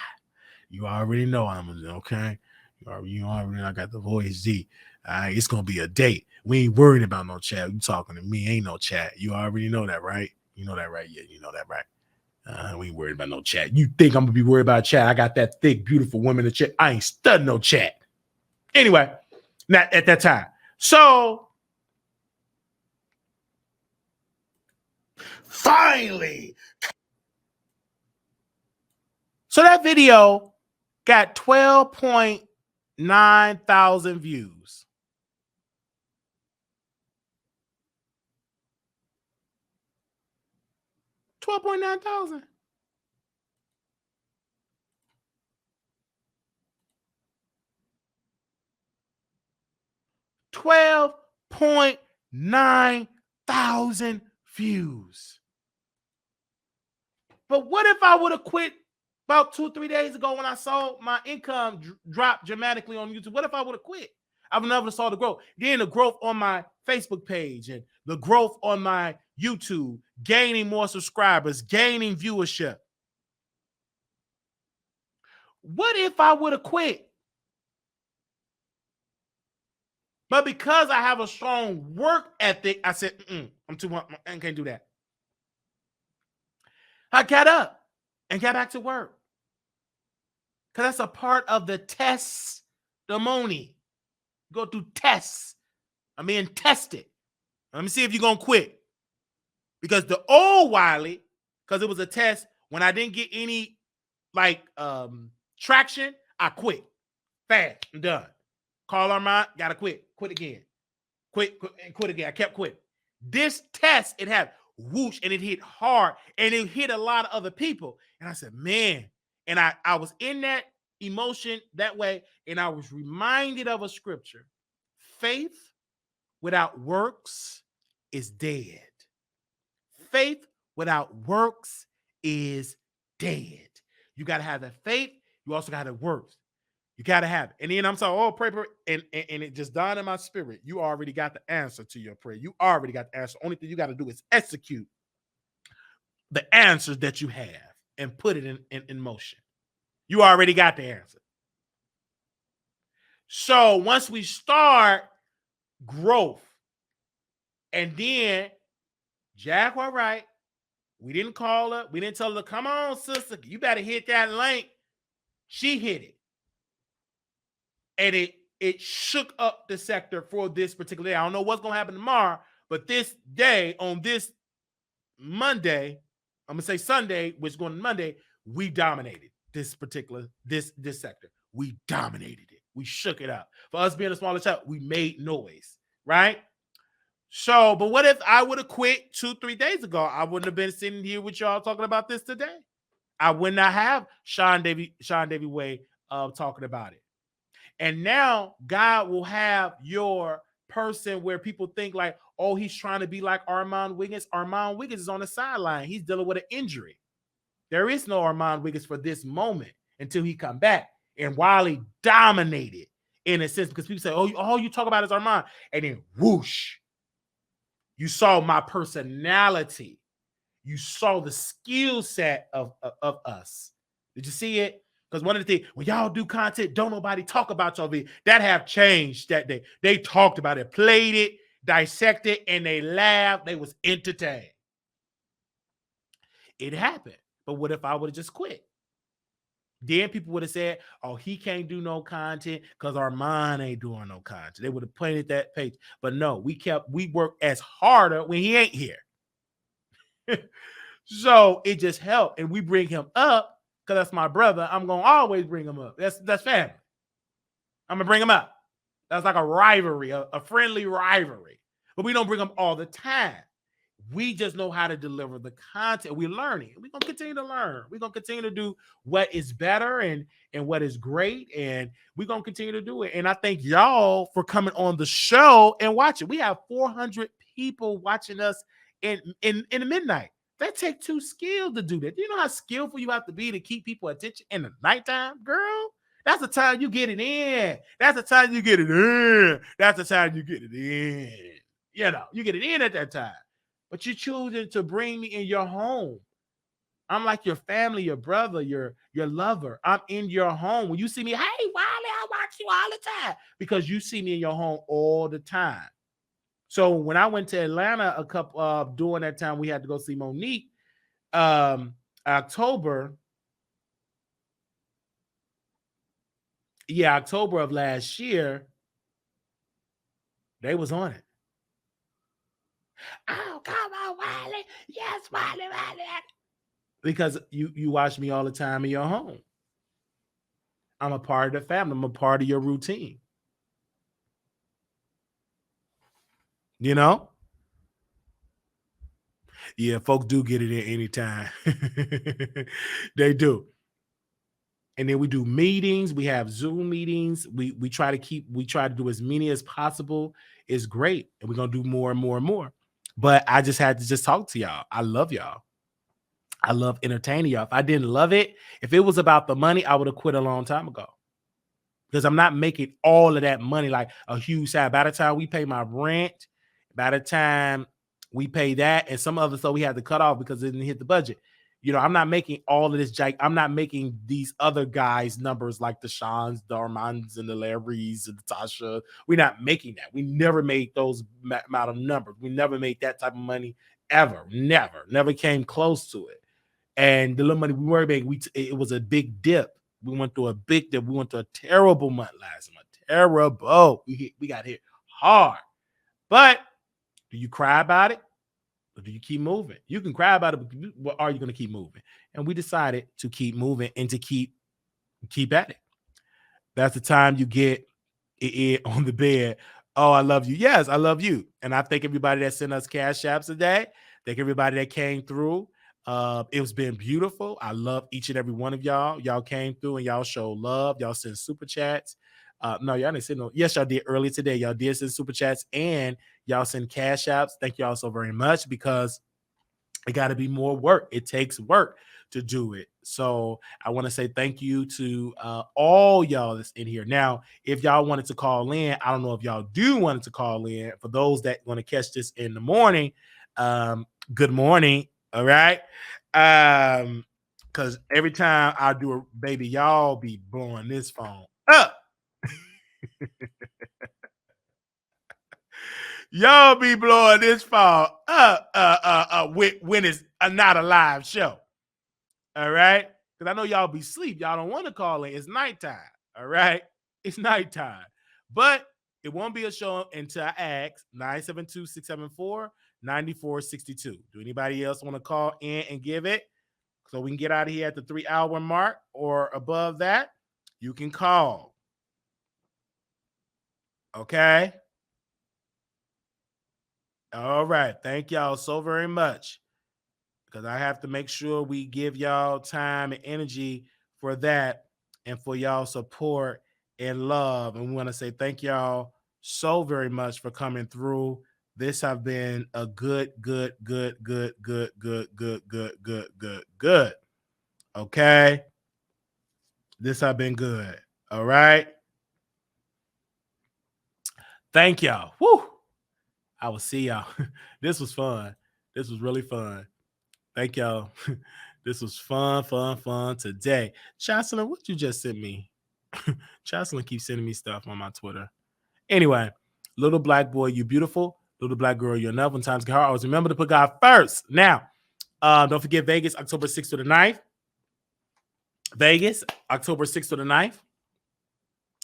You already know I'm okay. You already know I got the voice D. All right. It's going to be a date. We ain't worried about no chat. You talking to me. Ain't no chat. You already know that, right? You know that, right? Yeah, you know that, right? We ain't worried about no chat. You think I'm going to be worried about chat? I got that thick, beautiful woman to chat. I ain't studying no chat. Anyway, not at that time. So, finally. So that video got 12.9 thousand views. 12.9 thousand. $12.9 thousand views. But what if I would have quit about 2-3 days ago when I saw my income drop dramatically on YouTube? What if I would have quit? I would never saw the growth. Then the growth on my Facebook page and the growth on my YouTube, gaining more subscribers, gaining viewership. What if I would have quit? But because I have a strong work ethic, I said, I'm too much. I can't do that. I got up and got back to work. Because that's a part of the testimony. Go through tests. I'm being tested. Let me see if you're going to quit. Because the old Wiley, because it was a test, when I didn't get any traction, I quit. Fast. I'm done. Call Armand, gotta quit. Quit again. Quit and quit again. I kept quitting. This test, it had whoosh and it hit hard and it hit a lot of other people. And I said, man, and I was in that emotion that way, and I was reminded of a scripture. Faith without works is dead. Faith without works is dead. You got to have that faith. You also got to work. You got to have it. And then I'm saying, oh, pray, and it just dawned in my spirit. You already got the answer to your prayer. You already got the answer. Only thing you got to do is execute the answers that you have and put it in motion. You already got the answer. So once we start growth, and then Jaguar Wright, we didn't call her. We didn't tell her, come on, sister, you better hit that link. She hit it. And it shook up the sector for this particular day. I don't know what's going to happen tomorrow, but this day, on this Monday, I'm going to say Sunday, which is going to Monday, we dominated this particular, this sector. We dominated it. We shook it up. For us being a smaller shop, we made noise, right? So, but what if I would have quit 2-3 days ago? I wouldn't have been sitting here with y'all talking about this today. I would not have SeanDavieWay talking about it. And now God will have your person where people think like, oh, he's trying to be like Armand Wiggins. Armand Wiggins is on the sideline. He's dealing with an injury. There is no Armand Wiggins for this moment until he come back. And Wiley dominated in a sense because people say, oh, all you talk about is Armand. And then whoosh, you saw my personality. You saw the skill set of us. Did you see it? Because one of the things, when y'all do content, don't nobody talk about y'all video. That have changed that day. They talked about it, played it, dissected, and they laughed. They was entertained. It happened. But what if I would have just quit? Then people would have said, oh, he can't do no content because Armand ain't doing no content. They would have planted that page. But no, we work as harder when he ain't here. So it just helped. And we bring him up because that's my brother. I'm going to always bring him up. That's family. I'm going to bring him up. That's like a rivalry, a friendly rivalry. But we don't bring him all the time. We just know how to deliver the content. We're learning. We're going to continue to learn. We're going to continue to do what is better and what is great. And we're going to continue to do it. And I thank y'all for coming on the show and watching. We have 400 people watching us in the midnight. That takes 2 skills to do that. Do you know how skillful you have to be to keep people attention in the nighttime, girl? That's the time you get it in. That's the time you get it in. That's the time you get it in. You know, you get it in at that time. But you're choosing to bring me in your home. I'm like your family, your brother, your lover. I'm in your home. When you see me, hey, Wiley, I watch you all the time. Because you see me in your home all the time. So when I went to Atlanta a couple during that time, we had to go see Monique. October of last year, they was on it. Oh, come on, Wiley. Yes, Wiley. Because you watch me all the time in your home. I'm a part of the family. I'm a part of your routine. You know? Yeah, folks do get it in anytime. They do. And then we do meetings. We have Zoom meetings. We try to do as many as possible. It's great. And we're going to do more and more and more. But I just had to just talk to y'all. I love y'all. I love entertaining y'all. If I didn't love it, if it was about the money, I would have quit a long time ago. Because I'm not making all of that money like a huge side. By the time we pay my rent, by the time we pay that and some other stuff we had to cut off because it didn't hit the budget. You know, I'm not making all of this. I'm not making these other guys' numbers like the Seans, the Armands, and the Larrys, and the Tasha. We're not making that. We never made those amount of numbers. We never made that type of money ever. Never came close to it. And the little money we were making, it was a big dip. We went through a big dip. We went through a terrible month last month. Terrible. We got hit hard. But do you cry about it? Or do you keep moving? You can cry about it, but are you going to keep moving? And we decided to keep moving and to keep at it. That's the time you get on the bed. Oh, I love you. Yes, I love you. And I thank everybody that sent us cash apps today. Thank everybody that came through. It was been beautiful. I love each and every one of y'all. Y'all came through and y'all showed love. Y'all sent super chats. No, y'all didn't send no. Yes, y'all did earlier today. Y'all did send super chats and y'all send cash apps. Thank y'all so very much because it got to be more work. It takes work to do it. So I want to say thank you to all y'all that's in here. Now, if y'all wanted to call in, I don't know if y'all do wanted to call in. For those that want to catch this in the morning, good morning. All right. Because every time I do a baby, y'all be blowing this phone up. Y'all be blowing this phone up when it's not a live show. All right. Because I know y'all be asleep. Y'all don't want to call in. It's nighttime. All right. It's nighttime. But it won't be a show until I ask 972-674-9462. Do anybody else want to call in and give it? So we can get out of here at the 3-hour mark or above that. You can call. Okay. All right. Thank y'all so very much. Because I have to make sure we give y'all time and energy for that and for y'all support and love. And we want to say thank y'all so very much for coming through. This have been a good. Okay. This have been good. All right. Thank y'all. Woo. I will see y'all. This was fun. This was really fun. Thank y'all. This was fun today. Jocelyn, what you just sent me? Jocelyn keeps sending me stuff on my Twitter. Anyway, little black boy, you beautiful. Little black girl, you're enough. When times get hard, always remember to put God first. Now, don't forget Vegas, October 6th to the 9th. Vegas, October 6th to the 9th.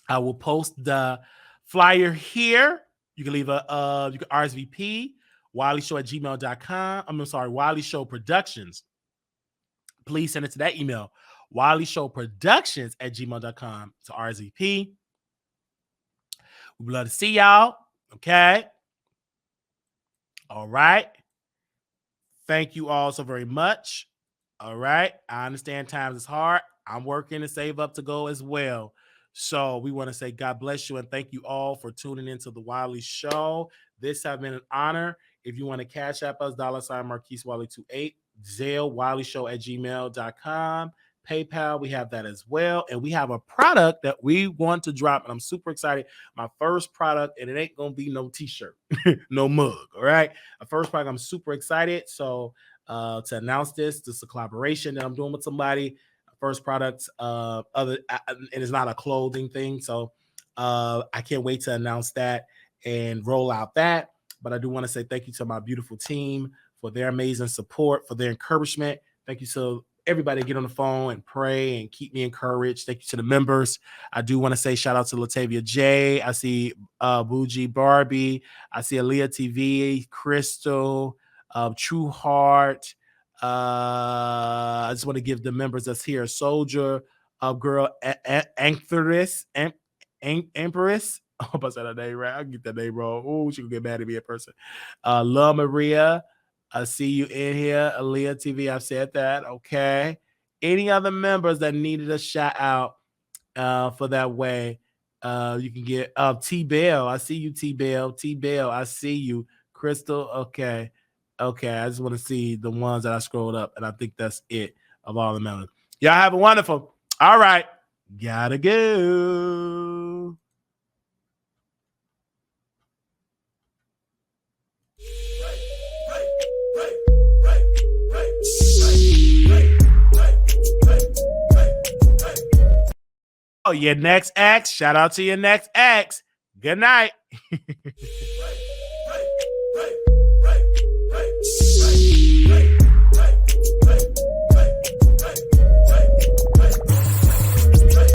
I will post the flyer here. You can leave you can RSVP, WileyShow@gmail.com. I'm sorry, Wiley Show Productions. Please send it to that email, WileyShowProductions@gmail.com to RSVP. We'd love to see y'all. Okay. All right. Thank you all so very much. All right. I understand times is hard. I'm working to save up to go as well. So we want to say God bless you and thank you all for tuning into the Wiley Show. This has been an honor. If you want to cash app us, $Marquise Wiley 28, Zelle, WileyShow@gmail.com, PayPal, we have that as well. And we have a product that we want to drop, and I'm super excited. My first product, and it ain't going to be no t-shirt, no mug, all right? A first product, I'm super excited. So to announce this is a collaboration that I'm doing with somebody. First product, and it's not a clothing thing. So I can't wait to announce that and roll out that. But I do want to say thank you to my beautiful team for their amazing support, for their encouragement. Thank you to everybody get on the phone and pray and keep me encouraged. Thank you to the members. I do want to say shout out to Latavia J. I see Bougie Barbie. I see Aaliyah TV, Crystal, True Heart. I just want to give the members that's here, Soldier, Girl, Empress. I hope I said that name right. I'll get that name wrong. Oh, she will get mad at me in person. La Maria, I see you in here. Aaliyah TV, I've said that. Okay. Any other members that needed a shout out for that way, you can get T-Bell. I see you, T-Bell. T-Bell, I see you. Crystal, okay. Okay, I just want to see the ones that I scrolled up, and I think that's it of all the members. Y'all have a wonderful. All right. Gotta go. Oh, your next ex. Shout out to your next ex. Good night.